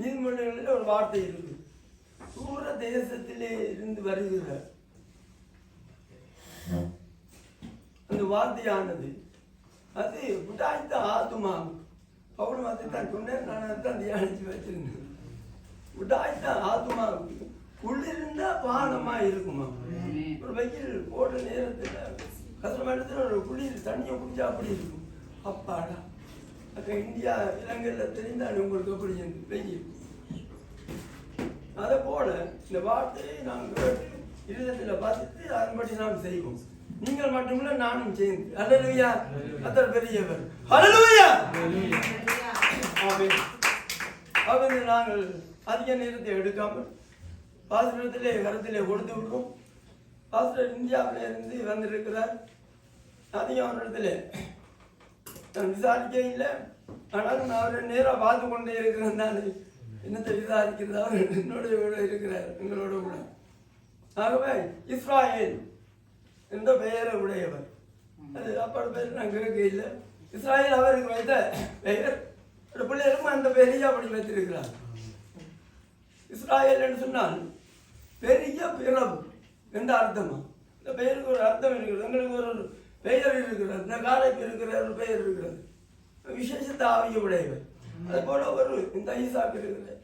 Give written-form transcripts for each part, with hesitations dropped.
நீதிமொழிகளில் ஒரு வார்த்தை இருக்கு, தூர தேசத்திலே இருந்து வருகிற அந்த வார்த்தையானது அது விடாய்த்த ஆத்துமா. பவுலும் அதை தான் சொன்னேன், நான் அதான் தியானிச்சு வச்சிருந்தேன். விடாய்த்த ஆத்துமாவுக்கு குளிர்ந்த பானமா இருக்குமா. ஒரு வெயில் போடுற நேரத்தில் கஷ்டமான இடத்துல ஒரு குளிர் தண்ணியை குடிச்சா அப்படி இருக்கும். அப்பாடா, அங்கே இந்தியா இலங்கையில் தெரிந்தால் உங்களுக்கு அப்படி வெயில். அதை போல இந்த வார்த்தையை நாங்கள் இருதயத்தில் பார்த்துட்டு அதன்படி நாம் செய்வோம். நீங்கள் மட்டுமில்ல, நானும் சேர்ந்து. அல்லேலூயா, கர்த்தர் பெரியவர். அல்லேலூயா. ஆமென். அப்படி நாங்கள் அதிக நேரத்தை எடுக்காமல் பாஸ்டரிடத்திலே கருத்திலே கொடுத்து விடுவோம். பாஸ்டர் இந்தியாவில் இருந்து வந்திருக்கிறார். அதிகம் அவரிடத்துல நான் விசாரிக்க இல்லை, ஆனாலும் நான் அவரை நேராக பார்த்து கொண்டே இருக்கிறேன். நான் என்னத்தை விசாரிக்கிறது, அவர் என்னோட கூட இருக்கிறார், எங்களோட கூட. ஆகவே இஸ்ராயேல் என்ற பெயரை உடையவர். அது அப்படி பேர் நான் கேட்க இல்லை. இஸ்ராயேல் அவருக்கு வைத்த பெயர், பிள்ளைகளுக்கும் அந்த பெரிய அப்படி வைத்திருக்கிறார். இஸ்ராயேல் என்று சொன்னால் பெரிய பிறவு என்ற அர்த்தமா. இந்த பெயருக்கு ஒரு அர்த்தம் இருக்கிறது. எங்களுக்கு ஒரு பெயர் இருக்கிறது, இந்த காலைக்கு இருக்கிற ஒரு பெயர் இருக்கிறது, விசேஷத்தை ஆவிய உடையவர். அது போல ஒரு இந்த ஈசாக்கு இருக்கிறது.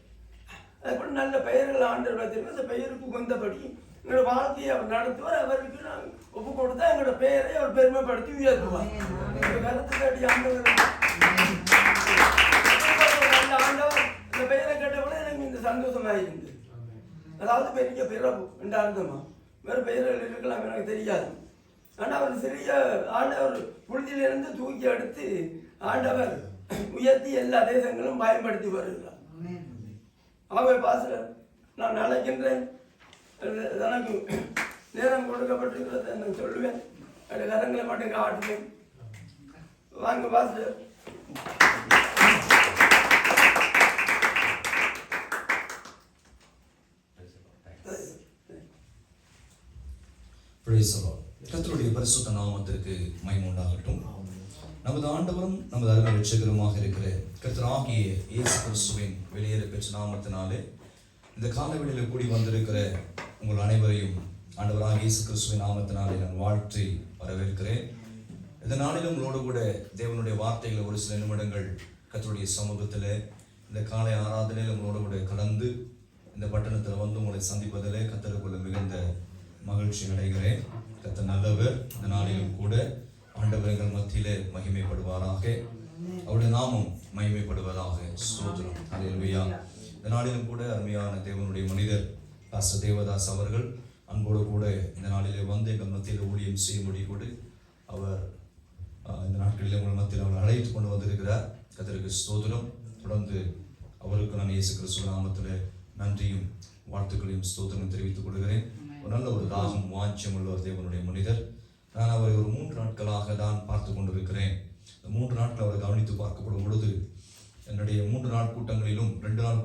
அது போல நல்ல பெயர்கள் ஆண்டவர் வைத்திருக்க, அந்த பெயருக்கு உகந்தபடி எங்களோட வாழ்க்கையை அவர் நடத்துவார். அவருக்கு நான் ஒப்பு கொடுத்தா எங்களோட பெயரை அவர் பெருமைப்படுத்தி உயர்த்துவார். கருத்துக்கு அடி ஆண்டவர் ஆண்டவர் இந்த பெயரை கேட்டபோது எனக்கு இந்த சந்தோஷமாக இருந்தது. அதாவது பெரிய பிறப்பு என்ற அர்த்தமா. வேறு பெயர்கள் இருக்கலாம், எனக்கு தெரியாது. ஆனால் அவர் சிறிய ஆண்டவர் புழுதியிலிருந்து தூக்கி எடுத்து ஆண்டவர் உயர்த்தி எல்லா தேசங்களும் பயன்படுத்தி வருகிறார். ஆகவே பாஸ்டர், நான் அழைக்கின்றேன். எனக்கு நேரம் கொடுக்கப்பட்டிருக்கிறத நான் சொல்லுவேன். அந்த கரங்களை மட்டும் காட்டுவேன். வாங்க பாஸ்டர். கர்த்தருடைய பரிசுத்த நாமத்திற்கு மகிமை உண்டாகட்டும். நமது ஆண்டவரும் நமது அருமை இரட்சகருமாக இருக்கிற கர்த்தராகிய இயேசு கிறிஸ்துவின் வெளியேற பெற்ற நாமத்தினாலே இந்த காலவெளியில் கூடி வந்திருக்கிற உங்கள் அனைவரையும் ஆண்டவராகிய இயேசு கிறிஸ்துவின் நாமத்தினாலே நான் வாழ்த்தி வரவேற்கிறேன். இந்த நாளிலும் உங்களோடு கூட தேவனுடைய வார்த்தைகளை ஒரு சில நிமிடங்கள் கர்த்தருடைய சமூகத்தில் இந்த காலை ஆராதனையில் உங்களோடு கூட கலந்து இந்த பட்டணத்தில் வந்து உங்களை சந்திப்பதிலே கர்த்தருக்குள்ள மிகுந்த மகிழ்ச்சி அடைகிறேன். கர்த்தர் நல்லவர். இந்த நாளிலும் கூட ஆண்டவர் எங்கள் மத்தியிலே மகிமைப்படுவாராக, அவருடைய நாமம் மகிமைப்படுவதாக. ஸ்தோத்திரம். அல்லேலூயா. இந்த நாளிலும் கூட அருமையான தேவனுடைய மனிதர் பாஸ்டர் தேவதாஸ் அவர்கள் அன்போடு கூட இந்த நாளிலே வந்து எங்கள் மத்தியில் ஊழியம் செய்யும்படி கூட அவர் இந்த நாட்களில் உங்கள் மத்தியில் அவர் அழைத்து கொண்டு வந்திருக்கிறார். கர்த்தருக்கு ஸ்தோத்திரம். தொடர்ந்து அவருக்கு நான் இயேசு கிறிஸ்துவின் நாமத்தில் நன்றியும் வாழ்த்துக்களையும் ஸ்தோத்திரம் தெரிவித்துக் கொள்கிறேன். ஒரு நல்ல ஒரு தாகம் வாஞ்சியம் உள்ள ஒரு தேவனுடைய மனிதர். நான் அவரை ஒரு 3 நாட்களாக தான் பார்த்து கொண்டிருக்கிறேன். இந்த 3 நாட்கள் அவரை கவனித்து பார்க்கப்படும் பொழுது என்னுடைய 3 நாள் கூட்டங்களிலும் 2 நாள்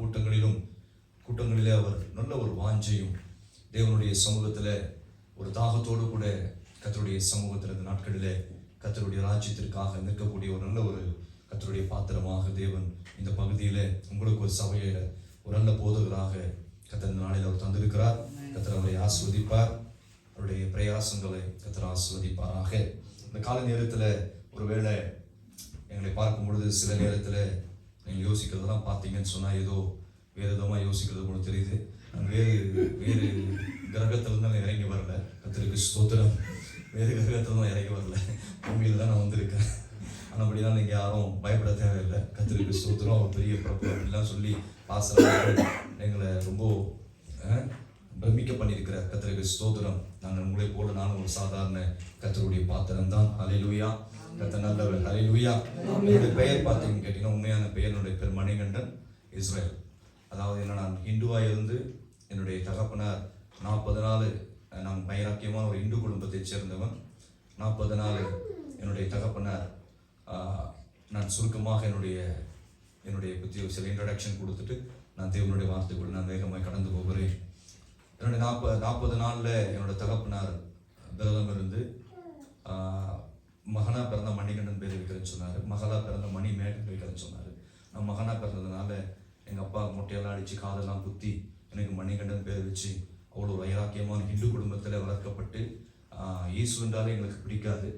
கூட்டங்களிலே அவர் நல்ல ஒரு வாஞ்சையும் தேவனுடைய சமூகத்தில் ஒரு தாகத்தோடு கூட கர்த்தருடைய சமூகத்தில் இந்த நாட்களிலே கர்த்தருடைய ராஜ்யத்திற்காக நிற்கக்கூடிய ஒரு நல்ல ஒரு கர்த்தருடைய பாத்திரமாக தேவன் இந்த பகுதியில் உங்களுக்கு ஒரு சபையில் ஒரு நல்ல போதகராக கர்த்தர் இந்த நாளில் அவர் தந்திருக்கிறார். கர்த்தர் அவரை ஆஸ்வதிப்பார். அவருடைய பிரயாசங்களை கர்த்தர் ஆஸ்வதிப்பாராக. இந்த கால நேரத்தில் ஒருவேளை எங்களை பார்க்கும் பொழுது சில நேரத்தில் நீங்கள் யோசிக்கிறதெல்லாம் பார்த்தீங்கன்னு சொன்னால் ஏதோ வேறு விதமாக யோசிக்கிறது கூட தெரியுது. நான் வேறு கிரகத்தில் தான் இறங்கி வரல. கர்த்தருக்கு ஸ்தோத்திரம். வேறு கிரகத்தில் தான் இறங்கி வரல, பூமியில் தான் நான் வந்திருக்கேன். ஆனால் அப்படிலாம் நீங்கள் யாரும் பயப்பட தேவையில்லை. கர்த்தருக்கு ஸ்தோத்திரம். அவர் பெரிய பிரபு அப்படிலாம் சொல்லி பாசனம் எங்களை ரொம்ப பிரமிக்க பண்ணியிருக்கிறார். கர்த்தருக்கு ஸ்தோத்திரம். நாங்கள் உங்களை போல நானும் ஒரு சாதாரண கர்த்தருடைய பாத்திரம் தான். அல்லேலூயா. கர்த்தர் நல்லவர். அல்லேலூயா. என்னுடைய பெயர் பார்த்தீங்கன்னு கேட்டீங்கன்னா, உண்மையான பெயர் என்னுடைய பேர் மணிகண்டன் இஸ்ரேல். அதாவது என்ன, நான் ஹிந்துவாக இருந்து என்னுடைய தகப்பனார் 40 நாள் நான் வைராக்கியமான ஒரு இந்து குடும்பத்தை சேர்ந்தவன். 40 நாள் என்னுடைய தகப்பனார் நான் சுருக்கமாக என்னுடைய பற்றி சில இன்ட்ரடக்ஷன் கொடுத்துட்டு நான் தேவனுடைய வார்த்தைக்குள் நான் வேகமாக கடந்து போகிறேன். என்னுடைய 40 நாளில் என்னோட தகப்பனார் விரதம் இருந்து மகனா பிறந்த மணிகண்டன் பேர் வைக்கிறேன்னு சொன்னார். மகளா பிறந்த மணி மேகன் வைக்கிறேன்னு சொன்னார். நான் மகனா பிறந்ததுனால எங்கள் அப்பா மொட்டை மொட்டையெல்லாம் அடித்து காதெல்லாம் குத்தி எனக்கு மணிகண்டன் பேர் வச்சு அவ்வளோ வைராக்கியமான ஹிந்து குடும்பத்தில் வளர்க்கப்பட்டு இயேசு என்றாலே எங்களுக்கு பிடிக்காது.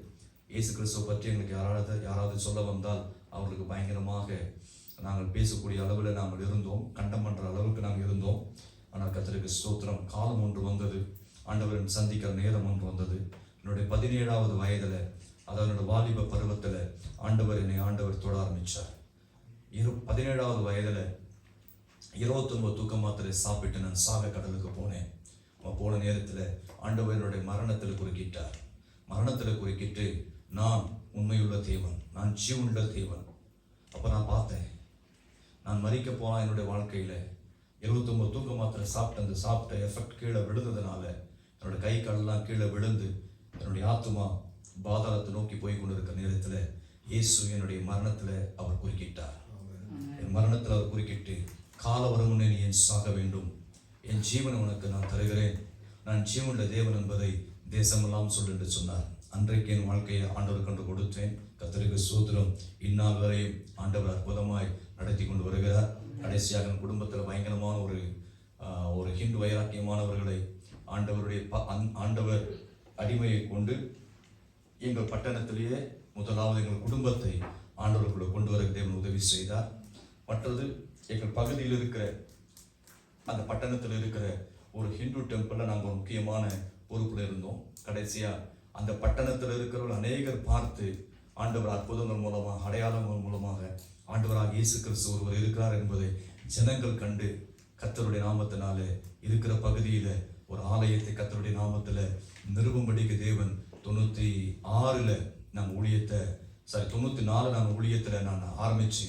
இயேசு கிறிஸ்துவை பற்றி எங்களுக்கு யாராவது சொல்ல வந்தால் அவர்களுக்கு பயங்கரமாக நாங்கள் பேசக்கூடிய அளவில் நாங்கள் இருந்தோம், கண்டம் பண்ணுற அளவுக்கு நாங்கள் இருந்தோம். ஆனால் கர்த்தருக்கு ஸ்தோத்திரம், காலம் ஒன்று வந்தது, ஆண்டவரின் சந்திக்கிற நேரம் ஒன்று வந்தது. என்னுடைய 17வது வயதில், அதாவது என்னோட வாலிப பருவத்தில் ஆண்டவர் தொட ஆரம்பித்தார். 17வது வயதில் 29 தூக்க மாத்திரை சாப்பிட்டு நான் சாக கடலுக்கு போனேன். போன நேரத்தில் ஆண்டவர் என்னுடைய மரணத்தில் குறுக்கிட்டார். மரணத்தில் குறுக்கிட்டு, நான் உண்மையுள்ள தேவன், நான் ஜீவனுள்ள தேவன். அப்போ நான் பார்த்தேன், நான் மறிக்க போனால் என்னுடைய வாழ்க்கையில் 29 தூக்க மாத்திரை சாப்பிட்ட எஃபெக்ட் கீழே விழுந்ததுனால என்னோட கை காலெல்லாம் கீழே விழுந்து என்னுடைய ஆத்துமா பாதாளத்தை நோக்கி போய் கொண்டிருக்கிற நேரத்தில் இயேசு என்னுடைய மரணத்தில் அவர் குறுக்கிட்டார். என் மரணத்தில் அவர் குறுக்கிட்டு, கால வரும் முன்னே நீ ஏன் சாக வேண்டும், என் ஜீவனை உனக்கு நான் தருகிறேன், நான் ஜீவனுள்ள தேவன் என்பதை தேசமெல்லாம் சொல்லு என்று சொன்னார். அன்றைக்கு என் வாழ்க்கையை ஆண்டவர் கண்டு கொடுத்தேன். கர்த்தருக்கு ஸ்தோத்திரம். இந்நாள் வரையும் ஆண்டவர் அற்புதமாய் நடத்தி கொண்டு வருகிறார். கடைசியாக என் குடும்பத்தில் பயங்கரமான ஒரு ஹிந்து வைராக்கியமானவர்களை ஆண்டவர் அடிமையை கொண்டு எங்கள் பட்டணத்திலேயே முதலாவது எங்கள் குடும்பத்தை ஆண்டவர்களை கொண்டு வர தேவன் உதவி செய்தார். மற்றது எங்கள் பகுதியில் இருக்கிற அந்த பட்டணத்தில் இருக்கிற ஒரு ஹிந்து டெம்பிளில் நாங்கள் ஒரு முக்கியமான பொறுப்பில் இருந்தோம். கடைசியாக அந்த பட்டணத்தில் இருக்கிறவர்கள் அநேகர் பார்த்து ஆண்டவர் அற்புதங்கள் மூலமாக, அடையாளங்கள் மூலமாக ஆண்டவராக இயேசு கிறிஸ்து ஒருவர் இருக்கிறார் என்பதை ஜனங்கள் கண்டு கர்த்தருடைய நாமத்தினால இருக்கிற பகுதியில் ஒரு ஆலயத்தை கர்த்தருடைய நாமத்தில் நிறுவும்படிக்கு தேவன் 94 நாங்கள் ஊழியத்தில் நான் ஆரம்பித்து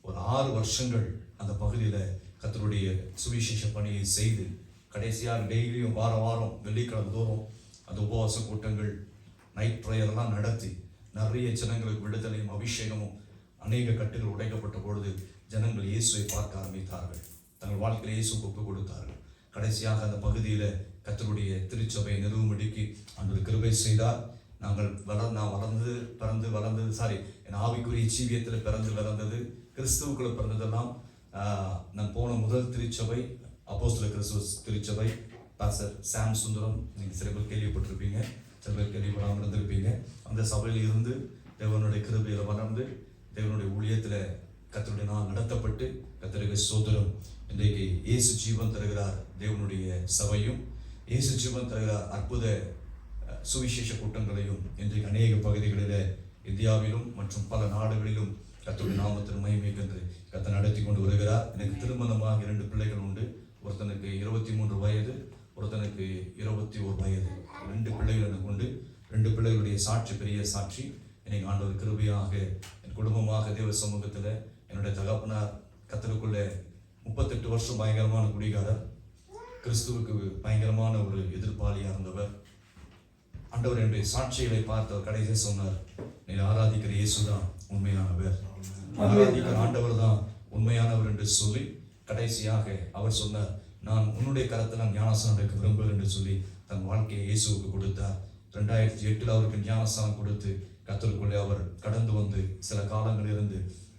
ஒரு 6 வருஷங்கள் அந்த பகுதியில் கர்த்தருடைய சுவிசேஷ பணியை செய்து கடைசியாக டெய்லியும் வாரம் வெள்ளிக்கிழமை தோறும் அந்த உபவாச கூட்டங்கள், நைட் ப்ரேயர்லாம் நடத்தி நிறைய ஜனங்களுக்கு விடுதலையும் அபிஷேகமும் அநேக கட்டுகள் உடைக்கப்பட்ட பொழுது ஜனங்கள் இயேசுவை பார்க்க ஆரம்பித்தார்கள். தங்கள் வாழ்க்கையில் இயேசுக்கு ஒப்புக் கொடுத்தார்கள். கடைசியாக அந்த பகுதியில் கர்த்தருடைய திருச்சபையை நிறுவும்படிக்கு ஆண்டவர் கிருபை செய்தார். நான் வளர்ந்தது என் ஆவிக்குரிய ஜீவியத்தில் வளர்ந்தது, கிறிஸ்துவுக்குள்ள பிறந்ததெல்லாம் நான் போன முதல் திருச்சபை அப்போஸ்தலர் கிறிஸ்துவ திருச்சபை. பாஸ்டர் சாம் சுந்தரம், நீங்கள் சில பேர் கேள்விப்பட்டிருப்பீங்க, சில பேர் கேள்விப்படாமல் இருந்திருப்பீங்க. அந்த சபையில் இருந்து தேவனுடைய கிருபையில் வளர்ந்து தேவனுடைய ஊழியத்தில் கர்த்தருடைய நாள் நடத்தப்பட்டு கர்த்தருக்கு ஸ்தோத்திரம். இன்றைக்கு இயேசு ஜீவன் தருகிறார் தேவனுடைய சபையும், இயேசு ஜீவன் தருகிறார் அற்புத சுவிசேஷ கூட்டங்களையும் இன்றைக்கு அநேக பகுதிகளில் இந்தியாவிலும் மற்றும் பல நாடுகளிலும் கர்த்தருடைய நாமத்தின் மகிமைக்கென்று கர்த்தர் நடத்தி கொண்டு வருகிறார். எனக்கு திருமணமாக 2 பிள்ளைகள் உண்டு. ஒருத்தனுக்கு 23 வயது, ஒருத்தனுக்கு 21 வயது. 2 பிள்ளைகள் எனக்கு உண்டு. 2 பிள்ளைகளுடைய சாட்சி பெரிய சாட்சி. இன்னைக்கு ஆண்டவர் கிருபையாக என் குடும்பமாக தேவ சமூகத்தில் என்னுடைய தகப்பனார் கர்த்தருக்குள்ளே 38 வருஷம் பயங்கரமான குடிகாரர், கிறிஸ்துவுக்கு பயங்கரமான ஒரு எதிர்ப்பாளியாக இருந்தவர். ஆண்டவர் என்னுடைய சாட்சிகளை பார்த்தவர் கடைசியாக சொன்னார், நீ ஆராதிக்கிற இயேசுதான் உண்மையானவர், ஆராதிக்கிற ஆண்டவர் தான் உண்மையானவர் என்று சொல்லி கடைசியாக அவர் சொன்னார், நான் உன்னுடைய கரத்தில் நான் ஞானஸ்நானம் எடுக்க விரும்புகிறேன் என்று சொல்லி தன் வாழ்க்கையை இயேசுவுக்கு கொடுத்தார். 2008 அவருக்கு ஞானஸ்நானம் கொடுத்து கர்த்தருக்குள்ளே அவர் கடந்து வந்து சில காலங்கள் இருந்து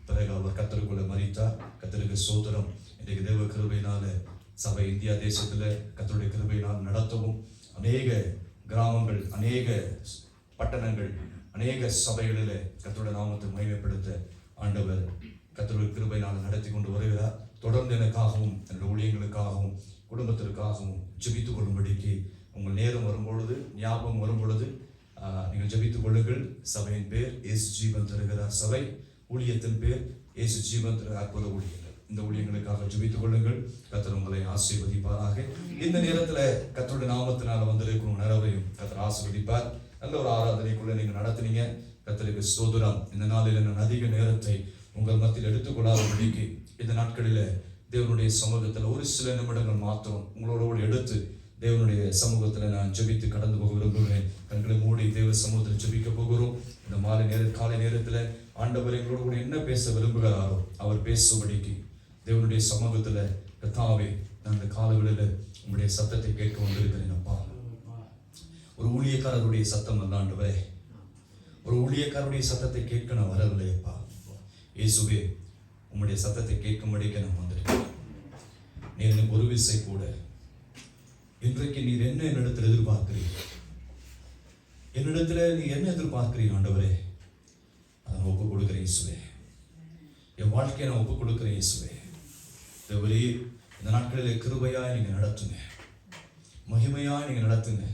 பிறகு அவர் கர்த்தருக்குள்ளே மரித்தார். கர்த்தருக்கு ஸ்தோத்திரம். இன்றைக்கு தேவ கிருபையினால சபை இந்தியா தேசத்தில் கர்த்தருடைய கிருபையினால் நடத்தவும் அநேக கிராமங்கள், அநேக பட்டணங்கள், அநேக சபைகளில் கர்த்தருடைய நாமத்தை மகிமைப்படுத்த ஆண்டவர் கர்த்தருடைய கிருபையினால் நடத்தி கொண்டு வருகிறார். தொடர்ந்து எனக்காகவும் என்னுடைய ஊழியங்களுக்காகவும் குடும்பத்திற்காகவும் ஜெபித்துக் கொள்ளும்படிக்கு உங்கள் நேரம் வரும்பொழுது, ஞாபகம் வரும்பொழுது நீங்கள் ஜெபித்துக் கொள்ளுங்கள். சபையின் பேர் இயேசு ஜீவன் தருகிறார் சபை, ஊழியத்தின் பேர் இயேசு ஜீவன் தருகிற அற்புத ஊழியங்கள். இந்த ஊழியங்களுக்காக ஜெபித்துக் கொள்ளுங்கள். கர்த்தர் உங்களை ஆசீர்வதிப்பாராக. இந்த நேரத்தில் கர்த்தருடைய நாமத்தினால வந்திருக்கும் நேரவையும் கர்த்தர் ஆசீர்வதிப்பார். நல்ல ஒரு ஆராதனைக்குள்ள நீங்க நடத்துனீங்க. கர்த்தருக்கு ஸ்தோத்திரம். இந்த நாளில் நான் அதிக நேரத்தை உங்கள் மத்தியில் எடுத்துக்கொள்ளாதபடிக்கு இந்த நாட்களில் தேவனுடைய சமூகத்தில் ஒரு சில நிமிடங்கள் மாத்திரம் உங்களோடு எடுத்து தேவனுடைய சமூகத்தில் நான் ஜெபித்து கடந்து போக விரும்புகிறேன். கண்களை மூடி தேவ சமூகத்தில் ஜெபிக்க போகிறோம். இந்த காலை நேரத்தில் ஆண்டவர் எங்களோடு கூட என்ன பேச விரும்புகிறாரோ அவர் பேசும்படிக்கு தேவனுடைய சமூகத்தில் கர்த்தாவே நான் இந்த காலவெளியில் உங்களுடைய சத்தத்தை கேட்க வந்திருக்கிறேன். அப்பா, ஒரு ஊழியக்காரருடைய சத்தம் அல்ல ஆண்டவரே, ஒரு ஊழியக்காரருடைய சத்தத்தை கேட்க நான் வரவில்லையப்பா. இயேசுவே, உங்களுடைய சத்தத்தை கேட்கும்படிக்க நான் வந்திருக்கேன். நீர் எனக்கு ஒரு விசை கூட இன்றைக்கு நீர் என்ன என்னிடத்தில் எதிர்பார்க்கிறீர், என்னிடத்துல நீ என்ன எதிர்பார்க்கிறீர் ஆண்டவரே, அதை ஒப்பு கொடுக்கிறேன் இயேசுவே. என் வாழ்க்கையை நான் ஒப்பு கொடுக்கிறேன் இயேசுவே. தேவரே, இந்த நாட்களில் கிருபையாய் நீங்க நடத்துங்க, மகிமையாய் நீங்க நடத்துங்க.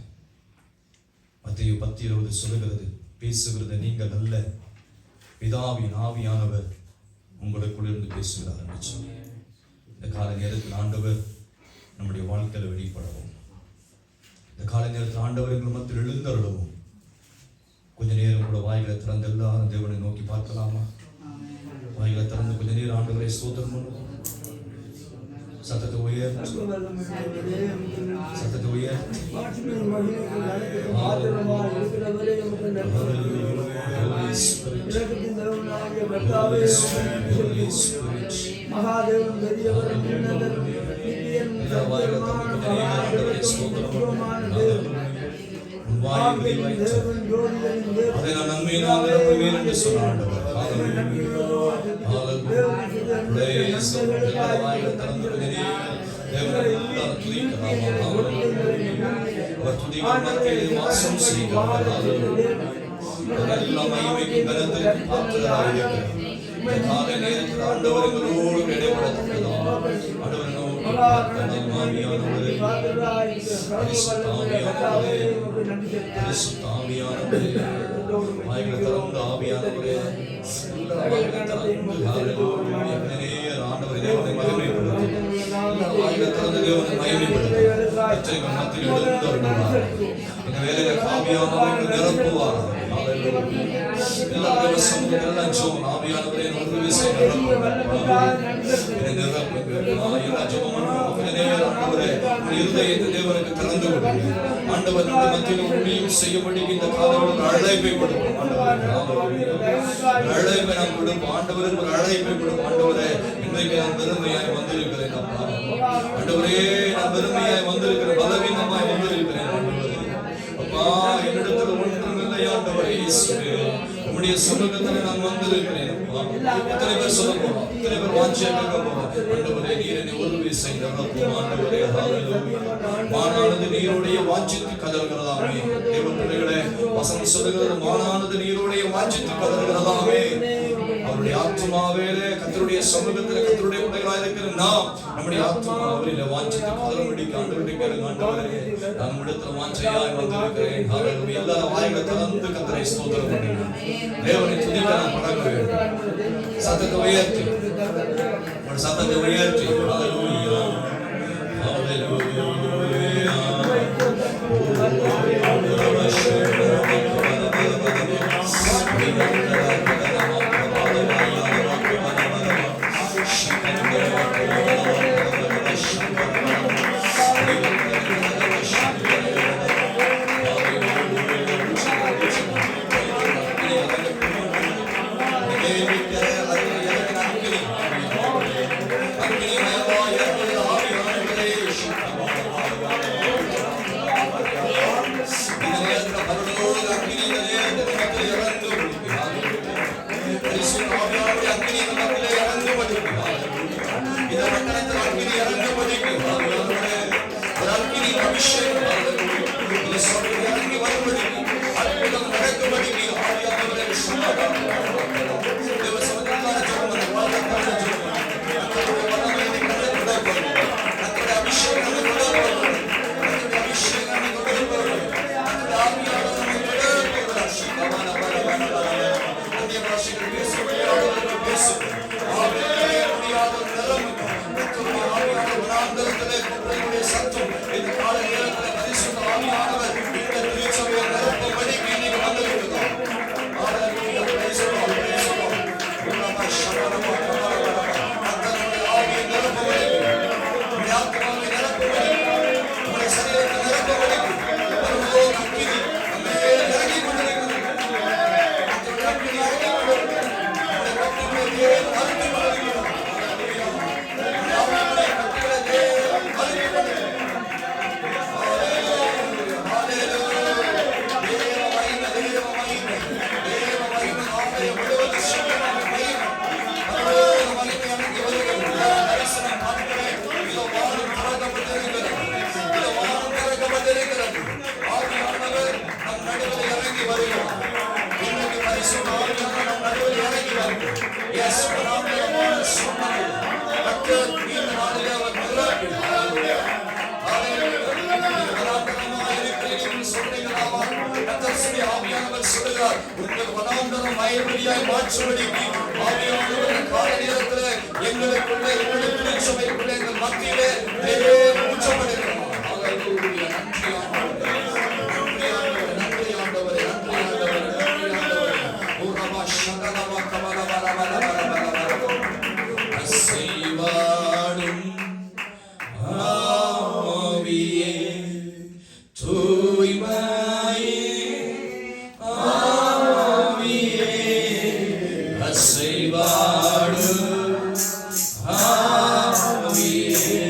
மத்தேயு 10:20 சொல்லுகிறது, பேசுகிறது நீங்கள் அல்ல, பிதாவின் ஆவியானவர் உங்களுக்குள் இருந்து பேசுகிறார் என்று சொல்லி. இந்த கால நேரத்தில் ஆண்டவர் நம்முடைய வாழ்க்கையில வெளிப்படவும், இந்த கால நேரத்தில் ஆண்டவர் எங்கள் மத்தியில் எழுந்தருளவும். கொஞ்ச நேரம் கூட வாய்களை திறந்து எல்லாரும் தேவனை நோக்கி பார்க்கலாமா? வாய்களை திறந்து கொஞ்ச நேரம் ஆண்டவரை ஸ்தோத்திரம் பண்ணுவோம். சத்தத்தை உயர், சத்தத்தை உயர். மகாதேவன் பெரியவர், அதை நான் நன்மையினால் நிரப்புவேன் என்று சொன்னார். வாசம் செய்கிறார். மகிமைக்கும் கனத்திற்கும் பாத்திரராயிருக்கிறார். காலை நேரத்தில் ஆண்டவர் எங்களோடு இடைபடத்தக்கதாம். வாய்களை திறந்து ஆவியானவரே, வாய்களை திறந்து ஆண்டவர் தேவனை மகிமைப்படுத்தி, வாய்களை திறந்து தேவனை மகிமைப்படுத்தி மத்தியில் எழுந்தருள்வார். இந்த வேலையில காவியானவர்கள் நிரப்புவார். எல்லா சமூகத்தில் எல்லாம் ஜெபம், ஆவியானவரே ஒரு விஷயம் இருதயத்தை தேவனுக்கு திறந்து கொடுங்க. ஆண்டவர் மத்தியில் ஊழியம் செய்யப்படி இந்த காலங்களில் அழைப்பை கொடுப்போம். அழைப்பை நாம் கொடுப்போம். ஆண்டவருக்கு ஒரு அழைப்பை கொடுப்போம். ஆண்டவரே, இன்றைக்கு நான் பெருமையாய் வந்திருக்கிறேன். ஆண்டவரே, நான் பெருமையாய் வந்திருக்கிறேன், பலவீனமாய் வந்திருக்கிறேன். அப்பா, என்னிடத்தில் ஒன்றுமில்லை ஆண்டவரே இயேசுவே, உம்முடைய சமூகத்தில் நான் வந்திருக்கிறேன். எத்தனை பேர் சொல்ல போறோம், எத்தனை பேர் வாஞ்சியா கேட்க போறோம். ஆண்டவரே, நீர் என்னை ஒரு விசை நிரப்பும். ஆண்டவரே, மானானது நீருடைய வாஞ்சித்து கதறுகிறதாமே. தேவ பிள்ளைகளே, வசனம் சொல்லுகிறது, மானானது நீருடைய வாஞ்சித்து கதறுகிறதாமே. அவருடைய ஆத்மாவேலே கர்த்தருடைய சமூகத்தில் கர்த்தருடைய பிள்ளைகளாக இருக்கிற நாம் நம்முடைய ஆத்மாவிலே வாஞ்சித்து கதறும்படிக்கு ஆண்டவரே கேளுங்க. ஆண்டவரே, நான் உம்மிடத்தில் வாஞ்சையாய் வந்திருக்கிறேன். ஹல்லேலூயா. எல்லாரும் வாய்களை திறந்து கர்த்தரை ஸ்தோத்திரம் பண்ணுங்க. தேவனை துதிக்க நாம் பழக வேண்டும். சத்தத்தை உயர்த்தி, ஒரு சத்தத்தை உயர்த்தி, ஹல்லேலூயா, ஹல்லேலூயா. உங்கள் வனாந்தரம் வயல்வெளியாய் மாற்றும்படிக்கு ஆவியானவர் கால நேரத்தில் எங்களுக்குள்ள எங்களுடைய திருச்சபைக்குள்ள எங்கள் மத்தியிலே ஊற்றப்படுகிறோம். ஹல்லேலூயா. நன்றி ஆண்டவரே, நன்றி ஆண்டவரே, நன்றி ஆண்டவரே. ஓரமா ஷகலமா கமலபலபலபலபலபல அசைவாடும் ஆவியே தூய்மையே ஆவியே அசைவாடும் ஆவியே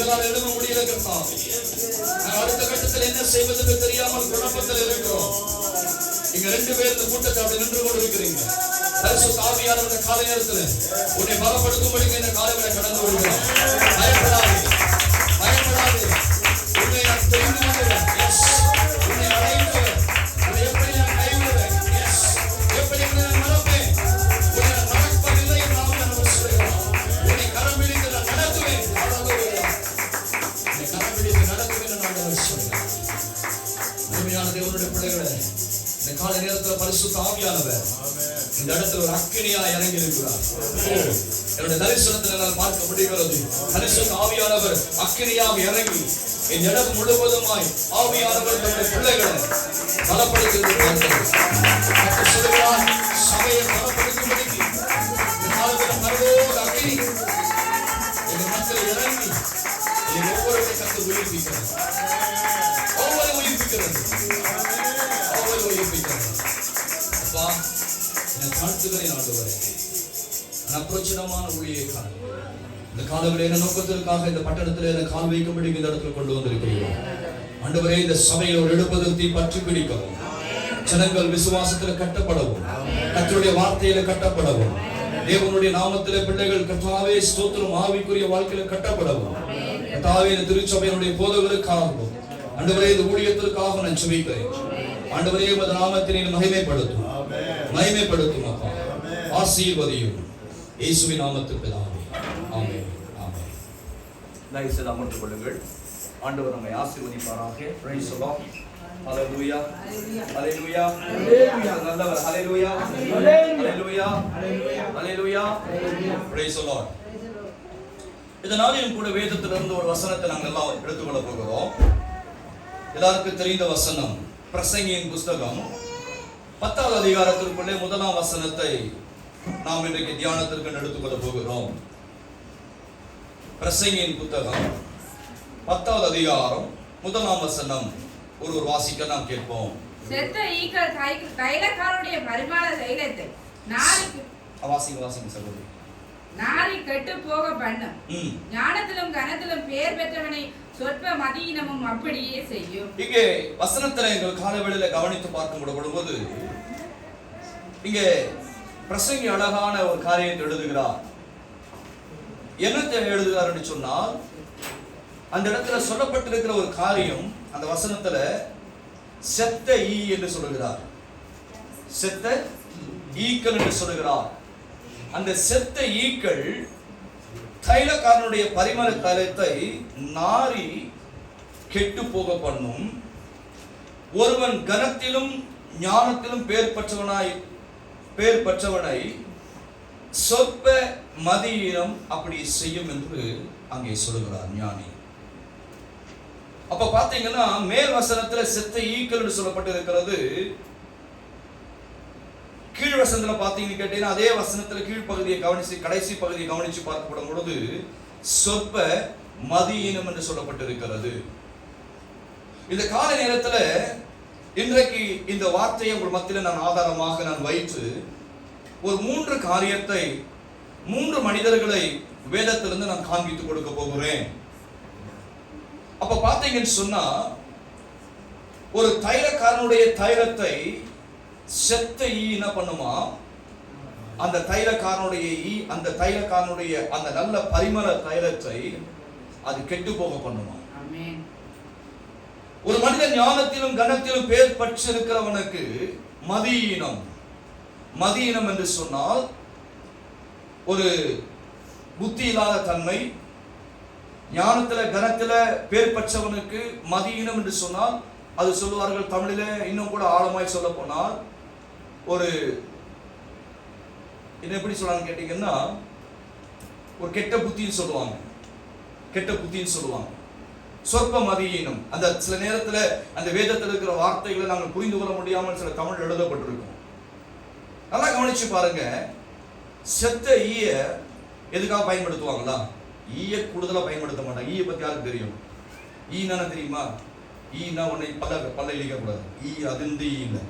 எங்களால் எழுத முடியல கர்த்தாவே. அடுத்த கட்டத்தில் என்ன செய்வதென்று தெரியாமல் குழப்பத்தில் இருக்கிறோம். இங்க 2 பேர் இந்த கூட்டத்தை அப்படி நின்று கொண்டு இருக்கிறீங்க. பரிசுத்த ஆவியானவர் இந்த காலை நேரத்தில் உன்னை பலப்படுத்தும்படிக்கு இந்த காலையில கடந்து வருகிறோம். பயப்படாதே, பயப்படாதே. உன்னை நான் தெரிந்து கொண்டேன். எஸ், உன்னை அடைந்தேன். உன்னை எப்படி நான் கைவிடுவேன்? எஸ், எப்படி நான் மறப்பேன்? உன்னை நான் மறப்பதில்லை என்று நாம் சொல்கிறோம். உன்னை கரம் பிடித்து நான் நடத்துவேன். உன்னை கரம் பிடித்து நடத்துவேன் என்று நான் சொல்கிறேன். அருமையான தேவனுடைய பிள்ளைகளே, இந்த காலை நேரத்தில் பரிசுத்த ஆவியானவர் இந்த இடத்துல ஒரு அக்கினியா இறங்கி இருக்கிறார். என்னுடைய தரிசனத்தில் என்னால் பார்க்க முடிகிறது. பரிசுத்த ஆவியானவர் அக்கினியாக இறங்கி இந்த இடம் முழுவதுமாய் ஆவியானவர் தன்னுடைய பிள்ளைகளை பலப்படுத்தி சொல்லுகிறார். சபையை பலப்படுத்தும்படிக்கு அக்கினி எங்க மக்கள் இறங்கி ஒவ்வொருவரை கண்டு உயிர்ப்பிக்கிறது. ஒவ்வொரு உயிர்ப்பிக்கிறது. அப்பா, என்னை தாழ்த்துகிறேன் ஆண்டவரே. அப்பிரச்சனமான ஊழியக்கான இந்த காலவரை என்ன நோக்கத்திற்காக இந்த பட்டணத்தில் என்ன கால் வைக்கும்படி இந்த இடத்துல கொண்டு வந்திருக்கிறீர்கள் ஆண்டவரே. இந்த சபையில் ஒரு எழுப்பதத்தை பற்றி பிடிக்கவும், ஜனங்கள் விசுவாசத்தில் கட்டப்படவும், கர்த்தருடைய வார்த்தையில கட்டப்படவும், தேவனுடைய நாமத்திலே பிள்ளைகள் கர்த்தாவே ஸ்தோத்திரம் ஆவிக்குரிய வாழ்க்கையில கட்டப்படவும், கர்த்தாவே இந்த திருச்சபையினுடைய போதகர்களுக்காகவும் ஆண்டவரே இந்த ஊழியத்திற்காக நான் ஜெபிக்கிறேன். ஆண்டவரே உமது நாமத்தை மகிமைப்படுத்தும், மகிமைப்படுத்தும் அப்பா. ஆசீர்வதியும் இயேசுவின் நாமத்தில் பிதாவே. ஆமென், ஆமென். தயவு செய்து அமர்ந்து கொள்ளுங்கள். ஆண்டவர் நம்மை ஆசீர்வதிப்பாராக. Praise the Lord. Hallelujah, hallelujah, hallelujah. நல்லவர். Hallelujah, hallelujah, hallelujah, praise the Lord. இந்த நாளிலும் கூட வேதத்திலிருந்து ஒரு வசனத்தை நாங்கள் எல்லாம் எடுத்துக்கொள்ள போகிறோம். எல்லாருக்கும் தெரிந்த வசனம் பிரசங்கியின் புஸ்தகம் 10வது அதிகாரத்திற்குள்ளே 1ஆம் வசனத்தை நாம் இன்றைக்கு தியானத்திற்கு எடுத்துக்கொள்ள போகிறோம். பிரசங்கியின் புத்தகம் 10வது அதிகாரம் 1ஆம் வசனம் ஒரு வாசிக்க நாம் கேட்போம். செத்த ஈக்கள் தைலக்காரனுடைய பரிமாண தைலத்தை வாசிங்க சகோதரி. நாரி கெட்டு போக பண்ணும். ஞானத்திலும் கனத்திலும் பெயர் பெற்றவனை சொற்ப மதியினமும் அப்படியே செய்யும். இங்கே வசனத்துல எங்கள் காலவெளியில கவனித்து பார்க்க பொழுது இங்கே பிரசங்கி அழகான ஒரு காரியத்தை எழுதுகிறார். என்னத்தை எழுதுகிறார் என்று சொன்னால், அந்த இடத்துல சொல்லப்பட்டிருக்கிற ஒரு காரியம் அந்த வசனத்துல செத்த ஈ என்று சொல்லுகிறார். செத்த ஈக்கள் என்று சொல்லுகிறார். அந்த செத்த ஈக்கள் தைலக்காரனுடைய பரிமள தைலத்தை நாரி கெட்டு போக பண்ணும். ஒருவன் கனத்திலும் ஞானத்திலும் பேர் பெற்றவனை சொற்ப மதியினம் அப்படி செய்யும் என்று அங்கே சொல்லுகிறார் ஞானி. அப்ப பாத்தீங்கன்னா மேல் வசனத்துல செத்த ஈக்கள் என்று சொல்லப்பட்டிருக்கிறது. கீழ் வசனத்துல பாத்தீங்கன்னு கேட்டீங்கன்னா அதே வசனத்துல கீழ்ப்பகுதியை கவனிச்சு கடைசி பகுதியை கவனிச்சு பார்க்கப்படும் பொழுது சொற்ப மதியினம் என்று சொல்லப்பட்டிருக்கிறது. இந்த கால நேரத்துல இன்றைக்கு இந்த வார்த்தையை உங்கள் மத்தியில நான் ஆதாரமாக நான் வைத்து ஒரு 3 காரியத்தை 3 மனிதர்களை வேதத்திலிருந்து நான் காண்பித்து கொடுக்க போகிறேன். அப்ப பாத்தீங்கன்னு சொன்னா, ஒரு தைலக்காரனுடைய தைலத்தை செத்த ஈ என்ன பண்ணுமா, அந்த தைலக்காரனுடைய ஈ அந்த தைலக்காரனுடைய அந்த நல்ல பரிமள தைலத்தை அது கெட்டு போக பண்ணுமா. ஒரு மனிதன் ஞானத்திலும் கனத்திலும் பேர் பெற்றிருக்கிறவனுக்கு மதியினம். மதியினம் என்று சொன்னால் ஒரு புத்தி இல்லாத தன்மை. ஞானத்துல கனத்துல பேர் பெற்றவனுக்கு மதியினம் என்று சொன்னால், அது சொல்லுவார்கள் தமிழில இன்னும் கூட ஆழமாய் சொல்ல போனால், ஒரு என்ன எப்படி சொல்லலாம்னு கேட்டீங்கன்னா, ஒரு கெட்ட புத்தின்னு சொல்லுவாங்க. கெட்ட புத்தின்னு சொல்லுவாங்க. சொற்ப மதியினம். அந்த சில நேரத்துல அந்த வேதத்தில் இருக்கிற வார்த்தைகளை நாங்கள் புரிந்து கொள்ள முடியாமல் சில தமிழ் எழுதப்பட்டிருக்கும். நல்லா கவனிச்சு பாருங்க. செத்த ஈய எதுக்காக பயன்படுத்துவாங்களா? ஈய கூடுதலா பயன்படுத்த மாட்டாங்க. ஈய பத்தி யாருக்கு தெரியும்? ஈனா தெரியுமா? ஈனா உன்னை பல்ல இழிக்க கூடாது. ஈ அது இந்த ஈ இல்லை.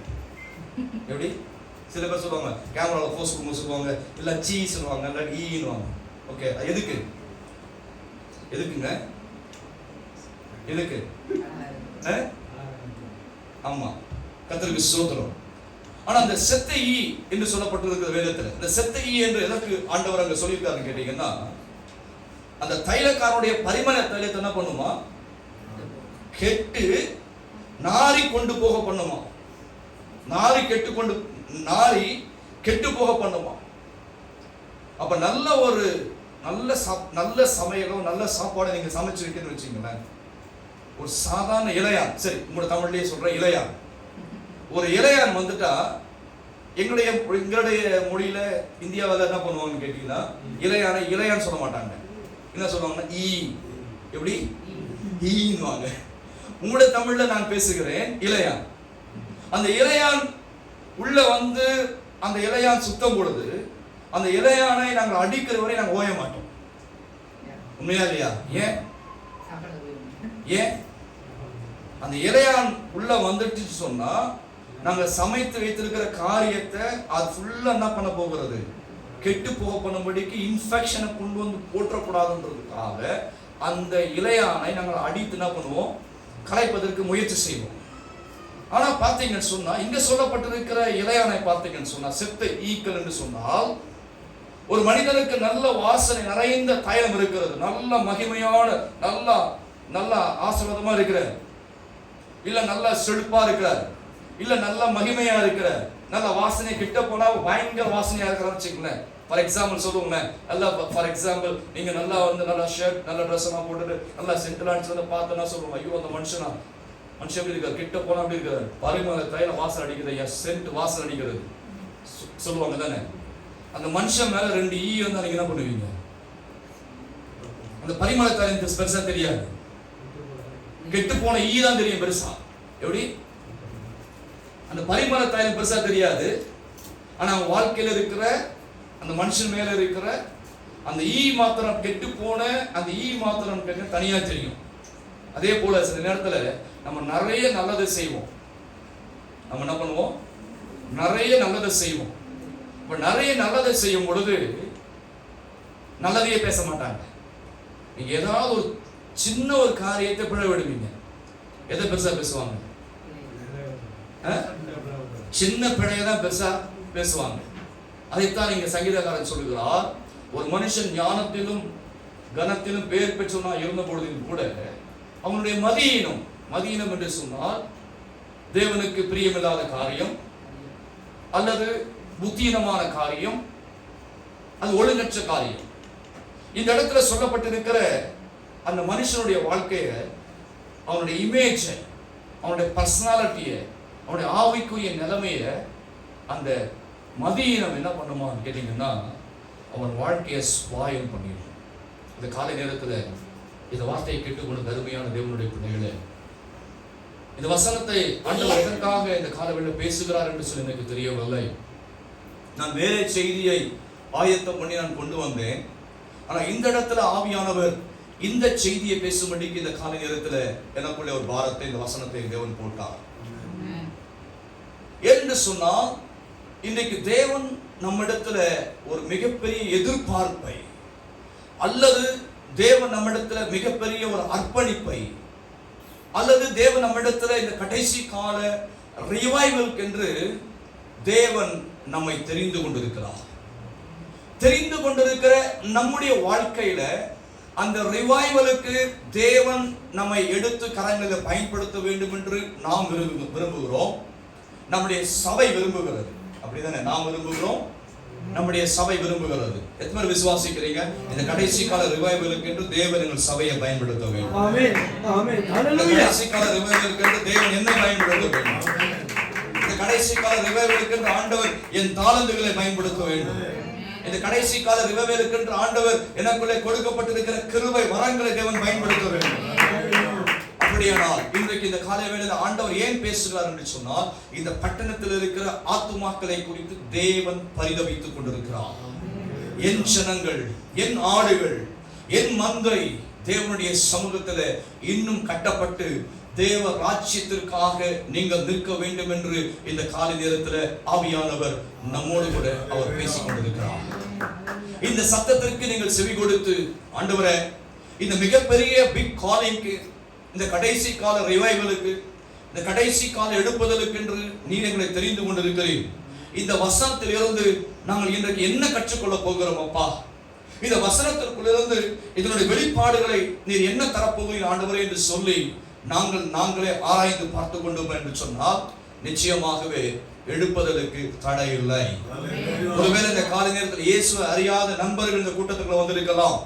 எப்படி சில பேர் சொல்லுவாங்க, கேமரால போஸ் கொடுங்க சொல்லுவாங்க, இல்ல சீ சொல்லுவாங்க, இல்ல ஈன்னுவாங்க. ஓகே, எதுக்குங்க? எதுக்கு? ஆமா, கர்த்தருக்கு ஸ்தோத்திரம். ஆனா அந்த செத்த ஈ என்று சொல்லப்பட்டிருக்கிற வேதத்துல, இந்த செத்த ஈ என்று எதற்கு ஆண்டவர் அங்க சொல்லியிருக்காருன்னு கேட்டீங்கன்னா, அந்த தைலக்காரனுடைய பரிமள தைலத்தை என்ன பண்ணுமா? கெட்டு நாரி கொண்டு போக பண்ணுமா. நாரி கெட்டு போக பண்ணுமா. அப்ப நல்ல சமையலோ நல்ல சாப்பாடு நீங்க சமைச்சிருக்கீங்கன்னு வச்சுங்களேன், ஒரு சாதாரண இளையான், சரி உங்களோட தமிழ்லயே சொல்ற இளையான், ஒரு இளையான் வந்துட்டா எங்களுடைய மொழியில இந்தியாவில் என்ன பண்ணுவாங்கன்னு கேட்டீங்கன்னா, இளையான் சொல்ல மாட்டாங்க. என்ன சொல்லுவாங்கன்னா ஈ. எப்படி? ஈன்னுவாங்க. உங்களுடைய தமிழ்ல நான் பேசுகிறேன் இளையான். அந்த இளையான் உள்ள வந்து அந்த இளையான் சுத்தம் பொழுது அந்த இளையானை நாங்கள் அடிக்கிற வரை நாங்கள் ஓய மாட்டோம். உண்மையா இல்லையா? ஏன் அந்த இளையான் உள்ள வந்துட்டு சொன்னா நாங்க சமைத்து வைத்திருக்கிற காரியத்தை அது ஃபுல்லா என்ன பண்ண போகிறது? கெட்டு போக பண்ணும்படிக்கு இன்ஃபெக்ஷனை கொண்டு வந்து போற்றக்கூடாதுன்றதுக்காக அந்த இளையானை நாங்கள் அடித்து என்ன பண்ணுவோம்? கலைப்பதற்கு முயற்சி செய்வோம். ஆனா பார்த்தீங்கன்னு சொன்னா இங்க சொல்லப்பட்டிருக்கிற இளையானை பார்த்தீங்கன்னு சொன்னா, செத்த ஈக்கள் என்று சொன்னால், ஒரு மனிதனுக்கு நல்ல வாசனை நிறைந்த தைலம் இருக்கிறது, நல்ல மகிமையான நல்ல ஆசீர்வாதமா இருக்கிறார், இல்ல நல்ல செழிப்பா இருக்கிறார், இல்ல நல்ல மகிமையா இருக்கிறார், நல்ல வாசனை கிட்ட போனா பயங்கர வாசனையா இருக்கிறான்னு வச்சுக்கோங்களேன். ஃபார் எக்ஸாம்பிள் சொல்லுவோங்களேன், ஃபார் எக்ஸாம்பிள் நீங்க நல்லா வந்து நல்ல ஷர்ட் நல்ல ட்ரெஸ் எல்லாம் போட்டுட்டு நல்லா சென்டல் அடிச்சு பார்த்தோன்னா சொல்லுவோம், ஐயோ அந்த மனுஷன் எப்படி இருக்காரு, கிட்ட போனா அப்படி இருக்காரு, பரிமள தைல வாசனை அடிக்கிறது, சென்ட் வாசனை அடிக்கிறது சொல்லுவாங்க தானே. அந்த மனுஷன் மேல 2 ஈ வந்து நீங்க என்ன பண்ணுவீங்க? அந்த பரிமள தைலம் பெருசா தெரியாது, கெட்டு போன ஈ தான் தெரியும் பெருசா. எப்படி? அந்த பரிமள தைலம் பெருசா தெரியாது, ஆனா அவன் வாழ்க்கையில இருக்கிற அந்த மனுஷன் மேல இருக்கிற அந்த ஈ மாத்திரம், கெட்டு போன அந்த ஈ மாத்திரம் தனியா தெரியும். அதே போல சில நேரத்துல நம்ம நிறைய நல்லது செய்வோம். நம்ம என்ன பண்ணுவோம்? நிறைய நல்லதை செய்வோம். இப்ப நிறைய நல்லதை செய்யும் பொழுது நல்லதையே பேச மாட்டாங்க. நீங்க ஏதாவது ஒரு சின்ன ஒரு காரியத்தை பிழை விடுவீங்க, எதை பெருசா பேசுவாங்க? சின்ன பிழையை தான் பெருசா பேசுவாங்க. அதைத்தான் நீங்க சங்கீதக்காரன் சொல்லுகிறார், ஒரு மனுஷன் ஞானத்திலும் கனத்திலும் பெயர் பெற்றவனா இருந்த பொழுதும் கூட அவனுடைய மதியினம் என்று சொன்னால் தேவனுக்கு பிரியமில்லாத காரியம் அல்லது புத்தீனமான காரியம், அது ஒழுங்கற்ற காரியம். இந்த இடத்துல சொல்லப்பட்டிருக்கிற அந்த மனுஷனுடைய வாழ்க்கையை, அவனுடைய இமேஜை, அவனுடைய பர்சனாலிட்டியை, அவனுடைய ஆவிக்குரிய நிலைமையை அந்த மதியினம் என்ன பண்ணுமான்னு கேட்டீங்கன்னா அவன் வாழ்க்கையை ஸ்பாயில் பண்ணிடும். இந்த காலை நேரத்தில் இந்த வார்த்தையை கேட்டுக்கொண்டு அருமையான தேவனுடைய பிள்ளைகளே, இந்த வசனத்தை ஆண்டவர் எதற்காக இந்த காலவெளியில் பேசுகிறார் என்று சொல்லி எனக்கு தெரியவில்லை. நான் வேலை செய்தியை ஆயத்தம் பண்ணி நான் கொண்டு வந்தேன். ஆனா இந்த இடத்துல ஆவியானவர் இந்த செய்தியை பேசும்படிக்கு இந்த காலை நேரத்தில் எனக்குள்ளே ஒரு பாரத்தை, இந்த வசனத்தை தேவன் போட்டார். என்று சொன்னால் இன்றைக்கு தேவன் நம்மிடத்துல ஒரு மிகப்பெரிய எதிர்பார்ப்பை அல்லது தேவன் நம்மிடத்துல மிகப்பெரிய ஒரு அர்ப்பணிப்பை அல்லது தேவன் நம்மிடத்துல இந்த கடைசி கால ரிவைவலுக்கு என்று தேவன் நம்மை தெரிந்து கொண்டிருக்கிற நம்முடைய வாழ்க்கையில அந்த ரிவைவலுக்கு தேவன் நம்மை எடுத்து கரங்களில் பயன்படுத்த வேண்டும் என்று நாம் விரும்புகிறோம். நம்முடைய சபை விரும்புகிறது. அப்படிதானே? நாம் விரும்புகிறோம், நம்முடைய சபை விரும்புகிறது. எத்தனை பேர் விசுவாசிக்கிறீங்க இந்த கடைசி கால ரிவைவலுக்கு என்று தேவன் எங்கள் சபையை பயன்படுத்த வேண்டும்? ஆமென், ஆமென். ஹல்லேலூயா. கடைசி கால ரிவைவலுக்கு என்று தேவன் என்ன பயன்படுத்த வேண்டும்? இந்த கடைசி கால ரிவைவலுக்கு என்று ஆண்டவர் என் தாளந்துகளை பயன்படுத்த வேண்டும். இந்த கடைசி கால ரிவைவலுக்கு என்று ஆண்டவர் எனக்குள்ளே கொடுக்கப்பட்டிருக்கிற கிருபை வரங்களை தேவன் பயன்படுத்த வேண்டும். அப்படியானால் இன்றைக்கு இந்த காலை வேளையில் ஆண்டவர் ஏன் பேசுகிறார் என்று சொன்னால், இந்த பட்டணத்தில் இருக்கிற ஆத்துமாக்களை குறித்து தேவன் பரிதவித்துக் கொண்டிருக்கிறார். என் ஜனங்கள், என் ஆடுகள், என் மந்தை தேவனுடைய சமூகத்தில் இன்னும் கட்டப்பட்டு தேவ ராஜ்யத்திற்காக நீங்கள் நிற்க வேண்டும் என்று இந்த காலை நேரத்தில் ஆவியானவர் நம்மோடு கூட அவர் பேசிக் கொண்டிருக்கிறார். இந்த சத்தத்திற்கு நீங்கள் செவி கொடுத்து, ஆண்டவரே இந்த மிகப்பெரிய பிக் காலிங்க்கு இந்த கடைசி கால ரிவைவலுக்கு, இந்த கடைசி கால எடுப்புதலுக்கு என்று நீர் எங்களை தெரிந்து கொண்டிருக்கிறீர். இந்த வசனத்திலிருந்து நாங்கள் இன்றைக்கு என்ன கற்றுக்கொள்ள போகிறோம் அப்பா? இந்த வசனத்திற்குள்ளிருந்து இதனுடைய வெளிப்பாடுகளை நீர் என்ன தரப்போகிறீர் ஆண்டவரே என்று சொல்லி நாங்களே ஆராய்ந்து பார்த்து கொண்டோம் என்று சொன்னால் நிச்சயமாகவே எடுப்பதற்கு தடை இல்லை. ஒருவேளை இந்த காலை நேரத்தில் இயேசுவை அறியாத நண்பர்கள் இந்த கூட்டத்துக்குள்ள வந்திருக்கலாம்,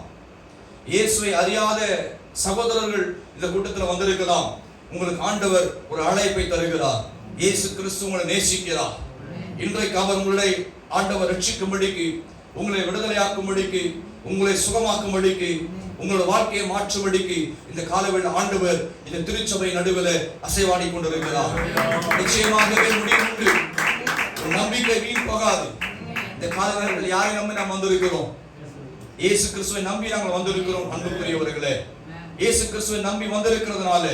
இயேசுவை அறியாத சகோதரர்கள் இந்த கூட்டத்தில் வந்திருக்கலாம். உங்களுக்கு ஆண்டவர் ஒரு அழைப்பை தருகிறார். இயேசு கிறிஸ்து உங்களை நேசிக்கிறார். இன்றைக்கு அவர் உங்களை ஆண்டவர் ரட்சிக்கும்படிக்கு, உங்களை விடுதலையாக்கும்படிக்கு, உங்களை சுகமாக்கும்படிக்கு, உங்களோட வாழ்க்கையை மாற்றும்படிக்கு இந்த காலவேளை ஆண்டவர் இந்த திருச்சபை நடுவில் அசைவாடி கொண்டிருக்கிறார். நிச்சயமாகவே முடிவு. நம்பிக்கை வீண் போகாது. இந்த காலவேளையில் யாரை நம்பி நாம் வந்திருக்கிறோம்? இயேசு கிறிஸ்துவை நம்பி நாங்கள் வந்திருக்கிறோம். அன்புக்குரியவர்களே, இயேசு கிறிஸ்துவை நம்பி வந்திருக்கிறதுனால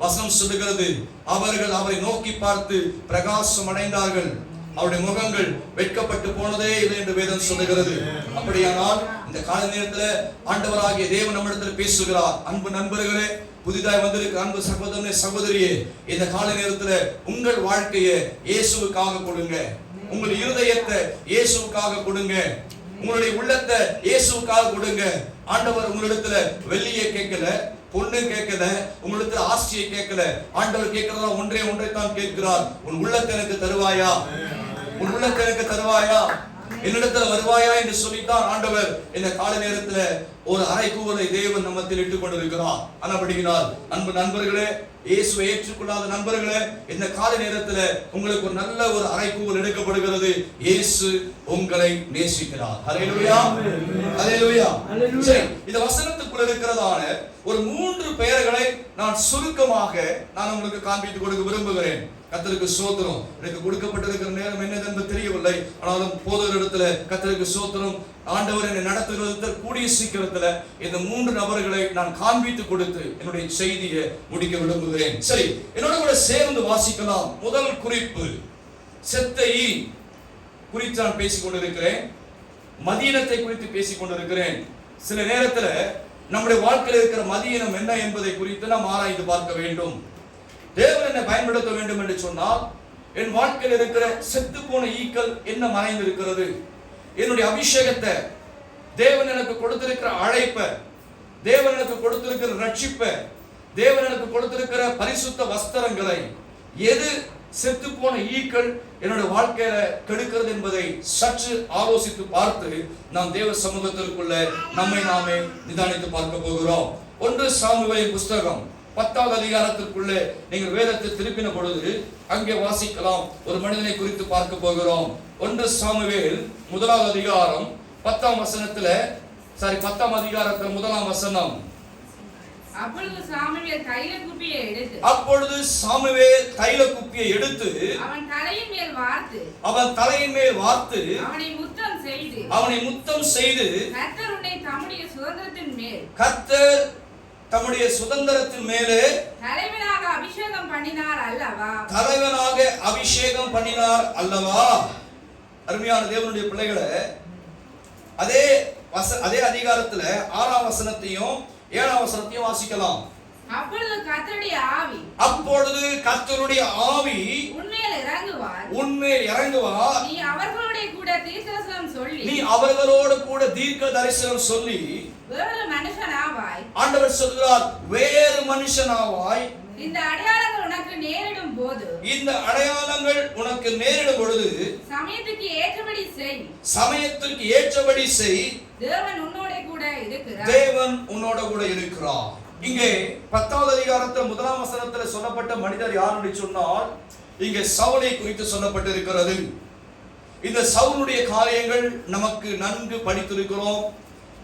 வசனம் சொல்லுகிறது, அவர்கள் அவரை நோக்கி பார்த்து பிரகாசம் அடைந்தார்கள், அவருடைய முகங்கள் வெட்கப்பட்டு போனதே இல்லை என்று வேதம் சொல்லுகிறது. அப்படியானால் இந்த கால நேரத்தில் ஆண்டவராகிய தேவன் நம்மிடத்தில் பேசுகிறார். அன்பு நண்பர்களே, புதிதாய் வந்திருக்கிற அன்பு சகோதரனே சகோதரியே, இந்த கால நேரத்தில் உங்கள் வாழ்க்கையை இயேசுவுக்காக கொடுங்க. உங்கள் இருதயத்தை இயேசுவுக்காக கொடுங்க. உங்களுடைய உள்ளத்தை இயேசுவுக்காக கொடுங்க. ஆண்டவர் உங்களிடத்துல வெள்ளியை கேட்கல, பொண்ணு கேட்கல, உங்களிடத்துல ஆஸ்தியை கேட்கல. ஆண்டவர் கேட்கிறதா ஒன்றை தான் கேட்கிறார். உன் உள்ளத்தை எனக்கு தருவாயா? உன் உள்ளத்தை எனக்கு தருவாயா? என்னிடத்துல வருவாயா என்று சொல்லித்தான் ஆண்டவர் இந்த கால நேரத்துல ஒரு அறைகூவலை தேவன் நம்மத்தில் இட்டுக் கொண்டிருக்கிறார். ஆனபடியினால் அன்பு நண்பர்களே, இயேசுவை ஏற்றுக்கொள்ளாத நண்பர்களே, இந்த கால நேரத்துல உங்களுக்கு ஒரு நல்ல ஒரு அறைகூவல் எடுக்கப்படுகிறது. இயேசு உங்களை நேசிக்கிறார். ஹல்லேலூயா, ஹல்லேலூயா. சரி, இந்த வசனத்துக்குள்ள இருக்கிறதான ஒரு 3 பெயர்களை நான் சுருக்கமாக உங்களுக்கு காண்பித்து கொடுக்க விரும்புகிறேன். கர்த்தருக்கு ஸ்தோத்திரம். எனக்கு கொடுக்கப்பட்டிருக்கிற நேரம் என்னதென்று தெரியவில்லை. ஆனாலும் போதகர் இடத்துல கர்த்தருக்கு ஸ்தோத்திரம். ஆண்டவர் என்னை நடத்துகிறது கூடிய சீக்கிரத்துல இந்த 3 நபர்களை நான் காண்பித்து கொடுத்து என்னுடைய செய்தியை முடிக்க விரும்புகிறேன். சரி, என்னோட கூட சேர்ந்து வாசிக்கலாம். முதல் குறிப்பு, செத்த ஈ குறித்து நான் பேசிக் கொண்டிருக்கிறேன். மதீனத்தை குறித்து பேசிக் கொண்டிருக்கிறேன். சில நேரத்துல நம்முடைய வாழ்க்கையில் இருக்கிற மதீனம் என்ன என்பதை குறித்து நாம் ஆராய்ந்து பார்க்க வேண்டும். தேவன் என்னை பயன்படுத்த வேண்டும் என்று சொன்னால் என் வாழ்க்கையில் இருக்கிற செத்து போன ஈக்கள் என்ன மறைந்திருக்கிறது, என்னுடைய அபிஷேகத்தை, தேவன் எனக்கு கொடுத்திருக்கிற அழைப்பை, தேவன் எனக்கு கொடுத்திருக்கிற ரட்சிப்பை, தேவன் எனக்கு கொடுத்திருக்கிற பரிசுத்த வஸ்திரங்களை, எது செத்து போன ஈக்கள் என்னுடைய வாழ்க்கையில கெடுக்கிறது என்பதை சற்று ஆலோசித்து பார்த்து நாம் தேவ சமூகத்திற்குள்ள நம்மை நாமே நிதானித்து பார்க்க போகிறோம். 1 சாமுவேல் புஸ்தகம் 10வது அதிகாரத்திற்குள்ளே நீங்கள் வேதத்தை திருப்பின பொழுது அங்கே வாசிக்கலாம். ஒரு மனிதனை குறித்து பார்க்க போகிறோம். 1 சாமுவேல் 1வது அதிகாரம் 10ஆம் வசனத்துல, 10ஆம் அதிகாரத்துல 1ஆம் வசனம். அப்பொழுது சாமுவேல் தைல குப்பியை எடுத்து அவன் தலையின் மேல் வார்த்து அவனை முத்தம் செய்து கர்த்தர் தம்முடைய சுதந்திரத்தின் மேலே தலைவனாக அபிஷேகம் பண்ணினார் அல்லவா? அருமையான தேவனுடைய பிள்ளைகளே, அதே அதிகாரத்துல 6ஆம் வசனத்தையும் 7ஆம் வசனத்தையும் வாசிக்கலாம். அப்பொழுது கர்த்தருடைய ஆவி உன்மேல் இறங்குவார். நீ அவர்களோடு கூட தீர்க்க தரிசனம் சொல்லி ஆண்டவர் சொல்கிறார், வேறு மனுஷனாவாய். இந்த அடையாளங்கள் உனக்கு நேரிடும் பொழுது சமயத்திற்கு ஏற்றபடி செய். தேவன் உன்னோட கூட இருக்கிறார். இங்கே 10வது அதிகாரத்தில் 1ஆம் வசனத்தில் சொல்லப்பட்ட மனிதர் யாருன்னு சொன்னால் இங்கே சவுலை குறித்து சொல்லப்பட்டிருக்கிறது. இந்த சவுலுடைய காரியங்கள் நமக்கு நன்கு படித்திருக்கிறோம்.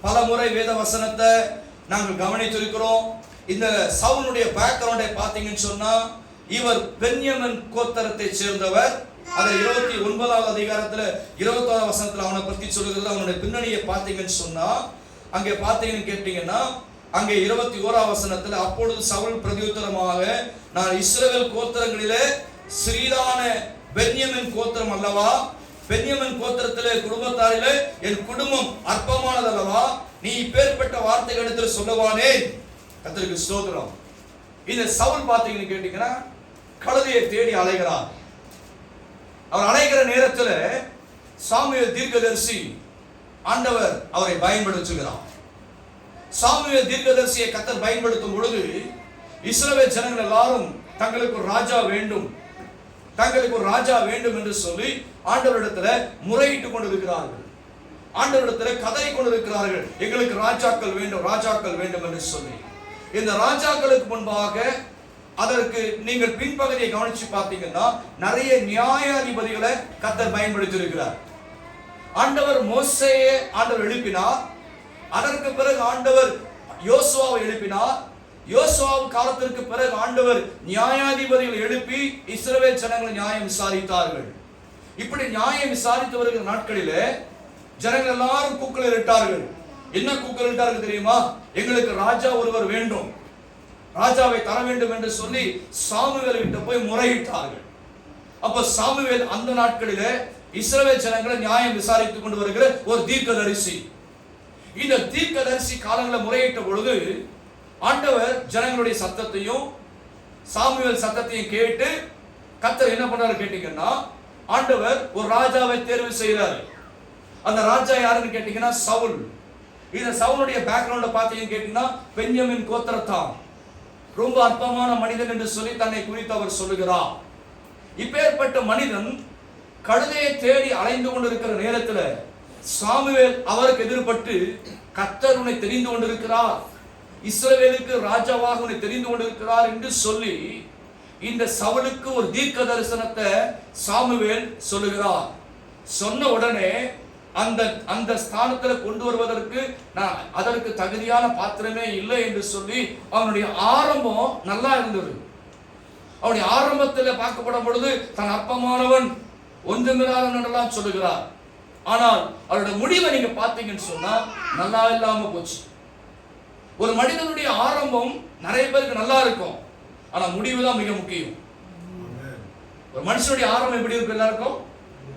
பல முறை வேத வசனத்தை நாங்கள் கவனித்திருக்கிறோம். இந்த சவுலுடைய பேக்ரவுண்டை பார்த்தீங்கன்னு சொன்னா, இவர் பென்யமின் கோத்திரத்தை சேர்ந்தவர். அதை 29வது அதிகாரத்துல 21வது வசனத்துல அவனை பற்றி சொல்லுகிறது. அவனுடைய பின்னணியை பார்த்தீங்கன்னு சொன்னா, அங்கே பார்த்தீங்கன்னு கேட்டீங்கன்னா, அங்கே 21ஆம் வசனத்துல, அப்பொழுது சவுல் பிரதியுத்தரமாக, நான் இஸ்ரவேல் கோத்திரங்களிலே சிறிதான பென்யமின் கோத்திரம் அல்லவா? பென்யமின் கோத்திரத்திலே குடும்பத்தாரிலே என் குடும்பம் அற்பமானது அல்லவா? நீ இப்பேற்பட்ட வார்த்தைகளிடத்தில் சொல்லவானே? கர்த்தருக்கு ஸ்தோத்திரம். இந்த சவுல் பார்த்தீங்கன்னு கேட்டீங்கன்னா கழுதையை தேடி அலைகிறார். அவர் அலைகிற நேரத்தில் சாமுவேல் தீர்க்கதரிசி ஆண்டவர் அவரை பயன்படுத்துகிறார். சாமுவேல் தீர்க்கதரிசியை கர்த்தர் பயன்படுத்தும் பொழுது இஸ்ரவேல் ஜனங்கள் எல்லாரும் தங்களுக்கு ஒரு ராஜா வேண்டும், தங்களுக்கு ஒரு ராஜா வேண்டும் என்று சொல்லி ஆண்டவரிடத்துல முறையிட்டு கொண்டிருக்கிறார்கள். ஆண்டவரிடத்துல கதறி கொண்டிருக்கிறார்கள், எங்களுக்கு ராஜாக்கள் வேண்டும், ராஜாக்கள் வேண்டும் என்று சொல்லி. இந்த ராஜாக்களுக்கு முன்பாக அதற்கு நீங்கள் பின்பகுதியை கவனிச்சு பார்த்தீங்கன்னா நிறைய நியாயாதிபதிகளை கர்த்தர் பயன்படுத்தி இருக்கிறார். ஆண்டவர் மோசேயை ஆண்டவர் எழுப்பினார். அதற்கு பிறகு ஆண்டவர் யோசுவாவை எழுப்பினார். யோசுவாவு காலத்திற்கு பிறகு ஆண்டவர் நியாயாதிபதிகளை எழுப்பி இஸ்ரவேல் ஜனங்களை நியாயம் விசாரித்தார்கள். இப்படி நியாயம் விசாரித்து வருகிற நாட்களிலே ஜனங்கள் எல்லாரும் கூக்குரலிட்டார்கள். என்ன கூக்குரலிட்டார்கள் தெரியுமா? எங்களுக்கு ராஜா ஒருவர் வேண்டும், ராஜாவை தர வேண்டும் என்று சொல்லி சாமுவேல் கிட்ட போய் முறையிட்டார்கள். அப்ப சாமுவேல் அந்த நாட்களிலே இஸ்ரவேல் ஜனங்களை நியாயம் விசாரித்துக் கொண்டு வருகிற ஒரு தீர்க்கதரிசி. இந்த தீர்க்கதரிசி காலங்களில் முறையிட்ட பொழுது ஆண்டவர் ஜனங்களுடைய சத்தத்தையும் சாமுவேல் சத்தத்தையும் கேட்டு கர்த்தர் என்ன பண்றாரு கேட்டீங்கன்னா, ஆண்டவர் ஒரு ராஜாவை தேர்வு செய்கிறார். அந்த ராஜா யாருன்னு கேட்டீங்கன்னா சவுல். இந்த சவுலுடைய பேக்ரவுண்ட பார்த்தீங்கன்னு கேட்டீங்கன்னா பென்யமின் கோத்திரத்தான். ரொம்ப அற்பமான மனிதன் என்று சொல்லி தன்னை குறித்து அவர் சொல்லுகிறார். இப்பேற்பட்ட மனிதன் கழுதையை தேடி அலைந்து கொண்டிருக்கிற நேரத்தில் சாமுவேல் அவருக்கு எதிர்பட்டு கர்த்தர் உன்னை தெரிந்து கொண்டிருக்கிறார், இஸ்ரவேலுக்கு ராஜாவாக உன்னை தெரிந்து கொண்டிருக்கிறார் என்று சொல்லி இந்த சவுலுக்கு ஒரு தீர்க்க தரிசனத்தை சாமுவேல் சொல்லுகிறார். சொன்ன உடனே அந்த ஸ்தானத்தில் கொண்டு வருவதற்கு நான் அதற்கு தகுதியான பாத்திரமே இல்லை என்று சொல்லி அவனுடைய ஆரம்பம் நல்லா இருந்தது. அவனுடைய ஆரம்பத்தில் பார்க்கப்படும் பொழுது தன் அற்பமானவன் ஒன்றுமில்லாதவன் சொல்லுகிறார். ஆனால் அவருடைய முடிவை நீங்க பார்த்தீங்கன்னு சொன்னா நல்லா இல்லாம போச்சு. ஒரு மனிதனுடைய ஆரம்பம் நிறைய பேருக்கு நல்லா இருக்கும், ஆனா முடிவு தான் மிக முக்கியம். ஒரு மனுஷனுடைய ஆரம்பம் எப்படி இருக்கும்? எல்லாருக்கும்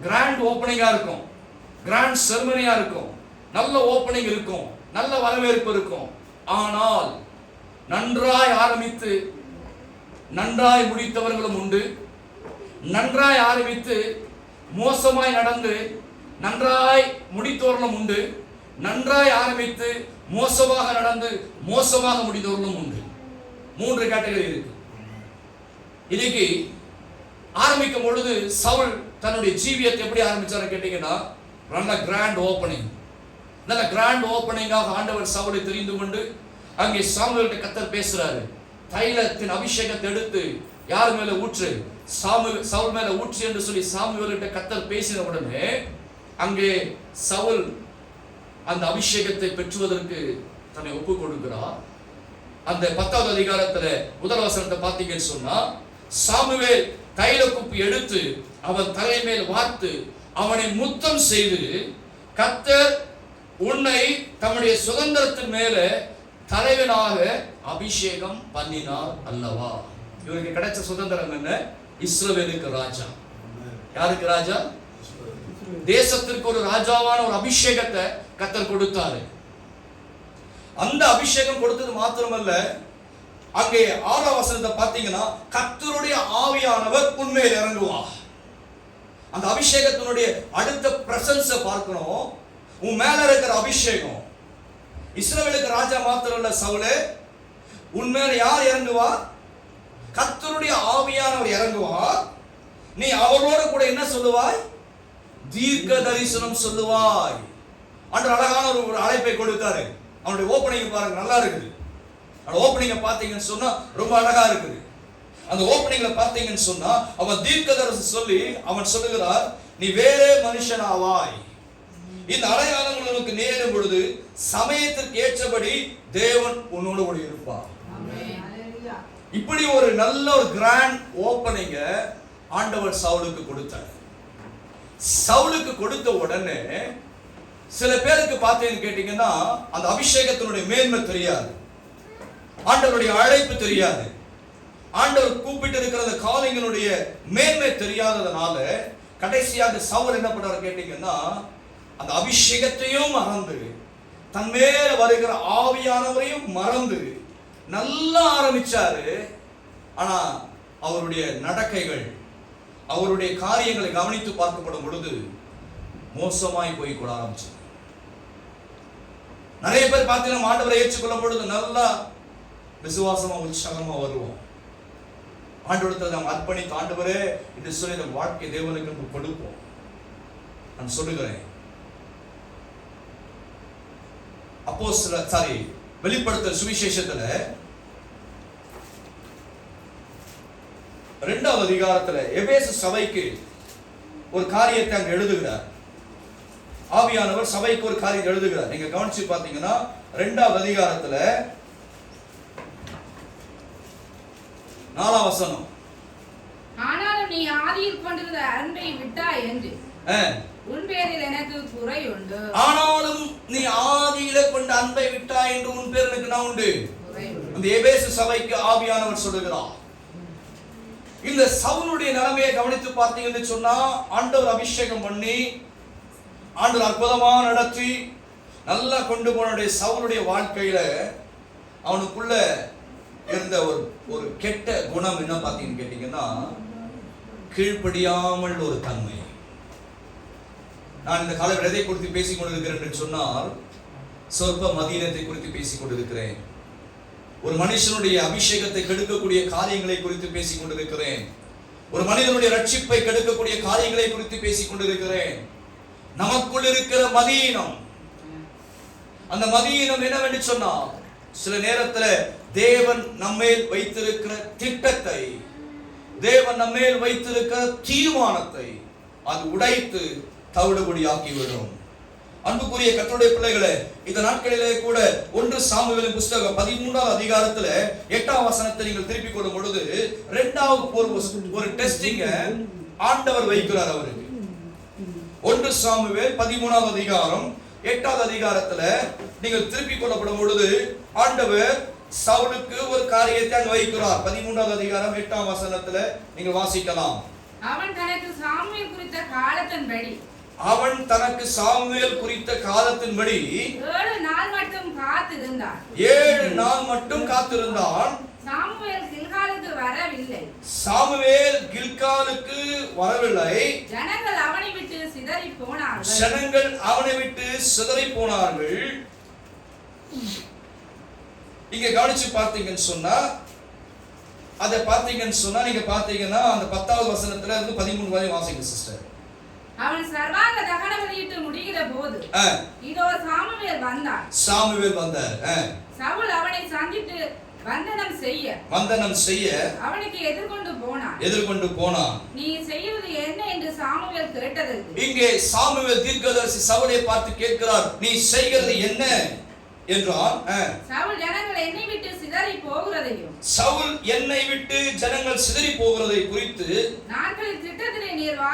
கிராண்ட் ஓப்பனிங்கா இருக்கும், கிராண்ட் செரமனியா இருக்கும், நல்ல ஓப்பனிங் இருக்கும், நல்ல வரவேற்பு இருக்கும். ஆனால் நன்றாய் ஆரம்பித்து நன்றாய் முடித்தவர்களும் உண்டு, நன்றாய் ஆரம்பித்து மோசமாய் நடந்து நன்றாய் முடித்தவர்களும் உண்டு, நன்றாய் ஆரம்பித்து மோசமாக நடந்து மோசமாக முடித்தவர்களும் உண்டு. 3 கேட்டகரி இருக்கு. இன்னைக்கு ஆரம்பிக்கும் பொழுது சவுல் தன்னுடைய ஜீவியத்தை எப்படி ஆரம்பிச்சாரு கேட்டீங்கன்னா நல்ல கிராண்ட் ஓப்பனிங், நல்ல கிராண்ட் ஓப்பனிங்காக ஆண்டவர் சவுலை தெரிந்து கொண்டு அங்கே சாமுவேல்கிட்ட கர்த்தர் பேசுறாரு. தைலத்தின் அபிஷேகத்தை எடுத்து யார் மேல ஊற்று? சவுல் மேல ஊற்று என்று சொல்லி சாமுவேல்கிட்ட கர்த்தர் பேசின உடனே அங்கே சவுல் அந்த அபிஷேகத்தை பெற்றுவதற்கு தன்னை ஒப்பு கொடுக்கிறார். அந்த 10வது அதிகாரத்துல முதல் வசனத்தை பார்த்தீங்கன்னு சொன்னா சாமுவேல் தைல குப்பி எடுத்து அவன் தலை மேல் வார்த்து அவனை முத்தம் செய்து, கர்த்தர் உன்னை தம்முடைய சுதந்திரத்தின் மேல தலைவனாக அபிஷேகம் பண்ணினார் அல்லவா. இவருக்கு கிடைச்ச சுதந்திரம் என்ன? இஸ்ரவேலுக்கு ராஜா. யாருக்கு ராஜா? தேசத்திற்கு ஒரு ராஜாவான ஒரு அபிஷேகத்தை கர்த்தர் கொடுத்தாரு. அந்த அபிஷேகம் கொடுத்தது மாத்திரமல்ல, அங்கே 6ஆம் வசனத்தை பார்த்தீங்கன்னா கர்த்தருடைய ஆவியானவர் உண்மையில் இறங்குவார். அந்த அபிஷேகத்தினுடைய அடுத்த பிரசன்ஸை பார்க்கணும். உன் மேல இருக்கிற அபிஷேகம் இஸ்ரவேலுக்கு ராஜா மாத்திரம் இல்ல சவுலே, உன் மேல யார் இறங்குவா? கர்த்தருடைய ஆவியானவர் இறங்குவார். நீ அவரோட கூட என்ன சொல்லுவாய்? தீர்க்க தரிசனம் சொல்லுவாய். அன்று அழகான ஒரு அழைப்பை கொடுத்தாரு. அவனுடைய ஓப்பனிங் பாருங்க, நல்லா இருக்குது. அந்த ஓப்பனிங்கை பார்த்தீங்கன்னு சொன்னா ரொம்ப அழகா இருக்குது. அந்த ஓப்பனிங்ல பார்த்தீங்கன்னு சொன்னா அவன் தீர்க்க தரிசனம் சொல்லி அவன் சொல்லுகிறார், நீ வேறே மனுஷனாவாய். இந்த அடையாளங்கள் உனக்கு நேரும் பொழுது சமயத்திற்கு ஏற்றபடி தேவன் உன்னோடு கூட இருப்பார். இப்படி ஒரு நல்ல ஒரு கிராண்ட் ஓப்பனிங்க ஆண்டவர் சவுலுக்கு கொடுத்தார். சவுலுக்கு கொடுத்த உடனே சில பேருக்கு பார்த்தீங்கன்னு கேட்டீங்கன்னா அந்த அபிஷேகத்தினுடைய மேன்மை தெரியாது, ஆண்டவருடைய அழைப்பு தெரியாது, ஆண்டவர் கூப்பிட்டு இருக்கிற அந்த காலிங்களுடைய மேன்மை தெரியாததுனால கடைசியாக சவுல் என்ன பண்றாரு கேட்டீங்கன்னா அந்த அபிஷேகத்தையும் மறந்து தன் மேல வருகிற ஆவியானவரையும் மறந்து நல்லா ஆரம்பிச்சாரு. ஆனா அவருடைய நடக்கைகள், அவருடைய காரியங்களை கவனித்து பார்க்கப்படும் பொழுது மோசமாய் போய் கூட ஆரம்பிச்சு. நிறைய பேர் பார்த்தீங்கன்னா ஆண்டவரை ஏற்றுக்கொள்ளும் பொழுது நல்லா விசுவாசமா உற்சாகமா வருவோம். ஆண்டவரத்தில் நாம் அர்ப்பணித்து, ஆண்டவரே என்று சொல்லி இந்த வாழ்க்கை தேவனுக்கு கொடுப்போம். நான் சொல்லுகிறேன், வெளிப்படுத்தல் சுவிசேஷத்துல 2வது அதிகாரத்துல எபேசு சபைக்கு ஒரு காரியத்தை அங்க எழுதுகிறார். ஆவியானவர் சபைக்கு ஒரு காரியத்தை எழுதுகிறார். நீங்க கவனிச்சு பாத்தீங்கன்னா 2வது அதிகாரத்துல 4ஆம் வசனம், ஆனாலும் நீ ஆதியில் கொண்டிருந்த அன்பை விட்டாய் என்று உன் பேரில் எனக்கு குறை உண்டு. ஆனாலும் நீ ஆதியில கொண்ட அன்பை விட்டாய் என்று உன் பேர் எனக்கு நான் உண்டு. அந்த எபேசு சபைக்கு ஆவியானவர் சொல்லுகிறார். இந்த சவுலுடைய நிலைமையை கவனித்து பார்த்தீங்கன்னு சொன்னா, ஆண்டவர் அபிஷேகம் பண்ணி, ஆண்டவர் அற்புதமா நடத்தி நல்லா கொண்டு போன சவுலுடைய வாழ்க்கையில அவனுக்குள்ள இருந்த ஒரு கெட்ட குணம் என்ன பார்த்தீங்கன்னு கேட்டீங்கன்னா, கீழ்ப்படியாமல் ஒரு தன்மை. நான் இந்த கால எதை குறித்து பேசிக் கொண்டிருக்கிறேன் என்று சொன்னால், சொற்ப மதீனத்தை குறித்து பேசிக் கொண்டிருக்கிறேன். ஒரு மனுஷனுடைய அபிஷேகத்தை கெடுக்கக்கூடிய காரியங்களை குறித்து பேசிக் கொண்டிருக்கிறேன். ஒரு மனிதனுடைய ரட்சிப்பை கெடுக்கக்கூடிய காரியங்களை குறித்து பேசிக் கொண்டிருக்கிறேன். நமக்குள் இருக்கிற மதீனம், அந்த மதீனம் என்னவென்று சொன்னால், சில நேரத்தில் தேவன் நம்மேல் வைத்திருக்கிற திட்டத்தை, தேவன் நம்மேல் வைத்திருக்கிற தீர்மானத்தை அது உடைத்து தவிடுபடியாக்கிவிடும். அன்புக்குரிய கர்த்தருடைய பிள்ளைகளே, இந்த நாட்களிலே கூட 1 சாமுவேலின் புத்தகம் 13வது அதிகாரத்துல 8ஆம் வசனத்தை நீங்கள் திருப்பிக் கொள்ளும் பொழுது 2வது ஒரு டெஸ்டிங் ஆண்டவர் வைக்கிறார் அவருக்கு. 1 சாமுவேல் 13வது அதிகாரம் 8வது அதிகாரத்துல நீங்கள் திருப்பிக் கொள்ளப்படும் பொழுது ஆண்டவர் சவுலுக்கு ஒரு காரியத்தை அங்க வைக்கிறார். 13வது அதிகாரம் 8ஆம் வசனத்துல நீங்கள் வாசிக்கலாம். அவன் தனக்கு சாமுவேல் குறித்த காலத்தின்படி, அவன் தனக்கு சாமுவேல் குறித்த காலத்தின்படி 7 நாள் மட்டும் காத்திருந்தான். 7 நாள் மட்டும் காத்திருந்தான். சாமுவேல் கில்காலுக்கு வரவில்லை. சாமுவேல் கில்காலுக்கு வரவில்லை. ஜனங்கள் அவனை விட்டு சிதறி போனார்கள். ஜனங்கள் அவனை விட்டு சிதறி போனார்கள். இங்க கவனிச்சு பார்த்தீங்கன்னு சொன்னா, அதை பார்த்தீங்கன்னு சொன்னா, நீங்க பார்த்தீங்கன்னா அந்த 10வது வசனத்துல இருந்து 13 வரை வாசிங்க சிஸ்டர். அவன் சர்வாங்க தகன பலியிட்டு முடிகிற போது இதோ சாமுவேல் வந்தான். சாமுவேல் வந்தார். சவுல் அவனை சந்தித்து வந்தனம் செய்ய அவனுக்கு எதிர்கொண்டு போனான். நீ செய்வது என்ன என்று சாமுவேல் கேட்டதற்கு, இங்கே சாமுவேல் தீர்க்கதரிசி சவுலை பார்த்து கேட்கிறார், நீ செய்கிறது என்ன என்றான். சவுல் ஜனங்கள் என்னை விட்டு சிதறி போகிறதையும், சவுல் என்னை விட்டு ஜனங்கள் சிதறி போகிறதை குறித்து நாட்களின் திட்டத்திலே நீர்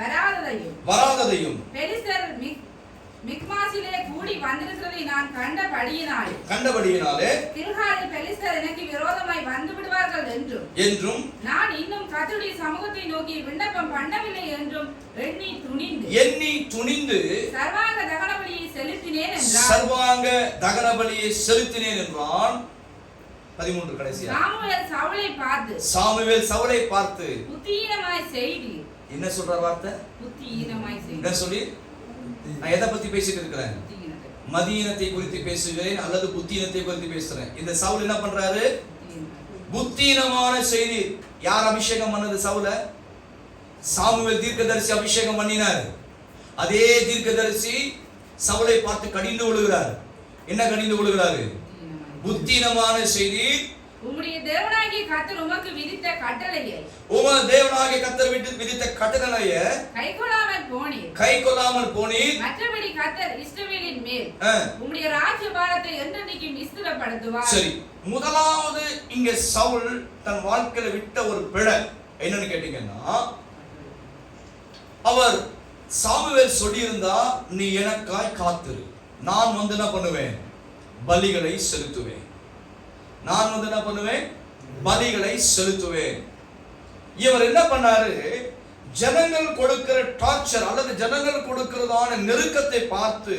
வராததையும் பெலிஸ்தர் மிக்மாசிலே கூடி வந்திருக்கிறதை நான் கண்டபடியினாலே கில்காலில் பெலிஸ்தர் எனக்கு விரோதமாய் வந்து விடுவார்கள் என்றும் நான் இன்னும் கர்த்தருடைய சமூகத்தை நோக்கி விண்ணப்பம் பண்ணவில்லை என்றும் எண்ணி துணிந்து சர்வாங்க தகனபலியை செலுத்தினேன் என்றான். 13 கடைசி. சாமுவேல் சவுலை பார்த்து புத்தியீனமாய் செய்தி. என்ன சொல்ற வார்த்தை? புத்தியீனமாய் செய்தி. என்ன சொல்லி? நான் எதை பத்தி பேசிட்டு இருக்கிறேன்? மதீனத்தை குறித்து பேசுகிறேன் அல்லது புத்தியீனத்தை குறித்து பேசுறேன். இந்த சவுல் என்ன பண்றாரு? புத்தியீனமான செய்தி. யார் அபிஷேகம் பண்ணது சவுல? சாமுவேல் தீர்க்கதரிசி அபிஷேகம் பண்ணினார். அதே தீர்க்கதரிசி சவுலை பார்த்து கடிந்து விழுகிறார். என்ன கடிந்து விழுகிறாரு? புத்தியீனமான செய்தி. உம்முடைய தேவனாகிய கர்த்தர் உமக்கு விதித்த கட்டளையை, விதித்த கட்டளையை கைக்கொள்ளாமல் போனீர். மற்றபடி கர்த்தர் இஸ்ரவேலின் மேல் உம்முடைய ராஜ்யபாரத்தை என்றென்றைக்கும் நிஸ்தலப்படுத்துவார். சரி, முதலாவது இங்க சவுல் தன் வாழ்க்கையில விட்ட ஒரு பிழை என்னன்னு கேட்டீங்கன்னா, அவர் சாமுவேல் சொல்லியிருந்தா, நீ எனக்காய் காத்திரு, நான் வந்து என்ன பண்ணுவேன்? பலிகளை செலுத்துவேன். நான் வந்து என்ன பண்ணுவேன்? பலிகளை செலுத்துவேன். இவர் என்ன பண்ணாரு? ஜனங்கள் கொடுக்கிற டார்ச்சர் அல்லது ஜனங்கள் கொடுக்கிறதான நெருக்கத்தை பார்த்து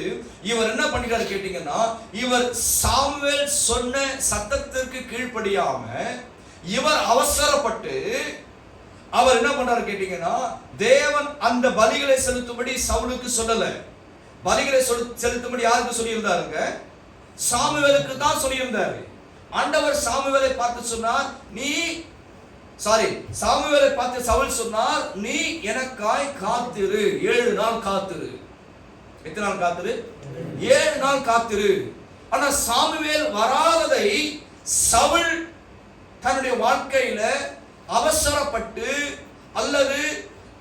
இவர் என்ன பண்ணிட்டாரு கேட்டீங்கன்னா, இவர் சாமுவேல் சொன்ன சத்தத்திற்கு கீழ்ப்படியாம இவர் அவசரப்பட்டு அவர் என்ன பண்றாரு கேட்டீங்கன்னா, தேவன் அந்த பலிகளை செலுத்தும்படி சவுலுக்கு சொல்லல. பலிகளை செலுத்தும்படி யாருக்கு சொல்லியிருந்தாருங்க? சாமுவேலுக்கு தான் சொல்லியிருந்தாரு. ஆண்டவர் சாமுவேலை பார்த்து சொன்னார், சாமுவேலை பார்த்து சவுல் சொன்னார், நீ எனக்காய் காத்திரு, 7 நாள் காத்திரு. எத்தனை நாள் காத்திரு? 7 நாள் காத்திரு. ஆனா சாமுவேல் வராததை சவுல் தன்னுடைய வாழ்க்கையில அவசரப்பட்டு அல்லது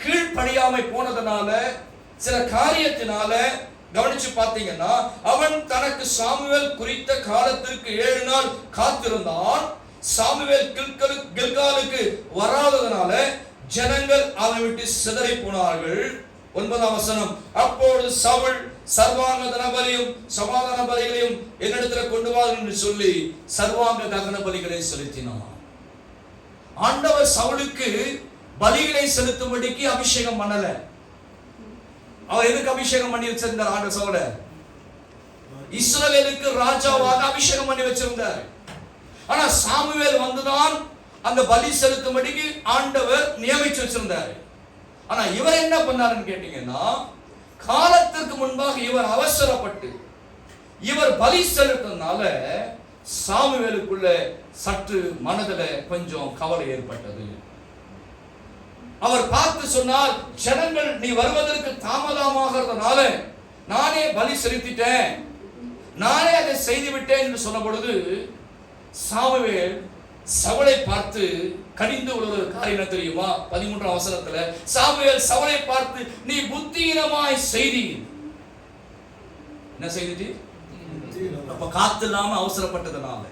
கீழ்ப்படியாமை போனதனால, சில காரியத்தினால கவனிச்சு பார்த்தீங்கன்னா, அவன் தனக்கு சாமுவேல் குறித்த காலத்திற்கு 7 நாள் காத்திருந்தான். சாமுவேல் கில்காலுக்கு வராததனால ஜனங்கள் அவனை விட்டு சிதறி போனார்கள். 9ஆம் வசனம், அப்பொழுது சவுல் சர்வாங்க தகன பலியும் சமாதான பலிகளையும் என்னிடத்தில் கொண்டு வா என்று சொல்லி சர்வாங்க தகன பலிகளை செலுத்தினான். ஆண்டவர் சவுலுக்கு பலிகளை செலுத்தும்படிக்கு அபிஷேகம் பண்ணல. அவர் எதுக்கு அபிஷேகம் பண்ணி வச்சிருந்தார்? ஆண்டவர் சவுல இஸ்ரவேலுக்கு ராஜாவாக அபிஷேகம் பண்ணி வச்சிருந்தார். ஆனா சாமுவேல் வந்துதான் அந்த பலி செலுத்தும்படிக்கு ஆண்டவர் நியமிச்சு வச்சிருந்தார். ஆனா இவர் என்ன பண்ணாருன்னு கேட்டீங்கன்னா, காலத்திற்கு முன்பாக இவர் அவசரப்பட்டு இவர் பலி செலுத்தினால சாமுவேலுக்குள்ள சற்று மனதில் கொஞ்சம் கவலை ஏற்பட்டது. அவர் பார்த்து சொன்னார், ஜனங்கள் நீ வருவதற்கு தாமதமாகிறதுனால நானே பலி செலுத்திட்டேன், நானே அதை செய்து விட்டேன் என்று சொன்ன பொழுது சாமுவேல் சவுலை பார்த்து கடிந்து ஒரு காரியம் தெரியுமா? 13ஆம் வசனத்துல சாமுவேல் சவுலை பார்த்து, நீ புத்தியீனமாய் செய்தி. என்ன செய்தி? அப்ப காத்து இல்லாம அவசரப்பட்டதுனால.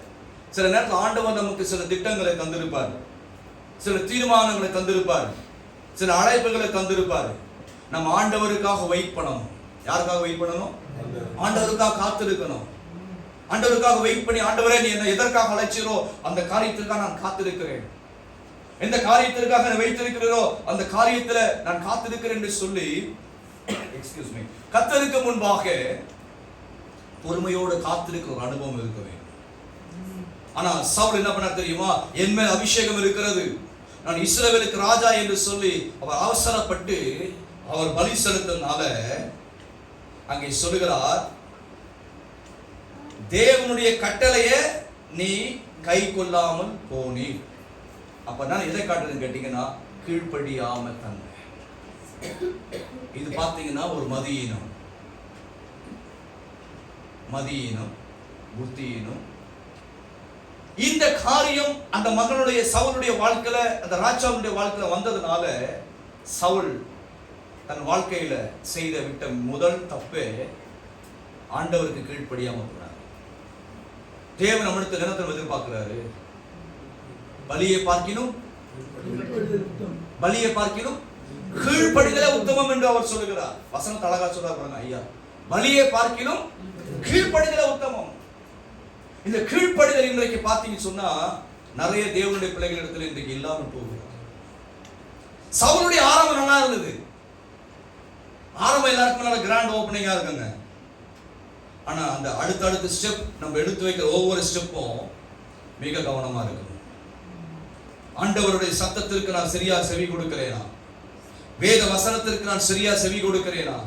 சில நேரத்தில் ஆண்டவர் நமக்கு சில திட்டங்களை தந்திருப்பார், சில தீர்மானங்களை தந்திருப்பார், சில அழைப்புகளை தந்திருப்பார். நம்ம ஆண்டவருக்காக வெயிட் பண்ணணும். யாருக்காக வெயிட் பண்ணணும்? ஆண்டவருக்காக காத்திருக்கணும். ஆண்டவருக்காக வெயிட் பண்ணி, ஆண்டவரே நீ என்ன எதற்காக அழைச்சீரோ அந்த காரியத்திற்காக நான் காத்திருக்கிறேன், எந்த காரியத்திற்காக வைத்திருக்கிறீரோ அந்த காரியத்துல நான் காத்திருக்கிறேன் என்று சொல்லி கர்த்தருக்கு முன்பாக பொறுமையோடு காத்திருக்கிற ஒரு அனுபவம் இருக்க வேண்டும். ஆனா சவுல் என்ன பண்ணார் தெரியுமா? என் மேல் அபிஷேகம் இருக்கிறது, நான் இஸ்ரவேலுக்கு ராஜா என்று சொல்லி அவர் அவசரப்பட்டு அவர் பலி செலுத்தினால அங்கே சொல்லுகிறார், தேவனுடைய கட்டளையை நீ கை கொள்ளாமல் போனி. அப்ப நான் எதை காட்டுறதுன்னு கேட்டீங்கன்னா, கீழ்ப்படியாம தன்மை. இது பார்த்தீங்கன்னா ஒரு மதியீனம், புத்தியீனம். இந்த காரியம் அந்த மகனுடைய சவுலுடைய வாழ்க்கையில, அந்த ராஜாவுடைய வாழ்க்கையில வந்ததுனால சவுல் தன் வாழ்க்கையில செய்த விட்ட முதல் தப்பே ஆண்டவருக்கு கீழ்ப்படியாம போனார். தேவன் நம்மிடத்தில் நிலத்தில் எதிர்பார்க்கிறாரு, பலியை பார்க்கினும் கீழ்ப்படிதலே உத்தமம் என்று அவர் சொல்லுகிறார். வசனத்தை அழகா சொல்றாங்க ஐயா, பலியை பார்க்கினும் கீழ்ப்படிதலே உத்தமம். இந்த கீழ்ப்படிதல் இன்றைக்கு பார்த்தீங்கன்னு சொன்னா நிறைய தேவனுடைய பிள்ளைகள் இடத்துல இன்றைக்கு இல்லாமல் போகிறார். சவுலுடைய ஆரம்பம் நல்லா இருந்தது, ஆரம்பம் எல்லாருக்கும் நல்ல கிராண்ட் ஓப்பனிங்கா இருக்குங்க. ஆனா அந்த அடுத்தடுத்த ஸ்டெப் நம்ம எடுத்து வைக்கிற ஒவ்வொரு ஸ்டெப்பும் மிக கவனமா இருக்கணும். ஆண்டவருடைய சத்தத்திற்கு நான் சரியா செவி கொடுக்கிறேனா? வேத வசனத்திற்கு நான் சரியா செவி கொடுக்கிறேனா?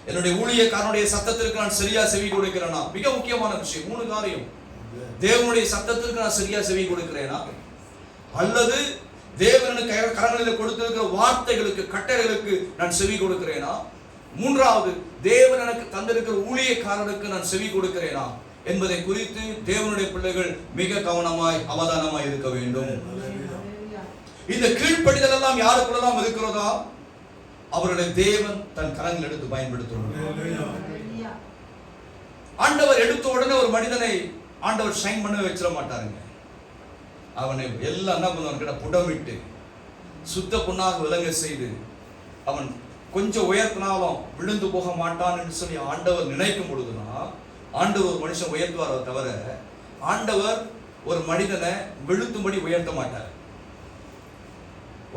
என்னுடைய ஊழியக்காரனுடைய சத்தத்திற்கு நான் சரியா செவி கொடுக்கிறேனா? மிக முக்கியமான விஷயம் 3 காரியம். தேவனுடைய சத்தத்திற்கு நான் சரியா செவி கொடுக்கிறேனா, அல்லது தேவனுக்கு கரங்களில் கொடுத்திருக்கிற வார்த்தைகளுக்கு கட்டளைகளுக்கு நான் செவி கொடுக்கிறேனா, மூன்றாவது தேவன் எனக்கு தந்திருக்கிற ஊழியக்காரனுக்கு நான் செவி கொடுக்கிறேனா என்பதை குறித்து தேவனுடைய பிள்ளைகள் மிக கவனமாய் அவதானமாய் இருக்க வேண்டும். இந்த கீழ்ப்படிதல் எல்லாம் யாருக்குள்ளதான் இருக்கிறதா அவருடைய தேவன் தன் கரங்கள் எடுத்து பயன்படுத்துவார். ஆண்டவர் எடுத்த உடனே ஒரு மனிதனை ஆண்டவர் ஷைன் பண்ண வச்சிட மாட்டாருங்க. அவனை எல்லாம் என்ன பண்ணுவாங்க, புடமிட்டு சுத்த பொண்ணாக விளங்க செய்து அவன் கொஞ்சம் உயர்த்தினாலும் விழுந்து போக மாட்டான் என்று சொல்லி ஆண்டவர் நினைக்கும் பொழுதுதான் ஆண்டவர் ஒரு மனுஷன் உயர்த்துவார். தவிர ஆண்டவர் ஒரு மனிதனை விழுத்தும்படி உயர்த்த மாட்டார்.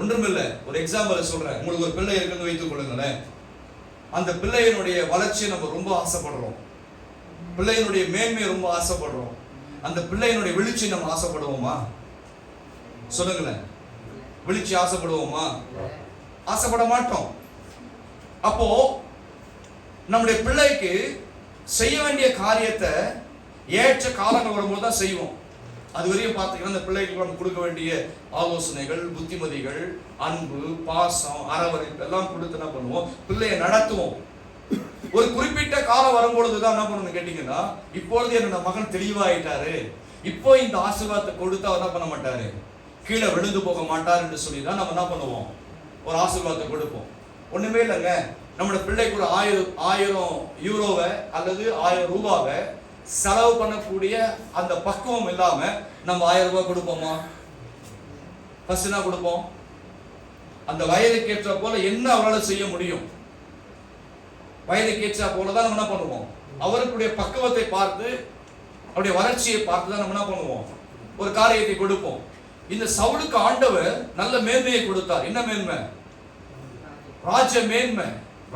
ஒன்றுமில்லை, ஒரு எக்ஸாம்பிள் சொல்றேன். உங்களுக்கு ஒரு பிள்ளை இருக்குன்னு வைத்துக் கொள்ளுங்களேன். அந்த பிள்ளையினுடைய வளர்ச்சியை நம்ம ரொம்ப ஆசைப்படுறோம், பிள்ளையினுடைய மேன்மையை ரொம்ப ஆசைப்படுறோம். அந்த பிள்ளையினுடைய வெளிச்சி நம்ம ஆசைப்படுவோமா? சொல்லுங்களேன். விழிச்சு ஆசைப்படுவோமா? ஆசைப்பட மாட்டோம். அப்போ நம்முடைய பிள்ளைக்கு செய்ய வேண்டிய காரியத்தை ஏற்ற காலங்கள் வரும்போது தான் செய்வோம். அது வரையும் பார்த்தீங்கன்னா அந்த பிள்ளைகளுக்கு நம்ம கொடுக்க வேண்டிய ஆலோசனைகள், புத்திமதிகள், அன்பு, பாசம், அரவணைப்பு எல்லாம் கொடுத்து என்ன பண்ணுவோம், பிள்ளையை நடத்துவோம். ஒரு குறிப்பிட்ட காலம் வரும்பொழுதுதான் என்ன பண்ணணும்னு கேட்டீங்கன்னா, இப்பொழுது என்னோட மகன் தெளிவாயிட்டாரு, இப்போ இந்த ஆசீர்வாதத்தை கொடுத்து அவர் என்ன பண்ண மாட்டாரு, கீழே விழுந்து போக மாட்டார் என்று சொல்லி தான் நம்ம என்ன பண்ணுவோம், ஒரு ஆசீர்வாதத்தை கொடுப்போம். ஒண்ணுமே இல்லைங்க, நம்மளோட பிள்ளைக்கு ஒரு 1000 யூரோவை அல்லது 1000 ரூபாவை செலவு பண்ணக்கூடிய அந்த பக்குவம் இல்லாம நம்ம 1000 ரூபாய் கொடுப்போமா? ஃபர்ஸ்ட் என்ன கொடுப்போம்? அந்த வயதுக்கு ஏற்ற போல என்ன அவரால் செய்ய முடியும், வயதுக்கு ஏற்ற போலதான் நம்ம என்ன பண்ணுவோம், அவருடைய பக்குவத்தை பார்த்து அவருடைய வளர்ச்சியை பார்த்து தான் நம்ம என்ன பண்ணுவோம், ஒரு காரியத்தை கொடுப்போம். இந்த சவுலுக்கு ஆண்டவர் நல்ல மேன்மையை கொடுத்தார். என்ன மேன்மை? ராஜ மேன்மை.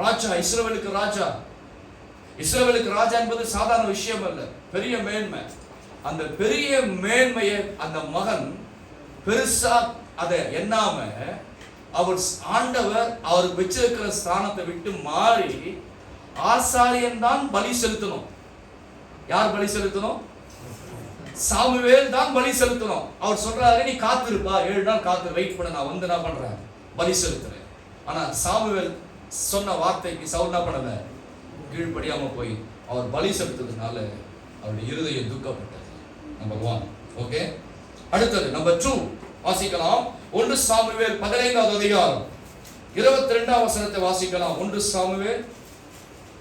ராஜா, இஸ்ரவேலுக்கு ராஜா. இஸ்ரவேலுக்கு ராஜா என்பது சாதாரண விஷயம் அல்ல, பெரிய மேன்மை. அந்த பெரிய மேன்மையை அந்த மகன் பெருசா அதை எண்ணாம அவர் ஆண்டவர் அவருக்கு வச்சிருக்கிற ஸ்தானத்தை விட்டு மாறி ஆசாரியன் தான் பலி செலுத்தணும். யார் பலி செலுத்தணும்? சாமுவேல் தான் பலி செலுத்தணும். அவர் சொல்றாரு, நீ காத்திருப்பா, 7 நாள் காத்து வெயிட் பண்ண, நான் வந்து என்ன பண்றேன், பலி செலுத்துறேன். ஆனா சாமுவேல் சொன்ன வார்த்தைக்கு சவுல் என்ன பண்ணல, கீழ்ப்படியாம போய் அவர் பலி செலுத்ததுனால அவருடைய இருதயம் துக்கப்பட்டது. நம்பர் 1. ஓகே, அடுத்தது நம்பர் 2 வாசிக்கலாம். 1 சாமுவேல் 15வது அதிகாரம் 22வது வசனத்தை வாசிக்கலாம். 1 சாமுவேல்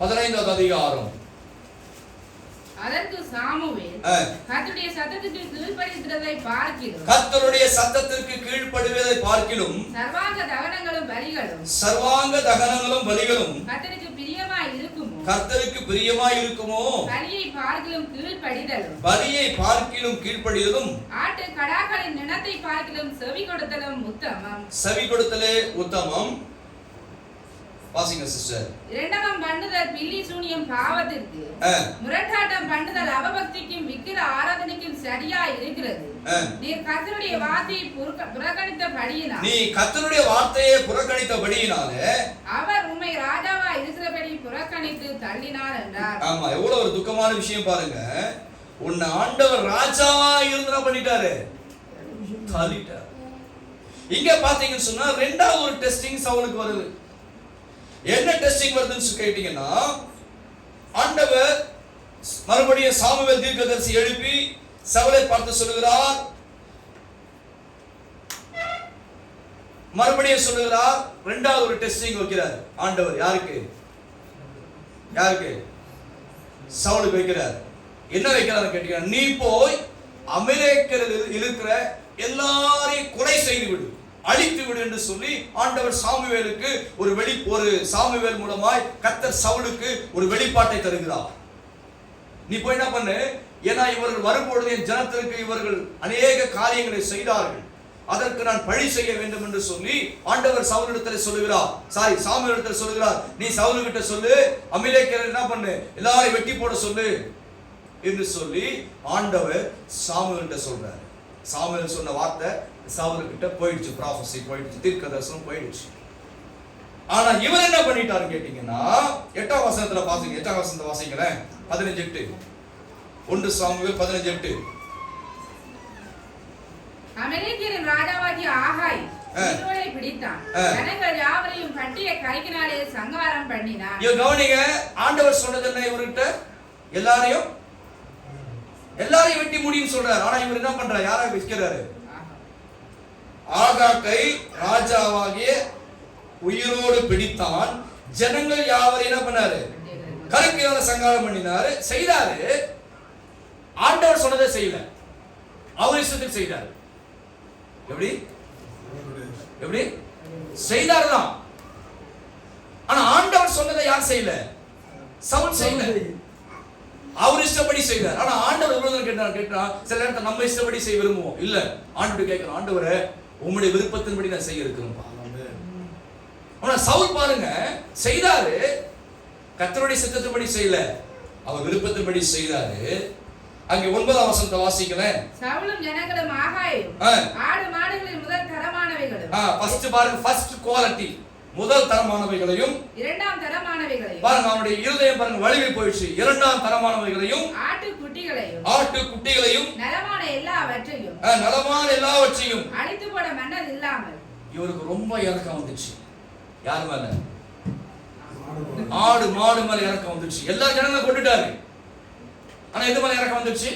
15வது அதிகாரம். அதற்கு சாமுவேல் கர்த்தருடைய சத்தத்துக்கு கீழ்ப்படிகிறதை பார்க்கிலும், கர்த்தருடைய சத்தத்திற்கு கீழ்ப்படிவதை பார்க்கிலும் சர்வாங்க தகனங்களும் பலிகளும், சர்வாங்க தகனங்களும் பலிகளும் கர்த்தருக்கு பிரியமாய் இருக்குமோ, கர்த்தருக்கு பிரியமாய் இருக்குமோ, பலியை பார்க்கிலும் கீழ்ப்படிதலும், பலியை பார்க்கிலும் கீழ்ப்படிதலும், ஆட்டு கடாக்களின் நினத்தை பார்க்கிலும் செவி கொடுத்தலும் உத்தமம். செவி கொடுத்தலே உத்தமம். வாசிங்க சிஸ்டர். இரண்டகம் பண்ணுதல் பில்லி சூனியம் பாவத்திற்கு, முரட்டாட்டம் பண்ணுதல் அவபக்திக்கும் விக்கிர ஆராதனைக்கும் சரியா இருக்கிறது. நீர் கர்த்தருடைய வார்த்தையை புறக்கணித்தபடியினால், நீ கர்த்தருடைய வார்த்தையை புறக்கணித்தபடியினாலே அவர் உம்மை ராஜாவா இருக்கிறபடி புறக்கணித்து தள்ளினார் என்றார். ஆமா, எவ்வளவு ஒரு துக்கமான விஷயம் பாருங்க. உன்னை ஆண்டவர் ராஜாவா இருந்தா பண்ணிட்டாரு, தள்ளிட்டார். இங்க பாத்தீங்கன்னு சொன்னா 2வது ஒரு டெஸ்டிங் சவுலுக்கு வருது. என்ன டெஸ்டிங் வருதுன்னு கேட்டீங்கன்னா, ஆண்டவர் மறுபடியும் சாமுவேல் தீர்க்கதரிசி எழுப்பி சவுலை பார்த்து சொல்லுகிறார், மறுபடியும் சொல்லுகிறார். 2வது ஒரு டெஸ்டிங் வைக்கிறார் ஆண்டவர். யாருக்கு? யாருக்கு? சவுலுக்கு வைக்கிறார். என்ன வைக்கிறார் கேட்டீங்கன்னா, நீ போய் அமலேக்கியரில் இருக்கிற எல்லாரையும் கொலை செய்து விடு, அழித்து விடு என்று சொல்லி ஆண்டவர் சாமுவேலுக்கு ஒரு சாமுவேல் மூலமாய் கர்த்தர் சவுலுக்கு ஒரு வெளிப்பாட்டை தருகிறார். நீ போய் என்ன பண்ணு, ஏன்னா இவர்கள் வரும்பொழுது என் ஜனத்திற்கு இவர்கள் அநேக காரியங்களை செய்தார்கள், அதற்கு நான் பழி செய்ய வேண்டும் என்று சொல்லி ஆண்டவர் சவுலிடத்தில் சொல்லுகிறார். சாமுவேலிடத்தில் சொல்லுகிறார், நீ சவுலுகிட்ட சொல்லு, அமலேக்கியரை என்ன பண்ணு, எல்லாரையும் வெட்டி போட சொல்லு என்று சொல்லி ஆண்டவர் சாமுவேல்கிட்ட சொல்றாரு. சாமுவேல் சொன்ன வார்த்தை சவுலுக்கிட்ட போயிடுச்சு, ப்ராஃபஸி போயிடுச்சு, தீர்க்கதரிசனம் போயிடுச்சு. ஆனா இவர் என்ன பண்ணிட்டாரு கேட்டீங்கன்னா, 8வது வசனத்துல பாருங்க. 8வது வசனத்தை வாசிக்கிறேன். 15:8. 1 சாமுவேல் 15:8. அமலேக்கியரின் ராஜாவாகிய ஆகாய் இஸ்ரவேலை பிடித்தான், ஜனங்கள் யாவரையும் பட்டிய கைக்கினாலே சங்காரம் பண்ணினான். இவ கவனிங்க, ஆண்டவர் சொன்னது என்ன, இவர்கிட்ட எல்லாரையும் வெட்டி முடின்னு சொல்றாரு. ஆனா இவர் என்ன பண்றாரு, யாரை வைக்கிறாரு? ஆகாக்கை ராஜாவாகிய உயிரோடு பிடித்தான், ஜனங்கள் யாவரையும் என்ன பண்ணாரு, கருக்கினால சங்காரம் பண்ணினாரு, செய்தாரு. ஆண்டவர் சொன்னதை செய்யல, அவர் இஷ்டத்துக்கு செய்தாரு. எப்படி செய்தாருதான். ஆனா ஆண்டவர் சொன்னதை யார் செய்யல? சவுல் செய்யல, அவர் இஷ்டப்படி செய்தார். ஆனா ஆண்டவர் எவ்வளவு கேட்டா, சில நேரத்தில் நம்ம இஷ்டப்படி செய்ய விரும்புவோம். இல்ல, ஆண்டவர் கேட்கிறோம், ஆண்டவரே உம்முடைய விருப்பத்தின்படி நான் செய்ய இருக்கிறேன். ஆனா சவுல் பாருங்க, செய்தாரு, கர்த்தருடைய சித்தத்தின்படி செய்யல, அவர் விருப்பத்தின்படி செய்தாரு. அங்கே 9ஆம் வசனத்தை வாசிக்கிறேன். சவுலும் ஜனங்களும் ஆகாயும் ஆடு மாடுகளில் முதல் தரமானவைகளும். ஃபர்ஸ்ட் பாருங்க, ஃபர்ஸ்ட் குவாலிட்டி முதல் தரமானவைகளையும், இரண்டாம் தரமானவைகளையும் பாருங்க அவனுடைய இருதயம் பாருங்க வலிமை போயிடுச்சு. இரண்டாம் தரமானவைகளையும், ஆட்டுக்குட்டிகளையும், நலமான எல்லாவற்றையும் அழித்து போட மன்னது இல்லாமல். இவருக்கு ரொம்ப இறக்கம் வந்துச்சு. யார் மேல? ஆடு மாடு மேல இறக்கம் வந்துச்சு. எல்லா ஜனங்களும் கொண்டுட்டாரு. ஆனா எது மேல இறக்கம் வந்துச்சு?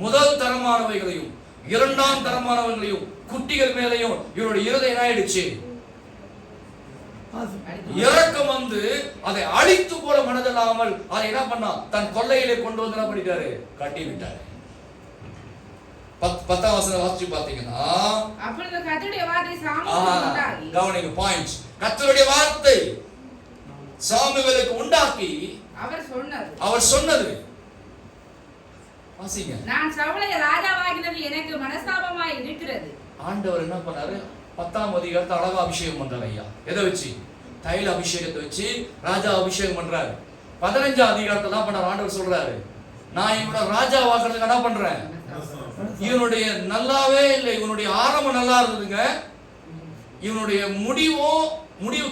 முதல் தரமானவைகளையும் இரண்டாம் தரமானவைகளையும் குட்டிகள் மேலையும் இவருடைய இருதயம் ஆயிடுச்சு. இறக்கம் வந்து அதை அழித்து போட மனதில்லாமல் அதை என்ன பண்ணா? தன் கொள்ளையிலே கொண்டு வந்து என்ன பண்ணிட்டாரு? கட்டி விட்டாரு. 10ஆம் வசனம் வாசிச்சு பாத்தீங்கன்னா, அப்பொழுது கர்த்தருடைய வார்த்தை சாமுவேலுக்கு உண்டாகி, கவனிங்க பாயிண்ட், கர்த்தருடைய வார்த்தை சாமுவேலுக்கு உண்டாக்கி அவர் சொன்னது வாசிங்க. நான் சவுலை ராஜாவாக்கினது எனக்கு மனஸ்தாபமாய் இருக்கிறது. ஆண்டவர் என்ன பண்ணாரு? 10ஆம் அதிகாரத்தை அழகா அபிஷேகம் பண்றாரு. ஐயா எதை வச்சு? தைல அபிஷேகத்தை வச்சு ராஜா அபிஷேகம் பண்றாரு. 15ஆம் அதிகாரத்தை தான் பண்ணார். ஆண்டவர் சொல்றாரு, நான் இவனோட ராஜா வாக்குறதுக்கு என்ன பண்றேன்? இவனுடைய நல்லாவே இல்லை. இவனுடைய ஆரம்பம் நல்லா இருந்ததுங்க. இவனுடைய முடிவு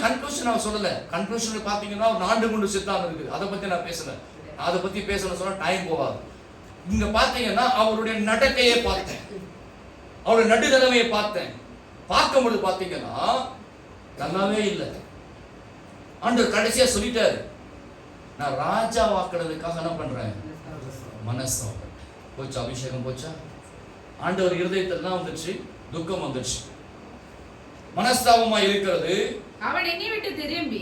கன்க்ளூஷன் நான் சொல்லல. கன்க்ளூஷன் பாத்தீங்கன்னா ஒரு நாண்டு குண்டு சித்தாந்தம் இருக்குது. அதை பத்தி நான் பேசல. அதை பத்தி பேசணும் சொன்னா டைம் போகாது. இங்க பாத்தீங்கன்னா அவருடைய நடக்கையை பார்த்தேன், அவருடைய நடுநிலைமையை பார்த்தேன். பார்க்கும்போது பாத்தீங்கன்னா நல்லாவே இல்லை. ஆண்டவர் கடைசியா சொல்லிட்டாரு, நான் ராஜா வாக்குறதுக்காக என்ன பண்றேன்? மனஸ்தாபம் போச்சா? அபிஷேகம் போச்சா? ஆண்டவர் இருதயத்தில் தான் வந்துச்சு, துக்கம் வந்துச்சு, மனஸ்தாபமா இருக்கிறது. அவன் என்னை விட்டு திரும்பி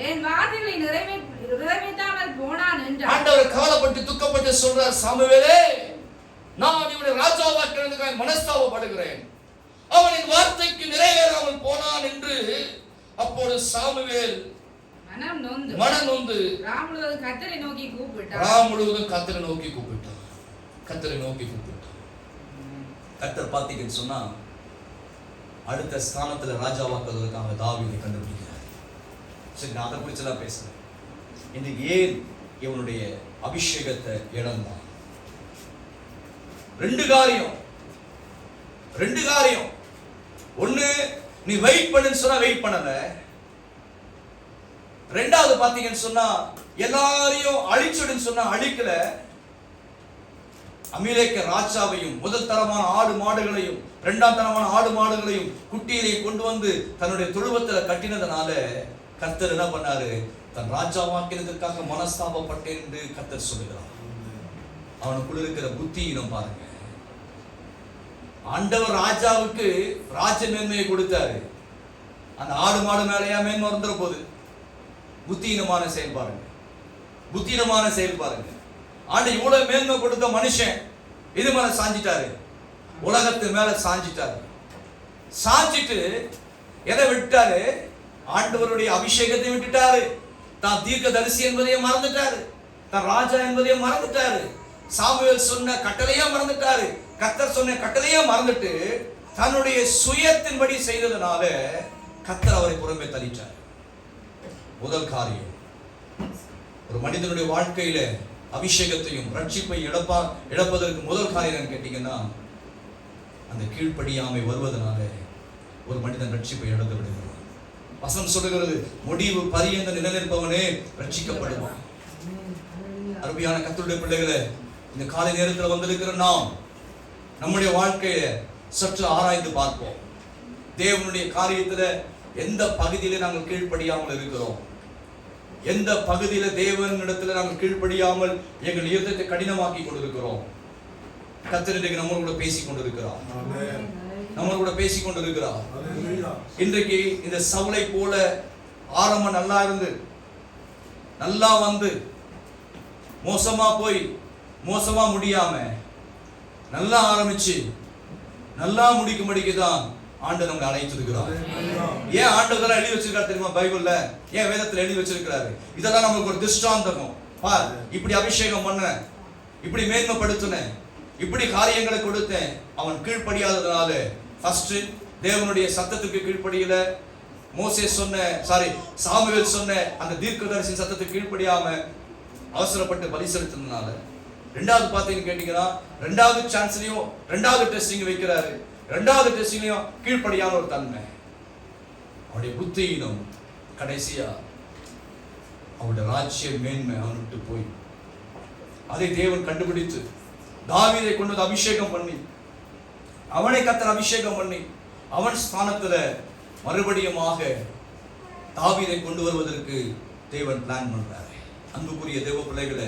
என் வார்த்தைகளை நிறைவேற்றாமல் போனான் என்றார். ஆண்டவர் கவலைப்பட்டு துக்கப்பட்டு சொல்றார், சாமுவேலே, நான் இவனை ராஜாவாக்குறதுக்காக மனஸ்தாபப்படுகிறேன். அவனின் வார்த்தைக்கு நிறைவேறாமல் போனான் என்று. அப்போது சாமுவேல் மனம் நொந்து ராம் முழுவதும் கர்த்தரை நோக்கி கூப்பிட்டார். கர்த்தர் பாத்தீங்கன்னு சொன்னா அடுத்த ஸ்தானத்துல ராஜாவாக்குவதற்காக தாவீதை கண்டுபிடிக்கிறார். சரி, நான் அதை குறிச்செல்லாம் பேசுறேன். இன்னைக்கு ஏன் இவனுடைய அபிஷேகத்தை இழந்தான்? ரெண்டு காரியம். ஒண்ணு, நீ வெயிட் பண்ணுன்னு சொன்னா வெயிட் பண்ணல. ரெண்டாவது பாத்தீங்கன்னு சொன்னா எல்லாரையும் அழிச்சுடுன்னு சொன்னா அழிக்கல. அமீலேக்க ராஜாவையும் முதல் தரமான ஆடு மாடுகளையும் இரண்டாம் தரமான ஆடு மாடுகளையும் குட்டியிலையும் கொண்டு வந்து தன்னுடைய தொழுவத்துல கட்டினதுனால கர்த்தர் என்ன பண்ணாரு? தன் ராஜாவாக்கினதற்காக மனஸ்தாபப்பட்டேன் என்று கர்த்தர் சொல்லுகிறார். அவனுக்குள்ள இருக்கிற புத்தியினம் பாருங்க. ஆண்டவர் ராஜாவுக்கு ராஜ மேன்மையை கொடுத்தாரு. அந்த ஆடு மாடு மேலையா மேன்மை வந்துற போது புத்தியினமான செயல் பாருங்க. ஆண்டு இவ்வளவு மேன்மை கொடுத்த மனுஷன் இது மேல சாஞ்சிட்டாரு, உலகத்து மேல சாஞ்சிட்டு எதை விட்டாரு? ஆண்டவருடைய அபிஷேகத்தை விட்டுட்டாரு. தான் தீர்க்கதரிசி என்பதையும் மறந்துட்டாரு, தான் ராஜா என்பதையும் மறந்துட்டாரு, சாமுவேல் சொன்ன கட்டளையா மறந்துட்டாரு, கர்த்தர் சொன்ன கட்டளையா மறந்துட்டு தன்னுடைய சுயத்தின்படி செய்ததனால கர்த்தர் அவரை புறம்பே தள்ளிட்டார். முதல் காரியம், ஒரு மனிதனுடைய வாழ்க்கையில அபிஷேகத்தையும் ரட்சிப்பை இழப்பதற்கு முதல் காரியம் கேட்டீங்கன்னா அந்த கீழ்ப்படியாமை வருவதனால ஒரு மனிதன் ரட்சிப்பை இழந்து விடுகிறான். வசனம் சொல்லுகிறது, முடிவு பரியந்த நிலைநிற்பவனே ரட்சிக்கப்படுவான். அருமையான கர்த்தருடைய பிள்ளைகளை, இந்த காலை நேரத்தில் வந்திருக்கிற நாம் நம்முடைய வாழ்க்கையை சற்று ஆராய்ந்து பார்ப்போம். தேவனுடைய காரியத்துல எந்த பகுதியில நாங்கள் கீழ்ப்படியாமல் இருக்கிறோம்? எந்த பகுதியில தேவனிடத்துல நாங்கள் கீழ்ப்படியாமல் எங்கள் இருதயத்தை கடினமாக்கி கொண்டிருக்கிறோம்? கர்த்தர் இன்றைக்கு நம்ம கூட பேசிக் கொண்டிருக்கிறார். இன்றைக்கு இந்த சவுலை போல ஆரம்பம் நல்லா இருந்து நல்லா வந்து மோசமா போய் மோசமா முடியாம நல்லா ஆரம்பிச்சு நல்லா முடிக்கும்படிக்குதான் ஆண்டவர் நம்மளை அழைத்திருக்கிறார். ஏன் ஆண்டவர் எழுதி வச்சிருக்காரு தெரியுமா? பைபிள்ல ஏன் வேதத்துல எழுதி வச்சிருக்கிறாரு? இதெல்லாம் நமக்கு ஒரு திருஷ்டாந்தம். பார், இப்படி அபிஷேகம் பண்ணேன், இப்படி மேன்மைப்படுத்தினேன், இப்படி காரியங்களை கொடுத்தேன். அவன் கீழ்ப்படியாததுனால ஃபர்ஸ்ட் தேவனுடைய சத்தத்துக்கு கீழ்ப்படியல. சாமுவேல் சொன்ன அந்த தீர்க்கதரிசியின் சத்தத்துக்கு கீழ்ப்படியாம அவசரப்பட்டு பலி செலுத்தினால ரெண்டாவது பார்த்தீங்கன்னு கேட்டீங்கன்னா ரெண்டாவது சான்ஸ்லயும் ரெண்டாவது டெஸ்டிங் வைக்கிறாரு. ரெண்டாவது டெஸ்டிங்லயும் கீழ்ப்படியான ஒரு தன்மை, அவருடைய புத்தியினம், கடைசியா அவருடைய ராஜ்ய மேன்மை அவன் விட்டு போய் அதை தேவன் கண்டுபிடித்து தாவீதை கொண்டு வந்து அபிஷேகம் பண்ணி அவனை கர்த்தர் அபிஷேகம் பண்ணி அவன் ஸ்தானத்துல மறுபடியுமாக தாவீதை கொண்டு வருவதற்கு தேவன் பிளான் பண்றாரு. அன்புக்குரிய தேவ பிள்ளைகளை,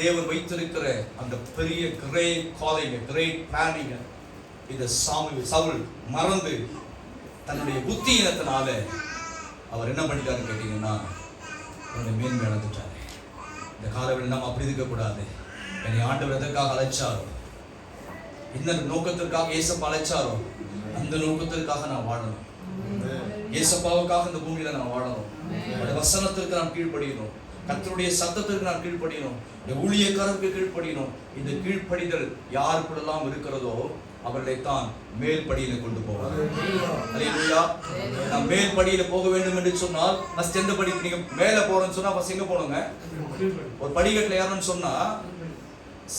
தேவன் வைத்திருக்கிற அந்த பெரிய கிரேட் காலிங், கிரேட் பிளானிங் இதை சவுல் மறந்து தன்னுடைய புத்தியினத்தினால அவர் என்ன பண்ணிட்டாரு கேட்டீங்கன்னா அவருடைய மேன்மை இழந்துட்டாரு. இந்த காலவெளியில் நம்ம அப்படி இருக்கக்கூடாது. என்னை ஆண்டவர் எதற்காக அழைச்சாரோ, இந்த நோக்கத்திற்காக ஏசப்பா அழைச்சாரோ அந்த நோக்கத்திற்காக நான் வாழணும். ஏசப்பாவுக்காக இந்த பூமியில நான் வாழணும். அவருடைய வசனத்திற்கு நான் கீழ்ப்படியணும். கர்த்தருடைய சத்தத்திற்கு நான் கீழ்ப்படியணும். ஊழியக்காரருக்கு கீழ்ப்படியணும். இந்த கீழ்ப்படிதல் யாருக்குள்ளெல்லாம் இருக்கிறதோ அவர்களை தான் மேல் படியில கொண்டு போவார். அல்லேலூயா. நான் மேல் படியில போக வேண்டும் என்று சொன்னால் ஃபர்ஸ்ட் எந்த படி? நீங்க மேல போறேன்னு சொன்னா ஃபர்ஸ்ட் எங்க போணுங்க? ஒரு படிக்கட்டுல ஏறணும்னு சொன்னா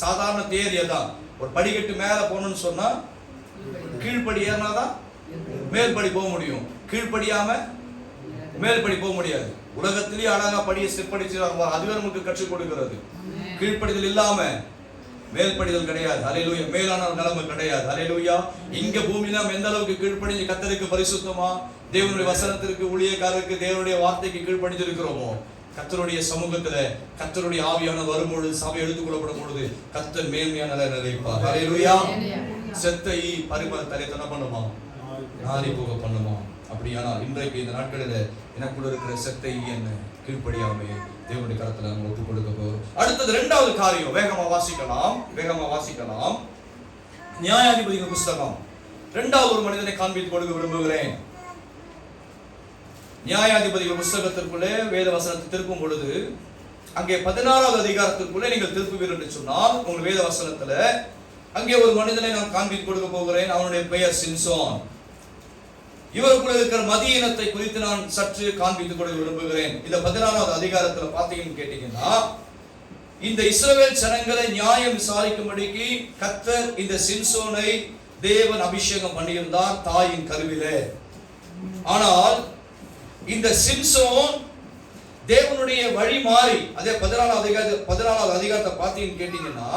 சாதாரண தேரியா தான். ஒரு படிக்கட்டு மேல போகணும்னு சொன்னா கீழ்படி ஏறினாதான் மேல் படி போக முடியும். கீழ்படியாம மேல் படி போக முடியாது. உலகத்திலேயே அழகா படியை ஸ்டெப் படிச்சு அதுவே நமக்கு கற்றுக் கொடுக்கிறது. கீழ்ப்படிதல் இல்லாம மேல் படிதல் கிடையாது. அல்லேலூயா. மேலான நிலைமை கிடையாது. அல்லேலூயா. இங்க பூமியில நம்ம எந்த அளவுக்கு கீழ்ப்படிஞ்சு கர்த்தருக்கு பரிசுத்தமா தேவனுடைய வசனத்திற்கு ஊழியக்காரருக்கு தேவனுடைய வார்த்தைக்கு கீழ்ப்படிஞ்சு இருக்கிறோமோ, கர்த்தருடைய சமூகத்துல கர்த்தருடைய ஆவியான வரும்பொழுது சபை எடுத்துக்கொள்ளப்படும் பொழுது கர்த்தர் மேன்மையான நிலை நிலைப்பார். அல்லேலூயா. செத்தை பரிமள தலைத்தன பண்ணுமா, நாரி போக பண்ணுமா? அப்படியானால் இன்றைக்கு இந்த நாட்களில் எனக்குள்ள இருக்கிற செத்தை என்ன கீழ்ப்படியாமே தேவனுடைய கரத்துல நம்ம ஒப்புக் கொடுக்க போகிறோம். அடுத்தது இரண்டாவது காரியம், வேகமா வாசிக்கலாம். நியாயாதிபதிகள் புஸ்தகம் இரண்டாவது ஒரு மனிதனை காண்பித்து கொடுக்க விரும்புகிறேன். நியாயாதிபதிகள் புஸ்தகத்திற்குள்ளே வேத வசனத்தை திருப்பும் பொழுது அங்கே 16வது அதிகாரத்திற்குள்ளே நீங்கள் திருப்புவீர்கள் என்று சொன்னால் உங்கள் வேத வசனத்துல அங்கே ஒரு மனிதனை நான் காண்பித்து கொடுக்க போகிறேன். அவனுடைய பெயர் சிம்சோன். இவருக்குள்ள இருக்கிற மதியினத்தை குறித்து நான் சற்று காண்பித்துக் கொடுக்க விரும்புகிறேன். இந்த 16வது அதிகாரத்துல பாத்தீங்கன்னு கேட்டீங்கன்னா, இந்த இஸ்ரவேல் ஜனங்களை நியாயம் விசாரிக்கும்படிக்கு கர்த்தர் இந்த சிம்சோனை தேவன் அபிஷேகம் பண்ணியிருந்தார் தாயின் கருவிலே. ஆனால் இந்த சிம்சோன் தேவனுடைய வழி மாறி, அதே 14வது அதிகாரத்தை பாத்தீங்கன்னு கேட்டீங்கன்னா,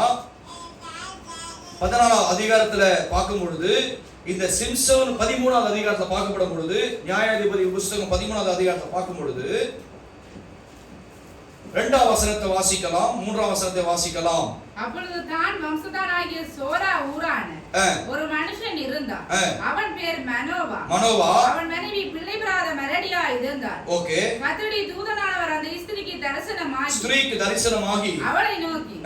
14வது அதிகாரத்துல பார்க்கும் பொழுது இந்த சிம்சோன் 13வது அதிகாரத்தை பார்க்கப்படும் பொழுது, நியாயாதிபதி புஸ்தகம் 13வது அதிகாரத்தை பார்க்கும் பொழுது 2ஆம் வசனத்தை வாசிக்கலாம், 3ஆம் வசனத்தை வாசிக்கலாம். அப்பொழுது தான் வம்சத்தானாகிய சோரா ஊரான ஒரு மனுஷன் இருந்தான். அவன் பேர் மனோவா. அவன் மனைவி பிள்ளை பெறாத மரடியா இருந்தாள். ஓகே. கர்த்தருடைய தூதனானவர் அந்த ஸ்திரீக்கு தரிசனமாகி அவளை நோக்கி,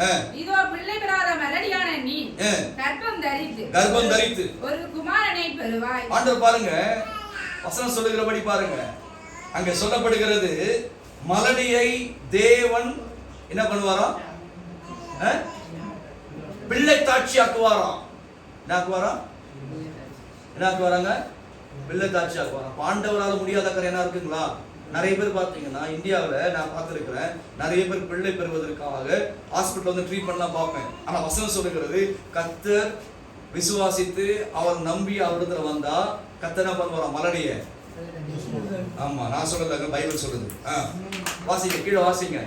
இதோ பிள்ளை பெறாத மரடியான நீ கர்ப்பம் தரித்து ஒரு குமாரனை பெறுவாய். ஆண்டவர் பாருங்க, வசனம் சொல்லுகிறபடி பாருங்க, அங்க சொல்லப்படுகிறது மலடியை தேவன் என்ன பண்ணுவாராம்? பிள்ளை தாட்சி ஆக்குவாராம். என்ன ஆக்குவாராங்க? பிள்ளை தாட்சி ஆக்குவாராம். ஆண்டவரால முடியாத காரியம் என்ன இருக்குங்களா? நிறைய பேர் பார்த்தீங்கன்னா இந்தியாவில் நான் பார்த்துருக்கிறேன், நிறைய பேர் பிள்ளை பெறுவதற்காக ஹாஸ்பிட்டல் வந்து ட்ரீட்மெண்ட்லாம் பார்ப்பேன். ஆனால் வசனம் சொல்லுகிறது, கர்த்தர் விசுவாசித்து அவர் நம்பி அவரிடத்துல வந்தா கர்த்தர் என்ன பண்ணுவாராம்? மலடியை. ஆமா, நான் சொல்றதுங்க, பைபிள் சொல்லுது. வாசிங்க, கீழே வாசிங்க.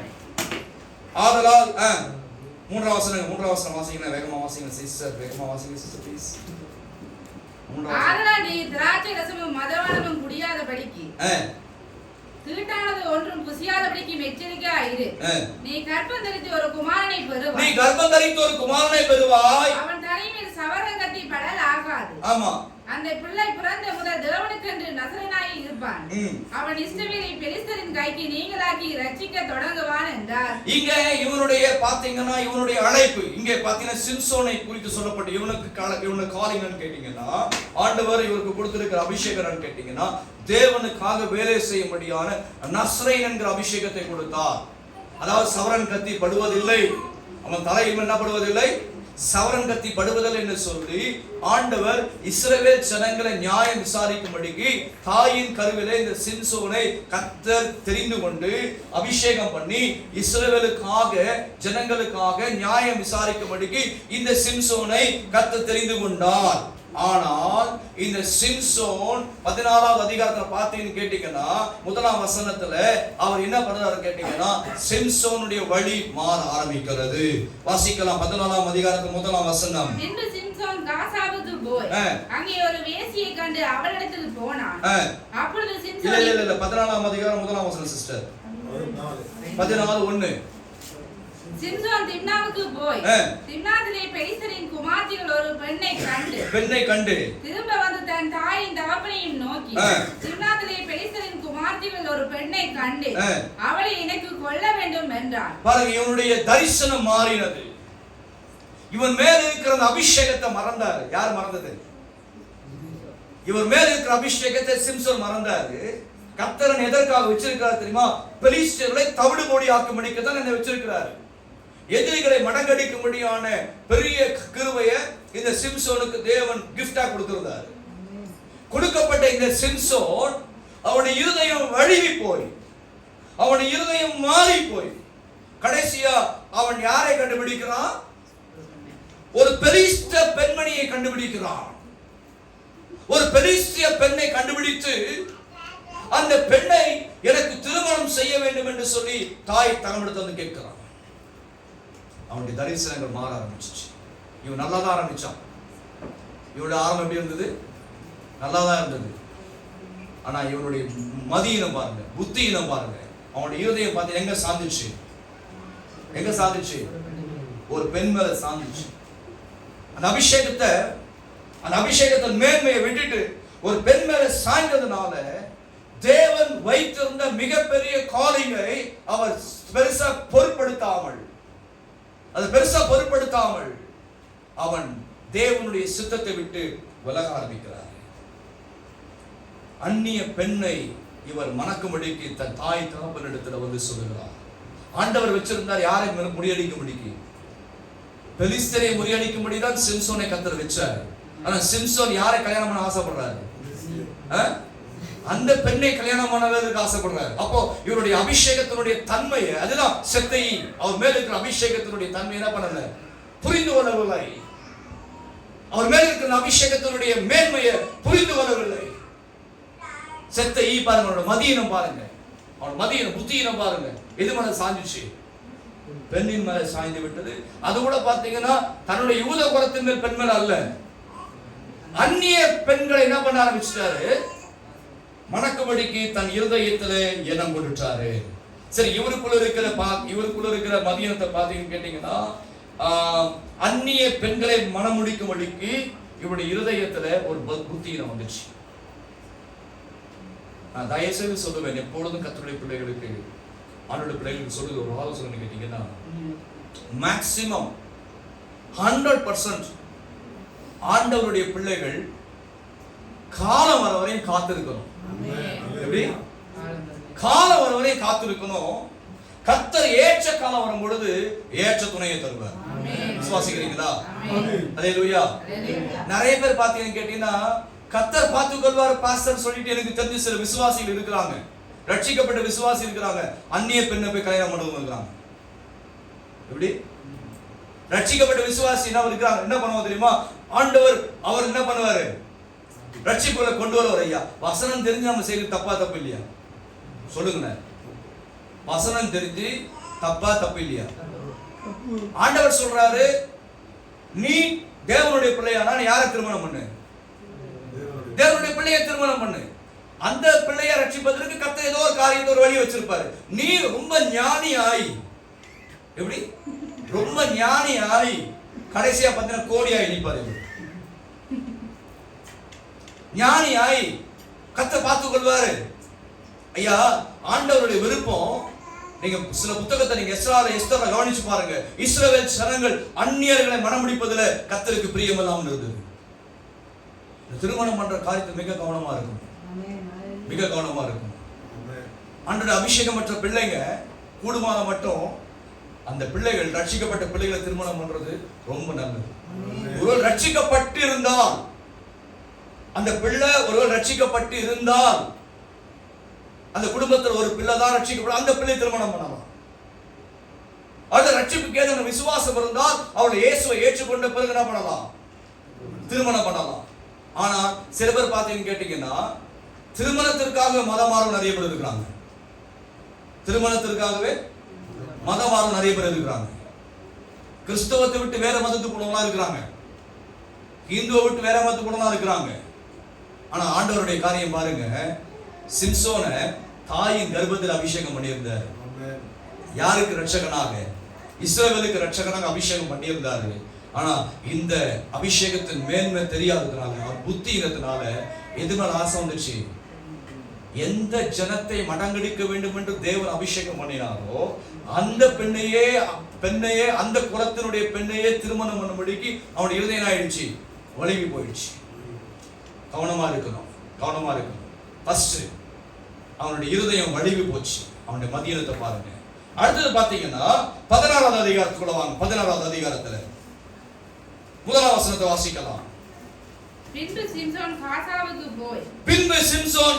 ஆதலால் 3ஆம் வசனம் வாசிங்க, வேகமா வாசிங்க சிஸ்டர், ப்ளீஸ். ஆதலால் நீ திராட்சை ரசமும் மதுபானமும் குடியாதபடிக்கு, தீட்டானது ஒன்றும் புசியாதபடிக்கு எச்சரிக்கையாய் இரு. நீ கர்ப்பம் தரித்து ஒரு குமாரனை பெறுவாய். அவன் தலைமையில் சவரங்கத்தி படல் ஆகாது. ஆமா. அந்த பிள்ளை பிறந்த முதல் தேவனுக்கென்று நசரேயனாய் இருப்பான். அவன் இஸ்ரவேலை பெலிஸ்தரின் கைக்கு நீங்களாக்கி ரட்சிக்க தொடங்குவான் என்றார். இங்க இவனுடைய பாத்தீங்கன்னா, இவனுடைய அழைப்பு இங்கே பாத்தீங்கன்னா சிம்சோனை குறித்து சொல்லப்பட்டு இவனுக்கு காலிங்கன்னு கேட்டீங்கன்னா, ஆண்டவர் இவருக்கு கொடுத்திருக்கிற அபிஷேகம் கேட்டீங்கன்னா, தேவனுக்காக வேலை செய்யும்படியான நசரேயன் என்கிற அபிஷேகத்தை கொடுத்தார். அதாவது சவரன் கத்தி படுவதில்லை, அவன் தலையில் என்ன படுவதில்லை, சவரன் கத்தி படுவதில்லை என்று சொல்லி ஆண்டவர் இஸ்ரவேல் ஜனங்களை நியாயம் விசாரிக்கும்படிக்கு தாயின் கருவிலே இந்த சிம்சோனை கர்த்தர் தெரிந்து கொண்டு அபிஷேகம் பண்ணி இஸ்ரவேலுக்காக ஜனங்களுக்காக நியாயம் விசாரிக்கும்படிக்கு இந்த சிம்சோனை கர்த்தர் தெரிந்து கொண்டார். ஆனால் இந்த சிம்சோன் 14வது அதிகாரத்துல பார்த்தீங்கன்னு கேட்டீங்கன்னா 1ஆம் வசனத்துல அவர் என்ன பண்றாரு கேட்டீங்கன்னா சிம்சோனுடைய வழி மாற ஆரம்பிக்கிறது. வாசிக்கலாம் 14ஆம் அதிகாரத்துல 1ஆம் வசனம். இன்று சிம்சோன் காசாவுக்கு போய் அங்கே ஒரு வேசியை கண்டு அவளிடத்தில் போனான். அப்பொழுது சிம்சோன் இல்ல 14ஆம் அதிகாரம் 1ஆம் வசனம் சிஸ்டர் 14:1. சிம்சோன் திம்னாவுக்கு போய் திம்னாத்திலே பெலிஸ்தரின் குமார்த்திகள் ஒரு பெண்ணை கண்டு திரும்ப வந்து தன் தாயின் தகப்பனையும் நோக்கி திம்னாத்திலே பெலிஸ்தரின் குமார்த்திகள் ஒரு பெண்ணை கண்டு அவளை எனக்கு கொல்ல வேண்டும் என்றான். பாருங்க, இவனுடைய தரிசனம் மாறினது. இவன் மேல இருக்கிற அபிஷேகத்தை மறந்தாரு. யார் மறந்தது? இவர் மேல இருக்கிற அபிஷேகத்தை சிம்சோன் மறந்தாரு. கர்த்தர் எதற்காக வச்சிருக்கிறார் தெரியுமா? பெலிஸ்தர்களை தவிடுபொடி ஆக்கும்படிக்கு தான் என்ன வச்சிருக்கிறார். எதிரிகளை மடங்கடிக்கும்படியான பெரிய கிருபையை இந்த சிம்சோனுக்கு தேவன் கிஃப்டா கொடுத்திருந்தார். கொடுக்கப்பட்ட இந்த சிம்சோன் அவனுடைய இருதயம் வழுவி போய், அவனுடைய இருதயம் மாறி போய், கடைசியா அவன் யாரை கண்டுபிடிக்கிறான்? ஒரு பெலிஸ்த பெண்மணியை கண்டுபிடிக்கிறான். ஒரு பெலிஸ்திய பெண்ணை கண்டுபிடித்து அந்த பெண்ணை எனக்கு திருமணம் செய்ய வேண்டும் என்று சொல்லி தாய் தகவலிடத்தை வந்து கேட்கிறான். அவனுடைய தரிசனங்கள் மாற ஆரம்பிச்சிச்சு. இவன் நல்லா தான் ஆரம்பிச்சான். இவனுடைய ஆரம்பம் எப்படி இருந்தது? நல்லா தான் இருந்தது. ஆனா இவனுடைய மதியினம் பாருங்க, புத்தியினம் பாருங்க. அவனுடைய இருதயம் பார்த்து எங்க சாந்திச்சு? எங்க சாந்திச்சு? ஒரு பெண் மேல சாந்திச்சு. அந்த அபிஷேகத்தின் மேன்மையை விட்டுட்டு ஒரு பெண் மேல சாய்ந்ததுனால தேவன் வைத்திருந்த மிகப்பெரிய காலிங்கை அவர் பெருசா பொருட்படுத்தாமல் அவன் தேவனுடைய சித்தத்தை விட்டு விலக ஆரம்பிக்கிறார். அந்நிய பெண்ணை இவர் மணக்கும்படிக்கு தன் தாய் தகப்பனிடத்துல வந்து சொல்லுகிறார். ஆண்டவர் வச்சிருந்தார் யாரை முறியடிக்கும்படிக்கு? பெலிஸ்தரை முறியடிக்கும்படிதான் சிம்சோனை கர்த்தர் வச்சார். ஆனா சிம்சோன் யாரை கல்யாணம் பண்ண ஆசைப்படுறாரு? அந்த பெண்ணை கல்யாணம் பண்ணவே ஆசைப்படுறாரு. அப்போ இவருடைய அபிஷேகத்தினுடைய தன்மையை, அதுதான் செத்தை, அவர் மேல இருக்கிற அபிஷேகத்தினுடைய தன்மை என்ன பண்ணல? புரிந்து கொள்ளவில்லை. அவர் மேல இருக்கிற அபிஷேகத்தினுடைய மேன்மையை புரிந்து கொள்ளவில்லை. செத்தை பாருங்க, அவனோட மதியினம் பாருங்க, அவனோட மதியினம் புத்தியினம் பாருங்க. எது மேல சாஞ்சிச்சு? பெண்ணின் மேல சாய்ந்து விட்டது. அது கூட பாத்தீங்கன்னா தன்னுடைய யூத குலத்தின் மேல் பெண் மேல அல்ல, அந்நிய பெண்களை என்ன பண்ண ஆரம்பிச்சிட்டாரு? மணக்கும்படிக்கு தன் இருதயத்திலே எண்ணம் கொண்டுட்டாரு. சரி, இவருக்குள்ள இருக்கிற மதியத்தை பாத்தீங்கன்னு கேட்டீங்கன்னா அந்நிய பெண்களை மனம் முடிக்கும்படிக்கு இவருடைய இருதயத்துல ஒரு புத்தியினம் வந்துச்சு. நான் தயவுசெய்து சொல்லுவேன், எப்பொழுதும் கர்த்தருடைய பிள்ளைகளுக்கு, ஆண்டவருடைய பிள்ளைகளுக்கு சொல்லுது ஒரு ஆலோசனை கேட்டீங்கன்னா, மேக்சிமம் 100% ஆண்டவருடைய பிள்ளைகள் காலம் வர வரையும் காத்திருக்கணும். எப்படி? காலம் வர வரையும் காத்திருக்கணும். கர்த்தர் ஏற்ற காலம் வரும் பொழுது ஏற்ற துணையை தருவார். விசுவாசிக்கிறீங்களா? அல்லேலூயா. நிறைய பேர் பாத்தீங்கன்னு கேட்டீங்கன்னா கர்த்தர் பார்த்துக் கொள்வார் பாஸ்டர் சொல்லிட்டு எனக்கு தெரிஞ்ச சில விசுவாசிகள் இருக்கிறாங்க, ரட்சிக்கப்பட்ட விசுவாசி இருக்கிறாங்க, அந்நிய பெண்ணை போய் கல்யாணம் பண்ணவங்க இருக்கிறாங்க. எப்படி? ரட்சிக்கப்பட்ட விசுவாசி என்ன இருக்கிறாங்க, என்ன பண்ணுவாங்க தெரியுமா? ஆண்டவர் அவர் என்ன பண்ணுவாரு? ரட்சிப்புகளை கொண்டு வருவார். ஐயா, வசனம் தெரிஞ்சு நம்ம செய்யறது தப்பு இல்லையா? சொல்லுங்க, வசனம் தெரிஞ்சு தப்பு இல்லையா? ஆண்டவர் சொல்றாரு, நீ தேவனுடைய பிள்ளையானா யாரை திருமணம் பண்ணு? தேவனுடைய பிள்ளையை திருமணம் பண்ணு. அந்த பிள்ளையை ரட்சிப்பதற்கு கர்த்தர் ஏதோ ஒரு காரியத்தை, ஒரு வழி வச்சிருப்பாரு. நீ ரொம்ப ஞானி ஆயி, எப்படி ரொம்ப ஞானி ஆயி கடைசியா பார்த்தீங்கன்னா கோடியாய் நிற்பாரு. ஞானி ஆயி கர்த்தர் பார்த்துக் கொள்வாரு. ஐயா, ஆண்டவருடைய விருப்பம், நீங்க சில புத்தகத்தை நீங்க எஸ்தரை கவனிச்சு பாருங்க. இஸ்ரவேல் ஜனங்கள் அந்நியர்களை மணமுடிப்பதில் கர்த்தருக்கு பிரியமில்லாமல் இருந்தது. திருமணம் பண்ற காரியத்தில் மிக கவனமா இருக்கும், மிக கவனமா இருக்கும். ஆண்டவருடைய அபிஷேகம் மற்ற பிள்ளைங்க கூடுமான மட்டும் அந்த பிள்ளைகள் ரட்சிக்கப்பட்ட பிள்ளைகளை திருமணம் பண்றது ரொம்ப நல்லது. ஒருவர் ரட்சிக்கப்பட்டு இருந்தால், அந்த பிள்ளை ஒருவர் ரட்சிக்கப்பட்டு இருந்தால், அந்த குடும்பத்தில் ஒரு பிள்ளை தான் ரட்சிக்கப்படும், அந்த பிள்ளை திருமணம் பண்ணலாம். அந்த ரட்சிப்புக்கு ஏதாவது விசுவாசம் இருந்தால் அவளை இயேசுவை ஏற்றுக்கொண்ட பிறகு என்ன பண்ணலாம்? திருமணம் பண்ணலாம். ஆனா சில பேர் பார்த்தீங்கன்னு கேட்டீங்கன்னா, திருமணத்திற்காக மதம் மாறும் நிறைய பேர் இருக்கிறாங்க. திருமணத்திற்காகவே மதம் மாறும் நிறைய பேர் இருக்கிறாங்க. கிறிஸ்தவத்தை விட்டு வேற மதத்துக்கு போனவங்களா இருக்கிறாங்க. இந்துவை விட்டு வேற மதத்துக்கு போனவங்களா இருக்கிறாங்க. ஆனா ஆண்டவருடைய காரியம் பாருங்க, சிம்சோனை தாயின் கர்ப்பத்தில் அபிஷேகம் பண்ணியிருந்தார். யாருக்கு ரட்சகனாக? இஸ்ரவேலுக்கு ரட்சகனாக அபிஷேகம் பண்ணியிருந்தாரு. ஆனா இந்த அபிஷேகத்தின் மேன்மை தெரியாததுனால, புத்தியினத்தினால எது மேல ஆசை வந்துச்சு? எந்த ஜனத்தை மடங்கடிக்க வேண்டும் என்று தேவன் அபிஷேகம் பண்ணினாரோ அந்த பெண்ணையே அந்த குலத்தினுடைய பெண்ணையே திருமணம் பண்ணும்படிக்கு அவனுடைய இருதயம் ஆயிடுச்சு, வலிவி போயிடுச்சு. கவனமா இருக்கணும், கவனமா இருக்கணும். ஃபர்ஸ்ட் அவனுடைய இருதயம் வலிவி போச்சு. அவனுடைய மதியத்தை பாருங்க. அடுத்தது பாத்தீங்கன்னா 16வது அதிகாரத்துக்குள்ள வாங்க. 16வது அதிகாரத்துல 1ஆம் வசனத்தை வாசிக்கலாம். பின்பு சிம்சோன்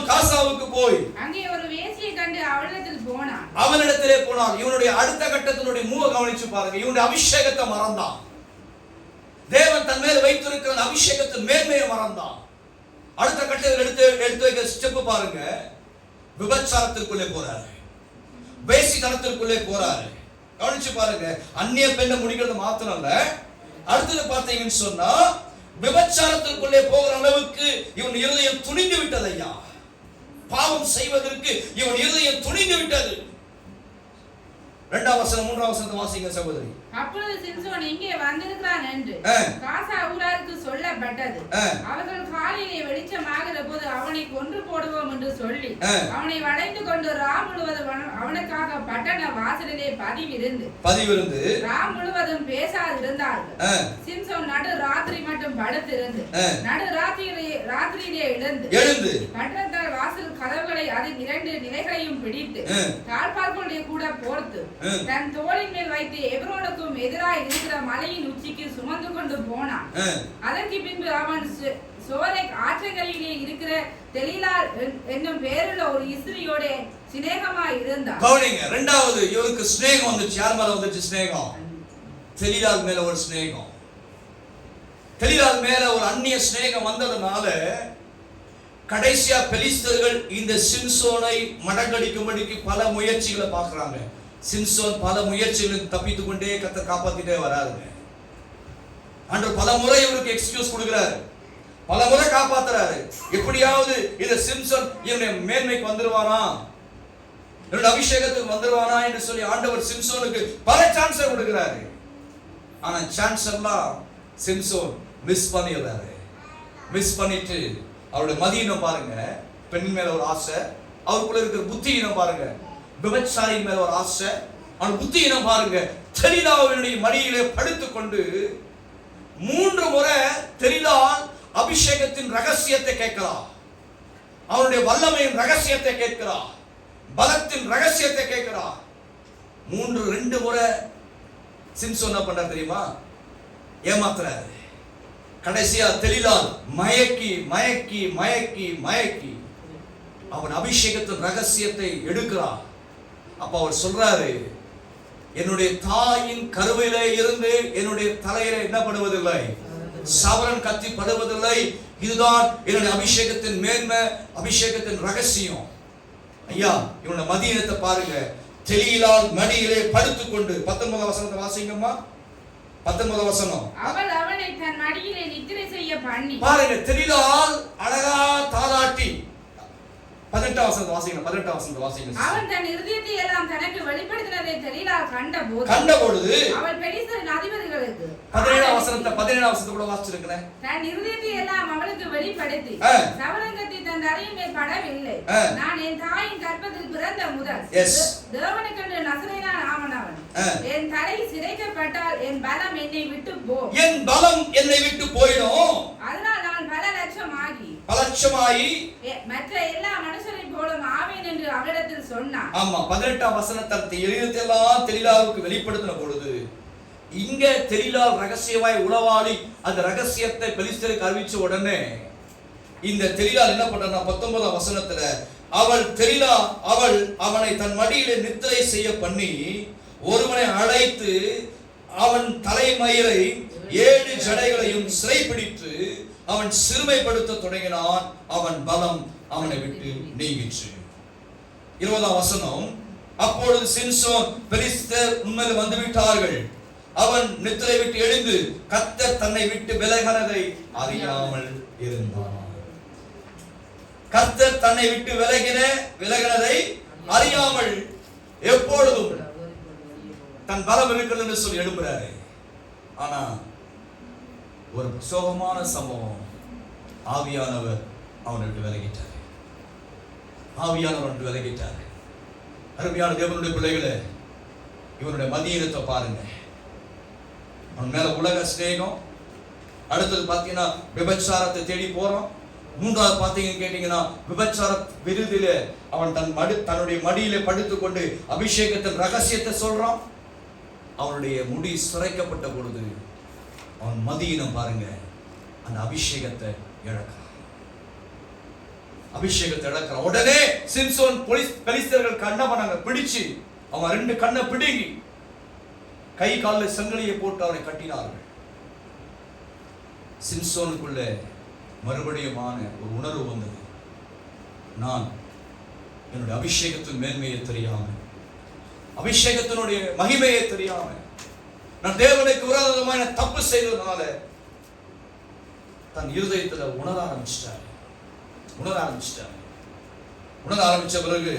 காசாவுக்கு போய் அங்கே ஒரு வேசியை கண்டு அவனிடத்திலே போனான். இவனுடைய அடுத்த கட்டத்தினுடைய மூவ கவனிச்சு பாருங்க. இவனுடைய அபிஷேகத்தை மறந்தான். தேவன் தன் மேல் வைத்திருக்கிற அபிஷேகத்தின் மேன்மையை மறந்தான். அடுத்த கட்டத்தில் எடுத்து வைக்கிற ஸ்டெப் பாருங்க. விபச்சாரத்திற்குள்ளே போறாரு, வேசி தனத்திற்குள்ளே போறாரு. கவனிச்சு பாருங்க. அந்நிய பெண்ணை முடிக்கிறது மாத்திரம் இல்ல, அடுத்தது பார்த்தீங்கன்னு சொன்னா விபச்சாரத்திற்குள்ளே போகிற அளவுக்கு இவன் இருதயம் துணிந்து விட்டது. ஐயா, பாவம் செய்வதற்கு இவன் இருதயம் துணிந்து விட்டது. 2ஆம் வசனம் 3ஆம் வசனத்தை வாசிங்க சகோதரி. அப்பொழுது சிம்சோன் இங்கே வந்திருக்கிறான் என்று காசா ஊராருக்கு சொல்லப்பட்டது. அவர்கள் காலையிலே வெளிச்சமாகிற போது அவனை கொன்று போடுவோம் என்று சொல்லி அவனை வளைந்து கொண்டு ராம் முழுவதும் அவனுக்காக பட்டண வாசலிலே பதிவிருந்து ராம் முழுவதும் பேசாதிருந்தார்கள். சிம்சோன் நடு ராத்திரி மட்டும் படுத்திருந்து நடு ராத்திரியிலே எழுந்து பட்டணத்தால் வாசல் கதவுகளை அதன் 2 நிலைகளையும் பிடித்து தாழ்பார்களுடைய கூட போர்த்து தன் தோளின் மேல் வைத்து எபிரோனுக்கும் எதிராக இருக்கிற மலையின் உச்சிக்கு சுமந்து கொண்டு போனான். அதற்கு பின்பு அவன் சோரேக் ஆற்றங்கரையிலே இருக்கிற தெலீலாள் என்னும் பேருள்ள ஒரு இஸ்திரியோட சிநேகமாய் இருந்தான். கவனிங்க, இரண்டாவது இவருக்கு சிநேகம் வந்துச்சு. யார் மேல வந்துச்சு சிநேகம்? தெலீலாள் மேல ஒரு சிநேகம். தெலீலாள் மேல ஒரு அந்நிய சிநேகம் வந்ததுனால கடைசியா பெலிஸ்தர்கள் இந்த சிம்சோனை மடங்கடிக்கும்படிக்கு பல முயற்சிகளை பார்க்கறாங்க. சிம்சோன் பல முயற்சிகளுக்கு தப்பித்துக் கொண்டே கர்த்தர் காப்பாத்திட்டே வராருங்க. ஆண்டவர் பல முறை இவருக்கு எக்ஸ்கியூஸ் கொடுக்கிறாரு, பல முறை காப்பாத்துறாரு. எப்படியாவது இந்த சிம்சோன் இவனுடைய மேன்மைக்கு வந்துருவானா, இவனுடைய அபிஷேகத்துக்கு வந்துருவானா என்று சொல்லி ஆண்டவர் சிம்சோனுக்கு பல சான்ஸ் கொடுக்கிறாரு. ஆனா சான்ஸ் எல்லாம் சிம்சோன் மிஸ் பண்ணிடுறாரு. மிஸ் பண்ணிட்டு அவருடைய மதியினம் பாருங்க, பெண்ணின் மேல ஒரு ஆசை, அவருக்குள்ள இருக்கிற புத்தியினம் பாருங்க, விபச்சாரியின் மேல ஒரு ஆசை, அவன் புத்தியினம் பாருங்க. தெலீலாவினுடைய மடியிலே படுத்துக்கொண்டு 3 முறை தெலீலாள் அபிஷேகத்தின் ரகசியத்தை கேட்கிறார், அவனுடைய வல்லமையின் ரகசியத்தை கேட்கிறார், பலத்தின் ரகசியத்தை கேட்கிறார். 2 முறை சிம்சோன் என்ன பண்றார் தெரியுமா? ஏமாத்துறாரு. கடைசியா தெலீலாள் மயக்கி மயக்கி மயக்கி மயக்கி அவன் அபிஷேகத்தின் ரகசியத்தை எடுக்கிறார். அப்ப அவர் சொல்றாரு, என்னுடைய தாயின் கருவிலே இருந்து என்னுடைய தலையில என்ன படுவதில்லை, சவரன் கத்தி படுவதில்லை. இதுதான் என்னுடைய அபிஷேகத்தின் மேன்மை, அபிஷேகத்தின் ரகசியம். ஐயா, இவனுடைய மதியத்தை பாருங்க. தெலீலாள் மடியிலே படுத்துக்கொண்டு 19ஆம் வசனத்தை வாசிங்கம்மா. 19ஆம் வசனம். அவள் அவனை தன் மடியிலே நித்திரை செய்ய பண்ணி பாருங்க. தெலீலாள் அழகா தாலாட்டி 18ஆம் வசனத்தை வாசிங்க. 18ஆம் வசனத்தை வாசிங்க. அவன் தன் இருதயத்தை எல்லாம் தனக்கு வெளிப்படுத்தினதை தெலீலாள் கண்ட பொழுது அவள் பெலிஸ்தரின் அதிபதிகளுக்கு 17ஆம் வசனத்தை கூட வாசிச்சிருக்கிறேன். தன் இருதயத்தை எல்லாம் அவளுக்கு வெளிப்படுத்தி சவரங்கத்தை தன் தலையின் மேல் படவில்லை. நான் என் தாயின் கர்ப்பத்தில் பிறந்த முதல் தேவனுக்கென்று நசரேயனான ஆமனவன். என் தலை சிரைக்கப்பட்டால் என் பலம் என்னை விட்டு போயிடும். அதனால் நான் பல லட்சமாகி மற்ற எல்லா மனுஷரை போல சர்வம் ஆவேன் என்று அவரிடத்தில் சொன்னார். ஆமா, 18ஆம் வசனத்தை எல்லாம் தெலீலாவுக்கு வெளிப்படுத்தின பொழுது இங்க தெலீலால் ரகசியமாய் உளவாளி அந்த ரகசியத்தை பெலிஸ்தருக்கு அறிவிச்ச உடனே இந்த தெலீலால் என்ன பண்றா, 19ஆம் வசனத்துல அவள் அவனை தன் மடியிலே நித்திரை செய்ய பண்ணி ஒருவனை அழைத்து அவன் தலைமயிரை 7 ஜடைகளையும் சிறைப்பிடித்து அவன் சிறுமைப்படுத்த தொடங்கினான். அவன் பலம் அவனை விட்டு நீங்கிற்று. 20ஆம் வசனம், அப்பொழுது சிம்சோன் பெலிஸ்தர் உண்மையில் வந்து விட்டார்கள். அவன் நித்திரை விட்டு எழுந்து கர்த்தர் தன்னை விட்டு விலகினதை அறியாமல் இருந்தான். கர்த்தர் தன்னை விட்டு விலகினதை அறியாமல் எப்பொழுதும் தன் பலம் இருக்கிறது என்று சொல்லி எழும்புறாரு. ஆனா ஒரு சோகமான சம்பவம், ஆவியானவர் அவனை விட்டு விலகிட்டார். ஆவியானவர் விலகிட்டார். அருமையான தேவனுடைய பிள்ளைகளே, இவனுடைய மதியீனத்தை பாருங்க. அவன் மேல உலக சிநேகம். அடுத்தது பாத்தீங்கன்னா விபச்சாரத்தை தேடி போறோம். மூன்றாவது பாத்தீங்கன்னு கேட்டீங்கன்னா விபச்சார விருதில அவன் தன்னுடைய மடியிலே படுத்துக்கொண்டு அபிஷேகத்தின் ரகசியத்தை சொல்றான். அவனுடைய முடி சிறைக்கப்பட்ட பொழுது அவன் மதியினம் பாருங்க, அந்த அபிஷேகத்தை இழக்கிறான். அபிஷேகத்தை இழக்கிறான். உடனே சிம்சோன் பெலிஸ்தர்கள் கண்ணை பண்ணாங்க, பிடிச்சு அவன் 2 கண்ணை பிடுங்கி கை காலில் சங்கிலியை போட்டு அவனை கட்டினார்கள். சிம்சோனுக்குள்ள மறுபடியுமான ஒரு உணர்வு வந்தது. நான் என்னுடைய அபிஷேகத்தின் மேன்மையை தெரியாம, அபிஷேகத்தினுடைய மகிமையை தெரியாம, நான் தேவனுக்கு விரோதமான தப்பு செய்ததுனால தன் இருதயத்துல உணர ஆரம்பிச்சிட்டார். உணர ஆரம்பிச்ச பிறகு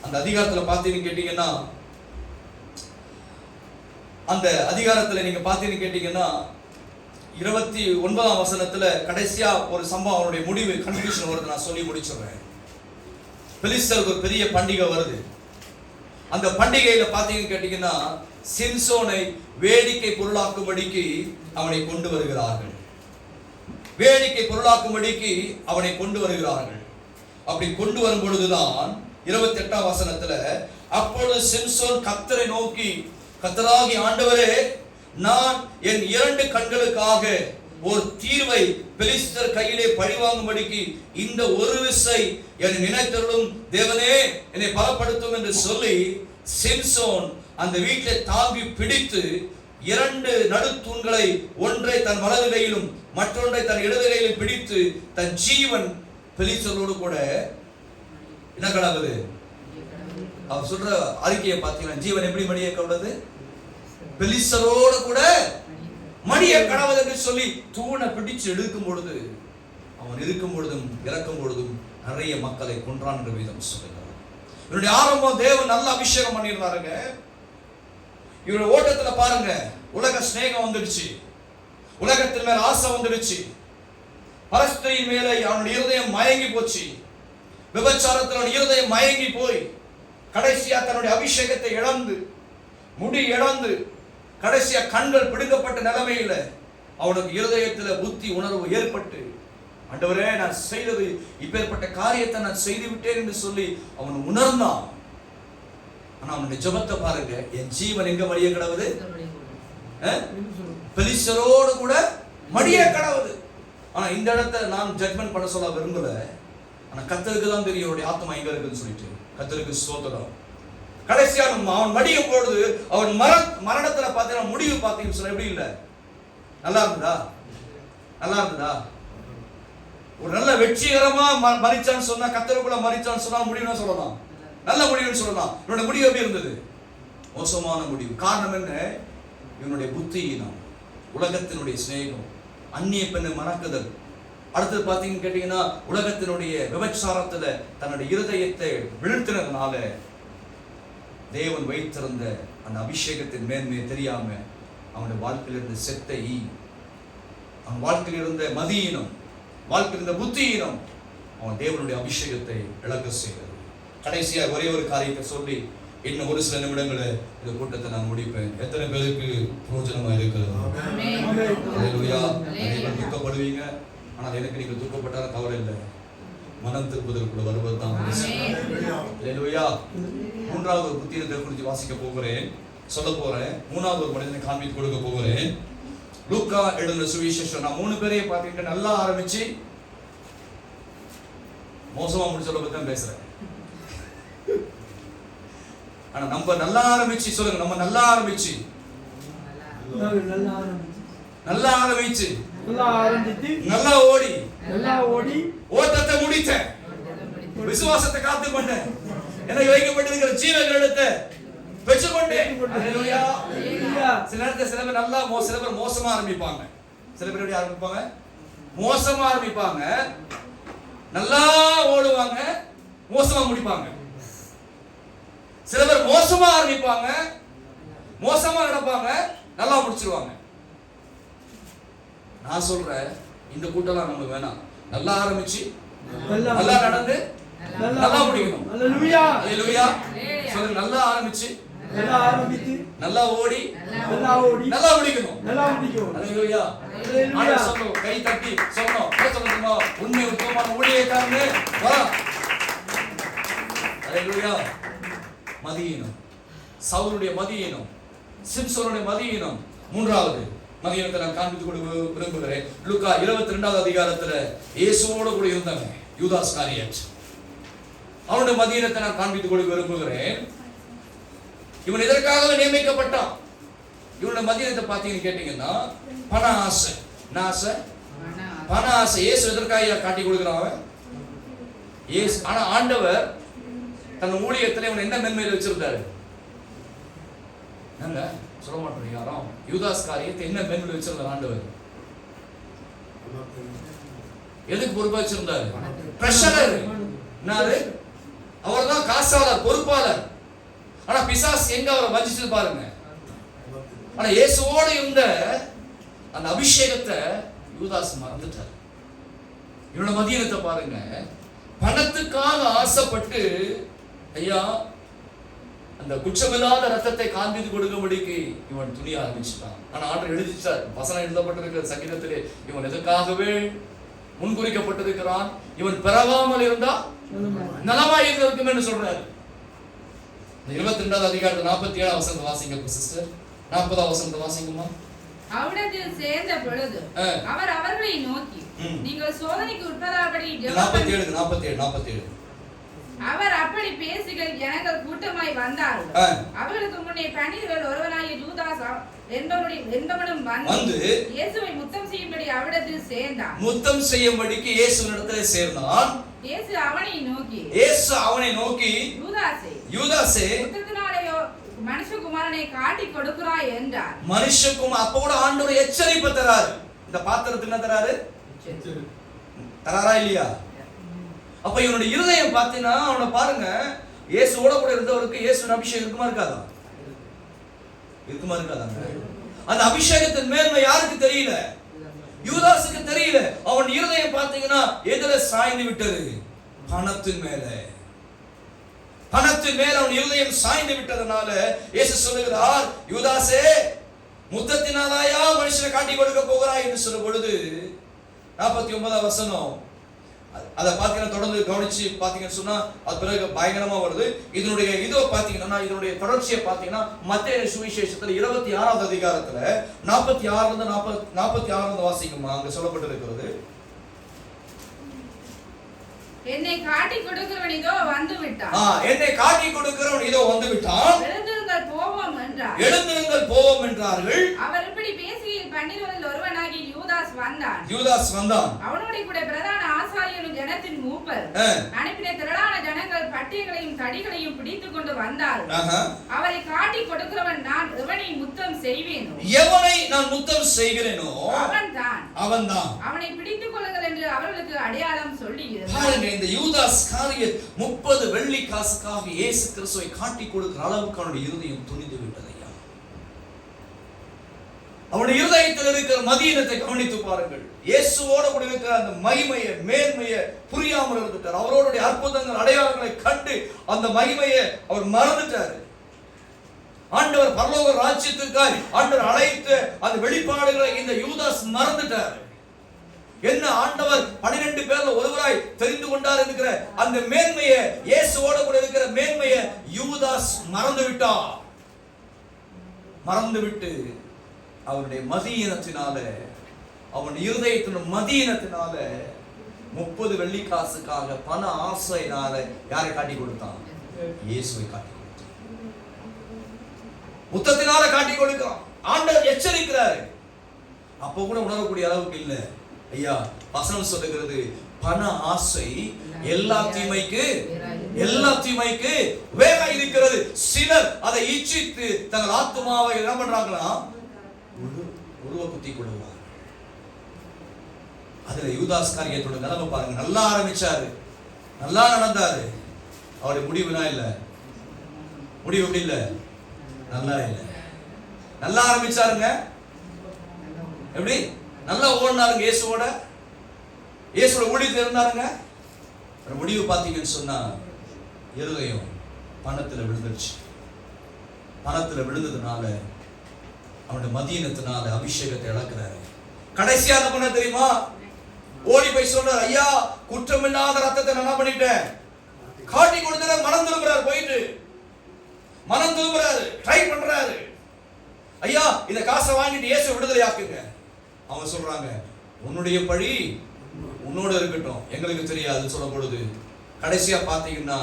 அந்த அதிகாரத்துல பார்த்தீங்கன்னு கேட்டீங்கன்னா, அந்த அதிகாரத்துல நீங்க பார்த்தீங்கன்னு கேட்டீங்கன்னா 29ஆம் வசனத்துல கடைசியா ஒரு சம்பவம், அவனுடைய முடிவு கன்க்ளூஷன் வருது. நான் சொல்லி முடிச்சிடுறேன். பெலிஸ்தருக்கு ஒரு பெரிய பண்டிகை வருது. அந்த பண்டிகையில பாத்தீங்கன்னு கேட்டீங்கன்னா சிம்சோனை வேடிக்கை பொருளாக்கும்படிக்கு அவனை கொண்டு வருகிறார்கள். அப்படி கொண்டு வரும் பொழுதுதான் 28ஆம் வசனத்துல, அப்பொழுது சிம்சோன் கர்த்தரை நோக்கி, கர்த்தராகி ஆண்டவரே, நான் என் 2 கண்களுக்காக ஒரு தீர்வை பெலிஸ்தர் கையிலே பழிவாங்கும்படிக்கு இந்த ஒரு விசை என்னை நினைத்தருளும் தேவனே, என்னை பலப்படுத்தும் என்று சொல்லி சிம்சோன் அந்த வீட்டை தாங்கி பிடித்து 2 நடுத்தூண்களை, ஒன்றை தன் வலது கையிலும் மற்றொன்றை தன் இடது கையிலும் பிடித்து தன் ஜீவன் பெலிஸ்தரோடு கூட என்ன கடவுது. அவர் சொல்ற அறிக்கையை பார்த்தீங்கன்னா, ஜீவன் எப்படி மடியை கவுறது, பெலிஸ்தரோடு கூட மடியை கடவுது என்று சொல்லி தூணை பிடிச்சு எடுக்கும் பொழுது, அவன் இருக்கும் பொழுதும் இறக்கும் பொழுதும் நிறைய மக்களை கொன்றான் என்ற விதம் சொல்லுகிறார். இவருடைய ஆரம்பம் தேவன் நல்ல அபிஷேகம் பண்ணியிருந்தாருங்க. இவருடைய ஓட்டத்துல பாருங்க, உலக ஸ்நேகம் வந்துடுச்சு, உலகத்தின் மேல ஆசை வந்துடுச்சு, பரஸ்திரியின் மேல அவனுடைய இருதயம் மயங்கி போச்சு, விபச்சாரத்தில் இருதயம் மயங்கி போய் கடைசியா தன்னுடைய அபிஷேகத்தை இழந்து, முடி இழந்து, கடைசியா கண்கள் பிடுங்கப்பட்ட நிலைமையில அவனுக்கு இருதயத்துல புத்தி உணர்வு ஏற்பட்டு, ஆண்டவரே நான் செய்தது இப்பேற்பட்ட காரியத்தை நான் செய்து விட்டேன் என்று சொல்லி அவன் உணர்ந்தான். ஆனா அவனுடைய ஜெபத்தை பாருங்க, என் ஜீவன் எங்க மடிய கடவுது, பெலிஸ்தரோடு கூட மடிய கடவுது. ஆனா இந்த இடத்தை நான் ஜட்மெண்ட் பண்ண சொல்ல விரும்பல. ஆனா கர்த்தருக்கு தான் தெரியும் அவருடைய ஆத்மா எங்க இருக்குன்னு சொல்லிட்டு. கர்த்தருக்கு ஸ்தோத்திரம். கடைசியா அவன் மடியும் பொழுது அவன் மரணத்துல பார்த்தீங்கன்னா முடிவு பார்த்தீங்கன்னு சொல்ல எப்படி இல்லை, நல்லா இருந்ததா? ஒரு நல்ல வெற்றிகரமா மரிச்சான்னு சொன்னா, கர்த்தருக்குள்ள மரிச்சான்னு சொன்னா முடிவுன்னு சொல்லலாம், நல்ல முடிவுன்னு சொல்லலாம். இவனுடைய முடிவு எப்படி இருந்தது? மோசமான முடிவு. காரணம் என்ன? இவனுடைய புத்தியினம், உலகத்தினுடைய சிநேகம், அந்நிய பெண்ணை மணக்குதல். அடுத்தது பார்த்தீங்கன்னு கேட்டீங்கன்னா உலகத்தினுடைய விபச்சாரத்துல தன்னுடைய இருதயத்தை வீழ்த்தினதுனால தேவன் வைத்திருந்த அந்த அபிஷேகத்தின் மேன்மையை தெரியாம அவனுடைய வாழ்க்கையில் இருந்த செத்த ஈ, அவன் வாழ்க்கையில் இருந்த மதியினம், வாழ்க்கையில் இருந்த புத்தியினம் அவன் தேவனுடைய அபிஷேகத்தை இழக்க செய்தது. கடைசியா ஒரே ஒரு காரியத்தை சொல்லி இன்னும் ஒரு சில நிமிடங்களை இந்த கூட்டத்தை நான் முடிப்பேன். எத்தனை பேருக்கு பிரயோஜனமா இருக்கிறது? நிறைய பேர் துக்கப்படுவீங்க. ஆனால் எனக்கு நீங்கள் துக்கப்பட்டாலும் கவலை இல்லை. மனம் திருப்புதலுக்குள்ள வருவதுதான். அல்லேலூயா. மூன்றாவது ஒரு புத்திரத்தை குறித்து வாசிக்க போகிறேன், சொல்ல போறேன். மூணாவது ஒரு மனிதனை காண்பித்து கொடுக்க போகிறேன். லூக்கா எழுதின சுவிசேஷம். நான் 3 பேரையும் பார்த்துக்கிட்டு நல்லா ஆரம்பிச்சு மோசமா முடிச்சத பத்தி தான் பேசுறேன். ஆனா நம்ம நல்லா ஆரம்பிச்சு சொல்லுங்க, நம்ம நல்லா ஆரம்பிச்சு நல்லா ஓடி ஓட்டத்தை முடித்தேன், விசுவாசத்தை காத்து கொண்டேன், எனக்கு வைக்கப்பட்டிருக்கிற ஜீவனிடத்தை பெற்றுக்கொண்டேன். அல்லேலூயா. சில நேரத்தில் சில பேர் நல்லா சில பேர் மோசமா ஆரம்பிப்பாங்க. சில பேர் எப்படி ஆரம்பிப்பாங்க? மோசமா ஆரம்பிப்பாங்க, நல்லா ஓடுவாங்க, மோசமா முடிப்பாங்க. சில பேர் மோசமா ஆரம்பிப்பாங்க, மோசமா நடப்பாங்க, நல்லா முடிச்சிருவாங்க. நான் சொல்றேன், இந்த கூட்டம்லாம் நமக்கு வேணாம். நல்லா ஆரம்பிச்சு நல்லா நடந்து நல்லா முடிக்கணும். அல்லேலூயா. அல்லேலூயா. சொல்லுங்க, நல்லா ஆரம்பிச்சு நல்லா ஓடி நல்லா முடிக்கணும். அல்லேலூயா. ஆண்டவர் சொல்லும், கை தட்டி சொல்லணும், சொல்லுங்க, உண்மை உத்தமமான ஊழியக்காரனே வா. அல்லேலூயா. மதியீனம், சவுலுடைய மதியீனம், சிம்சோனுடைய மதியீனம். மூன்றாவது மதியீனத்தை நான் காண்பித்து கொடுக்க விரும்புகிறேன். லூக்கா 22வது அதிகாரத்துல இயேசுவோடு கூட இருந்தவன் யூதாஸ் காரியத், அவனுடைய மதியீனத்தை நான் காண்பித்து கொடுக்க விரும்புகிறேன். இவன் இதற்காகவே நியமிக்கப்பட்டான். இவனுடைய மதியீனத்தை பார்த்தீங்கன்னு கேட்டீங்கன்னா, பண ஆசை. பண ஆசை. இயேசு எதற்காக காட்டி கொடுக்கிறான்? ஆனா ஆண்டவர் தன் ஊழியத்தில் இவன் என்ன மென்மையில வச்சிருந்தாரு? சொல்ல மாட்டேன் யாரும். யூதாஸ் காரியத்தை என்ன மென்மையில வச்சிருந்தார் ஆண்டவர்? எதுக்கு பொறுப்பா வச்சிருந்தாரு? ட்ரெஷரர். அவர் தான் காசாளர், பொறுப்பாளர். ஆனா பிசாசு எங்க அவரை வஞ்சிச்சு பாருங்க. ஆனா இயேசுவோடு இருந்த அந்த அபிஷேகத்தை யூதாஸ் மறந்துட்டார். இவனோட மதியத்தை பாருங்க. பணத்துக்காக ஆசைப்பட்டு ஐயா அந்த குற்றமில்லாத ரத்தத்தை காண்பித்து கொடுக்கும்படிக்கு இவன் துணிய ஆரம்பிச்சுட்டான். ஆனா ஆண்டவர் எழுதிச்சார், வசனம் எழுதப்பட்டிருக்கிற சங்கீதத்திலே, இவன் எதற்காகவே முன்குறிக்கப்பட்டிருக்கிறான், இவன் பிறவாமல் இருந்தா நலமாய் இருக்கும் என்று சொல்றாரு. 22வது அதிகாரத்தில் 47வது வசனத்தை வாசிங்க சிஸ்டர். 40வது வசனத்தை வாசிங்கம்மா. அவ்விடத்தில் சேர்ந்த பொழுது அவர் அவர்களை நோக்கி, நீங்கள் சோதனைக்கு உட்படாதபடி 47 அவர் அப்படி பேசுகிற ஜனங்கள் கூட்டமாய் வந்தார்கள். அவர்களுக்கு முன்னே 12 ஒருவனாகிய யூதாஸ் என்பவனும் வந்து இயேசுவை முத்தம் செய்யும்படி அவ்விடத்தில் சேர்ந்தான். முத்தம் செய்யும்படிக்கு இயேசுவினிடத்தில் சேர்ந்தான். இயேசு அவனை நோக்கி யூதாசே முத்தத்தினாலேயோ மனுஷகுமாரனை காட்டி கொடுக்கிறாய் என்றார். மனுஷகுமார் அப்ப கூட ஆண்டவர் எச்சரிப்பு தராரு. இந்த பாத்திரத்துக்கு என்ன தராரு? தராரா இல்லையா? அப்ப இவனுடைய இருதயம் பார்த்தீங்கன்னா, அவனை பாருங்க, இயேசுவோட கூட இருந்தவருக்கு இயேசுவின் அபிஷேகம் இருக்குமா இருக்காதா? அந்த அபிஷேகத்தின் மேன்மை யாருக்கு தெரியல? யூதாசுக்கு தெரியல. அவன் இருதயம் பார்த்தீங்கன்னா எதில சாய்ந்து விட்டது? பணத்தின் மேல. பணத்தின் மேல அவன் இருதயம் சாய்ந்து விட்டதனால இயேசு சொல்லுகிறார், யூதாசே முத்தத்தினாலாயா மனுஷனை காட்டி கொடுக்க போகிறாய் என்று சொல்லும் பொழுது 49வது வசனம் அதை பார்த்தீங்கன்னா தொடர்ந்து கவனிச்சு பார்த்தீங்கன்னு சொன்னா அது பிறகு பயங்கரமா வருது. இதனுடைய இதோ பார்த்தீங்கன்னா இதனுடைய தொடர்ச்சியை பார்த்தீங்கன்னா மத்தேயு சுவிசேஷத்துல 26வது அதிகாரத்துல 46 வாசிக்குமா அங்க சொல்லப்பட்டிருக்கிறது. என்னை காட்டி கொடுக்கிறவன் இதோ வந்து விட்டான். என்னை காட்டி கொடுக்கிறவன் இதோ வந்து விட்டான். எழுந்திருங்கள் போவோம் என்றார். எழுந்திருங்கள் போவோம் என்றார்கள். அவர் இப்படி பேசிய 12 ஒருவனாகிய யூதாஸ் வந்தான். அவனோட கூட பிரதான ஆசாரியரும் ஜனத்தின் மூப்பர் அனுப்பின திரளான ஜனங்கள் பட்டியங்களையும் தடிகளையும் பிடித்துக் கொண்டு வந்தார்கள். அவரை காட்டி கொடுக்கிறவன் நான் எவனை முத்தம் செய்வேனோ, எவனை நான் முத்தம் செய்கிறேனோ அவன்தான். அவனை பிடித்துக் கொள்ளுங்கள் என்று அவர்களுக்கு அடையாளம் சொல்லுகிறார். பாருங்க, இந்த யூதாஸ் காரியத் 30 வெள்ளி காசுக்காக இயேசு கிறிஸ்துவை காட்டி கொடுக்கிற அளவுக்கு அவனுடைய இருதயம் துணிந்து விட்டது. அவனுடைய இருதயத்தில் இருக்கிற மதியீனத்தை கவனித்து பாருங்கள். இயேசுவோட கூட இருக்கிற அந்த மகிமையை மேன்மையை புரியாமல் இருந்துட்டார். அவரோடைய அற்புதங்கள் அடையாளங்களை கண்டு அந்த மகிமையை அவர் மறந்துட்டார். ஆண்டவர் பரலோக ராஜ்யத்திற்காக ஆண்டவர் அழைத்த அந்த வெளிப்பாடுகளை இந்த யூதாஸ் மறந்துட்டார். என்ன ஆண்டவர் 12 பேர்ல ஒருவராய் தெரிந்து கொண்டார் என்கிற அந்த மேன்மையை, இயேசுவோடு கூட இருக்கிற மேன்மையை யூதாஸ் மறந்துவிட்டு அவருடைய மதியினத்தினால, அவன் இருதயத்தின் மதியினத்தினால 30 வெள்ளி காசுக்காக பண ஆசையினால யாரை காட்டி கொடுத்தான்? இயேசுவை காட்டி கொடுத்தான். முத்தத்தினால காட்டி கொடுக்கிறான். ஆண்டவர் எச்சரிக்கிறாரு. அப்ப கூட உணரக்கூடிய அளவுக்கு இல்ல. ஐயா, வசனம் சொல்லுகிறது, பண ஆசை எல்லா தீமைக்கு வேற இருக்கிறது. சிலர் அதை இச்சித்து தங்கள் ஆத்துமாவை என்ன பண்றாங்களா? உருவ குத்தி கொள்ளுவார். அதுல யூதாஸ் காரியத்தோட நிலைமை பாருங்க. நல்லா ஆரம்பிச்சாரு, நல்லா நடந்தாரு. அவருடைய முடிவுனா இல்ல, முடிவு எப்படி இல்ல, நல்லா இல்ல. நல்லா ஆரம்பிச்சாருங்க, எப்படி நல்லா ஓடினாருங்க, இயேசுவோட ஊழியத்தில் இருந்தாருங்க. முடிவு பார்த்தீங்கன்னு சொன்னா இருதயம் பணத்துல விழுந்துருச்சு. பணத்துல விழுந்ததுனால அவனுடைய மதியினத்தினால அபிஷேகத்தை இழக்கிறாரு. கடைசியா என்ன பண்ண தெரியுமா? ஓடி போய் சொல்றாரு, ஐயா, குற்றமில்லாத ரத்தத்தை நான் பண்ணிட்டேன், காட்டி கொடுத்த மனம் திரும்புறாரு. போயிட்டு மனம் திரும்புறாரு, ட்ரை பண்றாரு. ஐயா, இந்த காசை வாங்கிட்டு இயேசு விடுதலை ஆக்குங்க. அவங்க சொல்றாங்க, உன்னுடைய பழி உன்னோட இருக்கட்டும், எங்களுக்கு தெரியாது சொல்லும் பொழுது கடைசியா பாத்தீங்கன்னா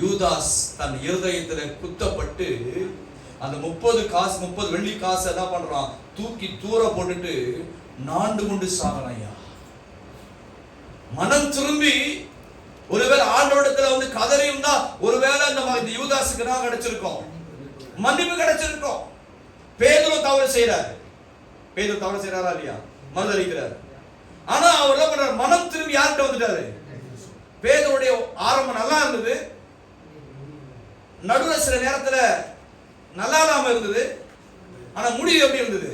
யூதாஸ் தன் இருதயத்துல குத்தப்பட்டு அந்த 30 வெள்ளி காசு என்ன பண்றான்? தூக்கி தூர போட்டுட்டு நாண்டு கொண்டு சாகலாம். ஐயா, மனம் திரும்பி ஒருவேளை ஆண்டவரிடத்துல வந்து கதறி இருந்தா ஒருவேளை இந்த யூதாஸுக்கு தான் கிடைச்சிருக்கோம், மன்னிப்பு கிடைச்சிருக்கோம். பேதுரு தவறு செய்யறாரா இல்லையா? மறுதளிக்கிறார். ஆனா அவர் என்ன பண்றாரு? மனம் திரும்பி யார்கிட்ட வந்துட்டாரு? பேதுருடைய ஆரம்பம் நல்லா இருந்தது, நடுவுல சில நேரத்துல நல்லா இல்லாம இருந்தது. ஆனா முடிவு எப்படி இருந்தது?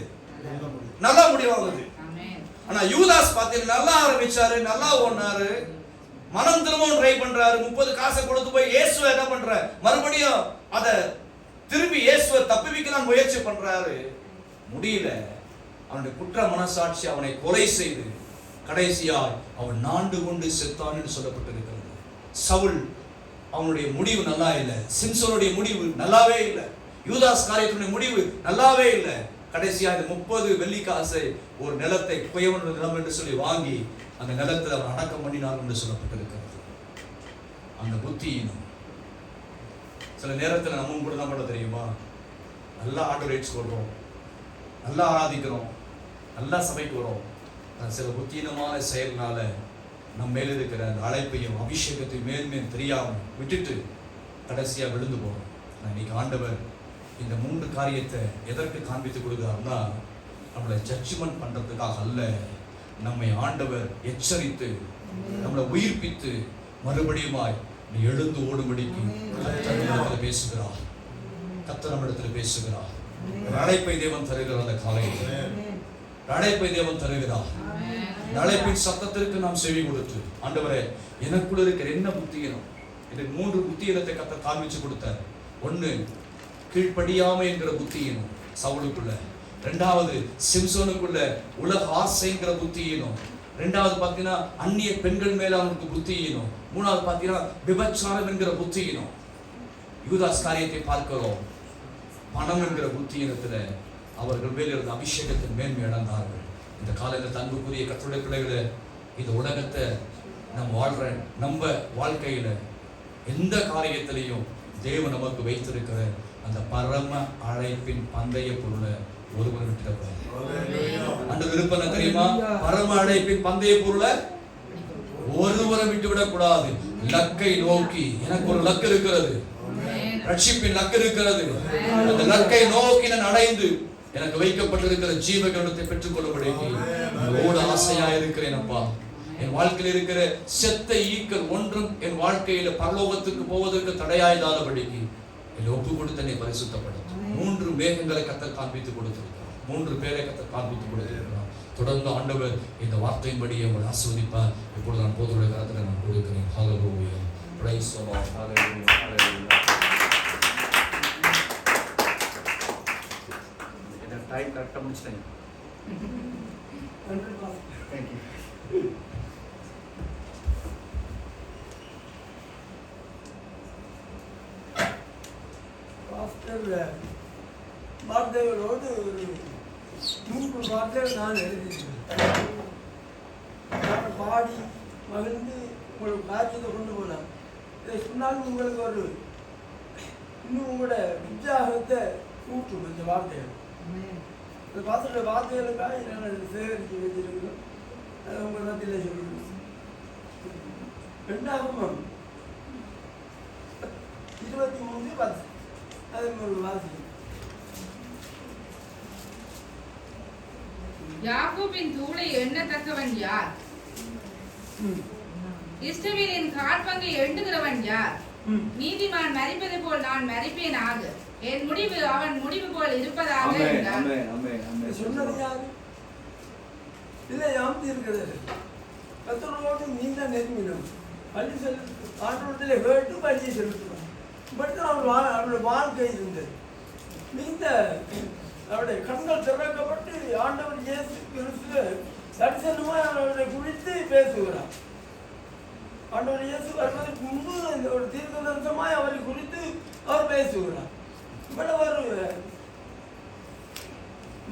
நல்லா முடிவா இருந்தது. ஆனா யூதாஸ் பார்த்தீங்கன்னா நல்லா ஆரம்பிச்சாரு, நல்லா ஓடினாரு, மனம் திரும்பவும் ட்ரை பண்றாரு. 30 காசை கொடுத்து போய் இயேசுவை என்ன பண்ற, மறுபடியும் அத திரும்பி இயேசுவை தப்புவிக்கலாம் முயற்சி பண்றாரு. முடியல. அவனுடைய குற்ற மனசாட்சி அவனை கொலை செய்து கடைசியாய் அவன் நாண்டு கொண்டு செத்தான் என்று சொல்லப்பட்டிருக்கிறது. சவுல் அவனுடைய முடிவு நல்லா இல்லை, சிம்சோனுடைய முடிவு நல்லாவே இல்லை, யூதாஸ் காரியத்தினுடைய முடிவு நல்லாவே இல்லை. கடைசியா இந்த 30 வெள்ளி காசை ஒரு நிலத்தை குயவன் நிலம் என்று சொல்லி வாங்கி அந்த நிலத்தில் அவன் அடக்கம் பண்ணினார் என்று சொல்லப்பட்டிருக்கிறது. அந்த புத்தியினும் சில நேரத்தில் நம்ம கூட தான் பண்ண தெரியுமா? நல்லா ஆர்டர் ரைட்ஸ் கொடுறோம், நல்லா ஆராதிக்கிறோம், நல்லா சபைக்கு வரோம். சில புத்தீனமான செயல்னால நம்ம மேல இருக்கிற அந்த அழைப்பையும் அபிஷேகத்தையும் மேன்மையும் தெரியாம விட்டுட்டு கடைசியா விழுந்து போறோம். இன்னைக்கு ஆண்டவர் இந்த 3 காரியத்தை எதற்கு காண்பித்து கொடுக்கிறார்னா, நம்மளை ஜட்ஜ்மெண்ட் பண்றதுக்காக அல்ல, நம்மை ஆண்டவர் எச்சரித்து நம்மளை உயிர்ப்பித்து மறுபடியுமாய் எழுந்து ஓடும்படிக்கு கர்த்தர் பேசுகிறார். கர்த்தர் நம்மிடத்தில் பேசுகிறார். அழைப்பை தேவன் தருகிறார். அந்த காலையில் அழைப்பை தேவன் தருகிறார். அழைப்பின் சத்தத்திற்கு நாம் செவி கொடுத்து, ஆண்டவரே, எனக்குள்ள இருக்கிற என்ன புத்தியினம், எனக்கு 3 புத்தியினத்தை கர்த்தர் காண்பிச்சு கொடுத்தார். 1, கீழ்ப்படியாமை என்கிற புத்தியினம் சவுலுக்குள்ள. 2வது சிம்சோனுக்குள்ள உலக ஆசைங்கிற புத்தியினம். 2வது பார்த்தீங்கன்னா அந்நிய பெண்கள் மேல அவனுக்கு புத்தியினம். 3வது பார்த்தீங்கன்னா விபச்சாரம் என்கிற புத்தியினம். யூதாஸ் காரியத்தை பார்க்கிறோம். பணம் என்கிற புத்தியினத்துல அவர்கள் மேல் இருந்த அபிஷேகத்தின் மேன்மை அடைந்தார்கள். இந்த காலையில் தன்புக்குரிய கர்த்தருடைய பிள்ளைகளை, இந்த உலகத்தை நம்ம வாழ்க்கையில எந்த காரியத்திலையும் தேவன் நமக்கு வைத்திருக்கிற அந்த பரம அழைப்பின் பந்தய பொருளை ஒருவர் விட்டுடக்கூடாது. அந்த விருப்பம் தெரியுமா? பரம அழைப்பின் பந்தய பொருளை ஒருவரை விட்டு விடக்கூடாது. லக்கை நோக்கி, எனக்கு ஒரு லக்கு இருக்கிறது, ரட்சிப்பின் லக்கு இருக்கிறது, அந்த லக்கை நோக்கி நான் அடைந்து எனக்கு வைக்கப்பட்டிருக்கிற ஜீவகணத்தை பெற்றுக் கொள்ளும்படிக்கு ஓட ஆசையா இருக்கிறேன். அப்பா, என் வாழ்க்கையில் இருக்கிற செத்த ஈக்கள் ஒன்றும் என் வாழ்க்கையில பரலோகத்துக்கு போவதற்கு தடையாயில்லாதபடிக்கு என்னை ஒப்பு கொடுத்து என்னை பரிசுத்தப்படுத்தும். 3 மேகங்களை கர்த்தர் காண்பித்து கொடுத்திருக்கிறார். 3 பேரை கர்த்தர் காண்பித்து கொடுத்திருக்கிறார். தொடர்ந்து ஆண்டவர் இந்த வார்த்தையின்படியே உங்களை ஆசீர்வதிப்பார். இப்பொழுது நான் போதுடைய கருத்தை நான் கொடுக்கிறேன். Hallelujah. Praise the Lord. Hallelujah. Hallelujah. Time கரெக்டாக முடிச்சிட்டேன். தேங்க்யூ. வார்த்தைகளோடு ஒரு 3 வார்த்தைகள் நான் எழுதியிருக்கிறேன். நான் பாடி மகிழ்ந்து உங்களுக்கு காரியத்தை கொண்டு போனேன். இதை சொன்னால் உங்களுக்கு ஒரு இன்னும் உங்களோட உற்சாகத்தை ஊட்டும் இந்த வார்த்தைகள். இந்த பாசோட வார்த்தைகளுக்காக நான் சேகரித்து வச்சிருக்கிறோம். அதை உங்கள் மத்தியில் சொல்லுங்கள். 2 23:10 அது ஒரு வாசி. யாக்கோபின் தூளை எண்ணத்தக்கவன் யார்? இஸ்ரவேலின் காற்பங்கை எண்ணுகிறவன் யார்? நீதிமான் மரிப்பது போல் நான் மரிப்பேன் ஆக, என் முடிவு அவன் முடிவு போல் இருப்பதாக என்றார். சொன்னது யாரு? இல்லை யாமத்தி இருக்கிறது. கத்தரோடு நீண்ட நெருங்கினோம். பள்ளி செல் ஆண்டோடத்தில் கேட்டு பள்ளியை செலுத்துவோம். மட்டும் அவருடைய வாழ்க்கை இருந்தது. நீண்ட அவருடைய கண்கள் திறக்கப்பட்டு ஆண்டவர் இயேசு கிறிஸ்து தரிசனமாக அவரை குறித்து பேசுகிறார். ஆண்டவர் இயேசு வருவதற்கு முன்பு இந்த ஒரு தீர்க்க தரிசனமாய் அவரை குறித்து அவர் பேசுகிறார். இவ்வளவு ஒரு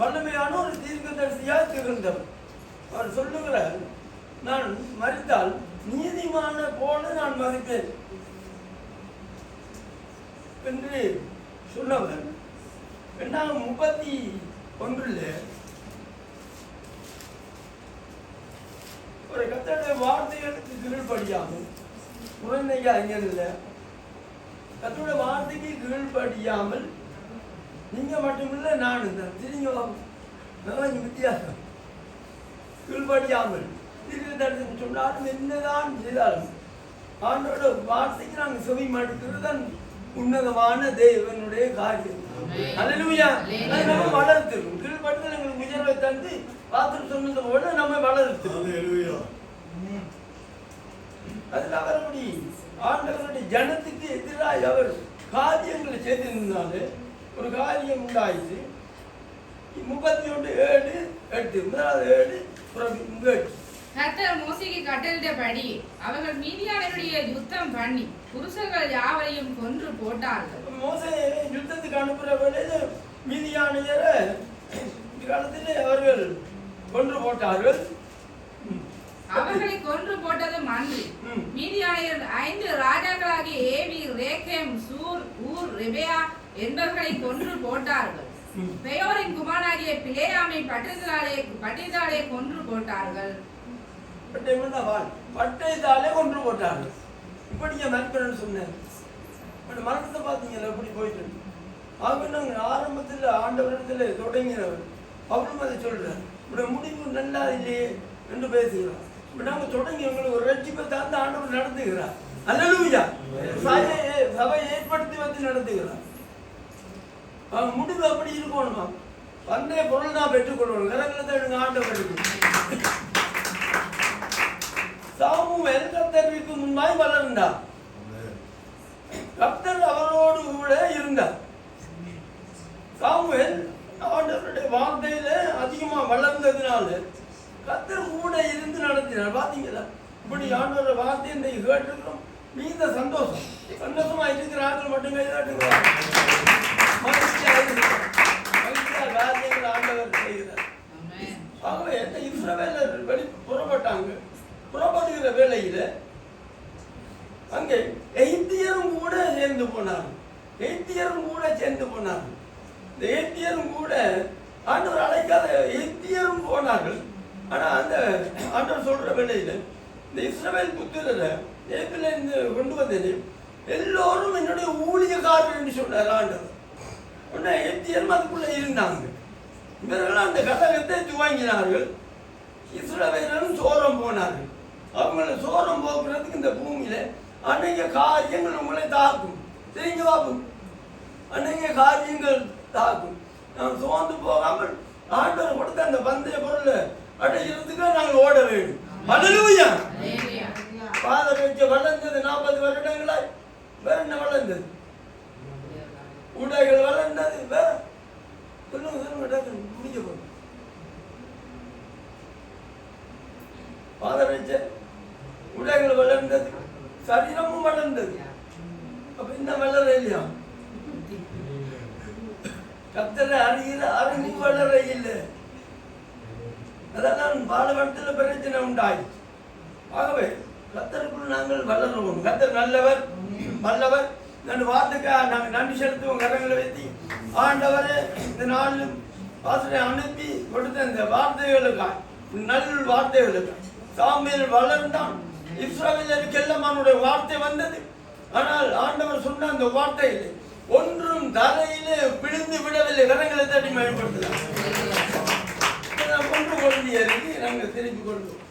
வல்லமையான ஒரு தீர்க்க தரிசியாக திகழ்ந்தவர். அவர் சொல்லுகிறார், நான் மரித்தால் நீதிமான போல நான் மதிப்பேன் என்று சொன்னவர். 31 ஒரு கத்தருடைய வார்த்தைகளுக்கு கீழ்படியாமல் குழந்தைங்க அங்கே இல்லை. கத்தருடைய வார்த்தைக்கு கீழ்படியாமல் நீங்க மட்டுமில்லை நான் திரும்ப வித்தியாசம். கீழ்படியாமல் தீர்க்க சொன்னாலும் என்னதான் செய்தாலும் ஆண்டோட வார்த்தைக்கு நாங்கள் செவி மடுக்கிறது உன்னதமான தேவனுடைய காரியம். அல்லேலூயா. அது நம்ம வளர்த்துரும். கீழ்படுத்தல் எங்களுக்கு உயர்வை தந்து பாத்திரம் சொன்னதை போல நம்ம வளர்த்துரும். அதில் அவருடைய ஆண்டவருடைய ஜனத்துக்கு எதிராக அவர் காரியங்களை செய்திருந்தாலே ஒரு காரியம் உண்டாயிற்று. 31:7 கர்த்தர் மோசேக்கு கட்டளையிட்டபடி அவர்கள் மீதியானவருடைய யுத்தம் பண்ணி புருஷர்கள் யாவரையும் கொன்று போட்டார்கள். மோசே யுத்தத்துக்கு அனுப்புற வேளையில மீதியானவரை காலத்திலே அவர்கள் கொன்று போட்டார்கள். அவர்களை கொன்று போட்டதும் அன்றி மீதியானியர் 5 ராஜாக்களாகிய ஏவி, ரேகேம், சூர், ஊர், ரெபேயா என்பவர்களை கொன்று போட்டார்கள். பெயோரின் குமாரனாகிய பிலேயாமை பட்டயத்தாலே கொன்று போட்டார்கள். பட்டயத்தாலே கொன்று போட்டார்கள். இப்படி மறுப்பேன்னு சொன்னேன். மரணத்தை பார்த்தீங்களா எப்படி போயிட்டு ஆக ஆரம்பத்தில் ஆண்டவரிடத்தில் தொடங்கினவர் அவரும் அதை சொல்றார். இப்படி முடிவு நல்லா இல்லையே என்று பேசுகிறார். நாங்கள் தொடங்கி உங்களுக்கு ஒரு ரட்சிப்பை தந்து ஆண்டவர் நடத்துகிறார். அல்லேலூயா. சபை ஏற்படுத்தி வந்து நடத்துகிறார். முடிவு அப்படி இருக்கணுமா? வந்தே பொருள் தான் பெற்றுக்கொள்ளணும். கரங்களை எடுங்க ஆண்டவருக்கு. சாமுவேல் கர்த்தருக்கு முன்பாய் வளர்ந்தார். கர்த்தர் அவரோடு கூட இருந்தார். சாமுவேல் ஆண்டவருடைய வார்த்தையில அதிகமா வளர்ந்ததுனால கர்த்தர் கூட இருந்து நடத்தினார். பாத்தீங்களா? இப்படி ஆண்டவர வார்த்தை இன்னைக்கு கேட்டிருக்கிறோம். நீங்க சந்தோஷமா இருக்கிற ஆட்கள் மட்டும் கைதாட்டுங்க. காரியங்கள் ஆண்டவர் செய்கிறார். ஆகவே இஸ்ரவேலர் புறப்பட்டாங்க. புறப்படுகிற வேளையில அங்கே எகிப்தியரும் கூட சேர்ந்து போனார்கள். இந்த எகிப்தியரும் கூட ஆண்டவர் அழைக்காத எகிப்தியரும் போனார்கள். ஆனா அந்த ஆண்டவர் சொல்ற வேளையில இந்த இஸ்ரவேல் புத்திரரை எகிப்தில இருந்து கொண்டு வந்தது எல்லோரும் என்னுடைய ஊழியக்காரர் என்று சொன்னார் ஆண்டவர். உடனே எகிப்தியரும் அதுக்குள்ள இருந்தாங்க. இவர்கள் அந்த கட்டகத்தை துவங்கினார்கள். இஸ்ரவேலரும் சோரம் போனார்கள். அவங்களை சோரம் போக்குறதுக்கு இந்த பூமியில அநேக காரியங்கள் உங்களை தாக்கும். தெரிஞ்சு பார்க்கும். அநேக காரியங்கள் தாக்கும். நாம் சோர்ந்து போகாமல் ஆண்டவர் கொடுத்த அந்த பந்தய பொருளை அடைகிறதுக்கு நாங்கள் ஓட வேண்டும். அல்லேலூயா. பாதர் வச்சு வளர்ந்தது 40 வருடங்களாய். வேற என்ன வளர்ந்தது? உடைகள் வளர்ந்தது. வேற சொல்லுங்க முடிக்க போகும். கத்தரை அறிவு வளர இல்லை. அதெல்லாம் பாலவனத்தில் பிரச்சனை உண்டாய். ஆகவே கத்தருக்குள் நாங்கள் வளருவோம். கத்தர் நல்லவர், வல்லவர். இந்த வார்த்தைக்காக நாங்கள் நன்றி செலுத்துவோம். கரங்களை வைத்து ஆண்டவரே, இந்த நாளிலும் பாசனை அனுப்பி கொடுத்த இந்த வார்த்தைகளுக்காக, நல்ல வார்த்தைகளுக்காக சாமியில் வளர்ந்தான். இஸ்ரவேலருக்கு எல்லாம் அவனுடைய வார்த்தை வந்தது. ஆனால் ஆண்டவர் சொன்ன அந்த வார்த்தையில் ஒன்றும் தரையிலே விழுந்து விடவில்லை. கரங்களை தட்டி பயன்படுத்தலாம். ஒன்று குழந்தையருக்கு நாங்கள் திருப்பி கொள்வோம்.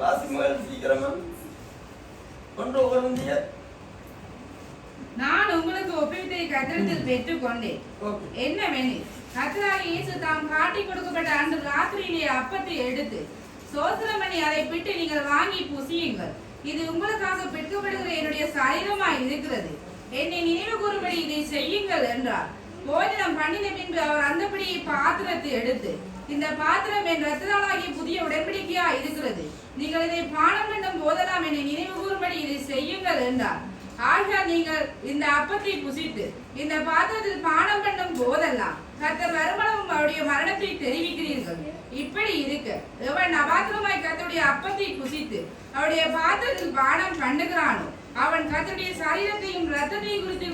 வாசிமகள் சீக்கிரமா. ஒன்று குழந்தையர். நான் உங்களுக்கு ஒப்புவித்தை கர்த்தரிடத்தில் பெற்றுக்கொண்டேன். என்னவெனில் கர்த்தராகிய இயேசு தாம் காட்டி கொடுக்கப்பட்ட அன்று ராத்திரியிலே அப்பத்தை எடுத்து சோத்திரம் பண்ணி அதை பிட்டு நீங்கள் வாங்கி புசியுங்கள். இது உங்களுக்காக பிற்கப்படுகிற என்னுடைய சரீரமாய் இருக்கிறது. என்னை நினைவு கூறும்படி இதை செய்யுங்கள் என்றார். போஜனம் பண்ணின பின்பு அவர் அந்தபடியே பாத்திரத்தை எடுத்து, இந்த பாத்திரம் என் இரத்தத்தாலாகிய புதிய உடன்படிக்கையா இருக்கிறது. நீங்கள் இதை பானம் பண்ணும் போதெல்லாம் என்னை நினைவு கூறும்படி இதை செய்யுங்கள் என்றார். ஆகையால் நீங்கள் இந்த அப்பத்தை புசித்து இந்த பாத்திரத்தில் பானம் பண்ணும் போதெல்லாம் கர்த்தர் வருமளவும் அவருடைய மரணத்தை தெரிவிக்கிறீர்கள். இப்படி இருக்க எவன் அபாத்திரமாய் கர்த்தருடைய அப்பத்தை புசித்து அவருடைய பாத்திரத்தில் பானம் பண்ணுகிறானோ அவன் கர்த்தருடைய சரீரத்தையும் இரத்தத்தையும் குறித்து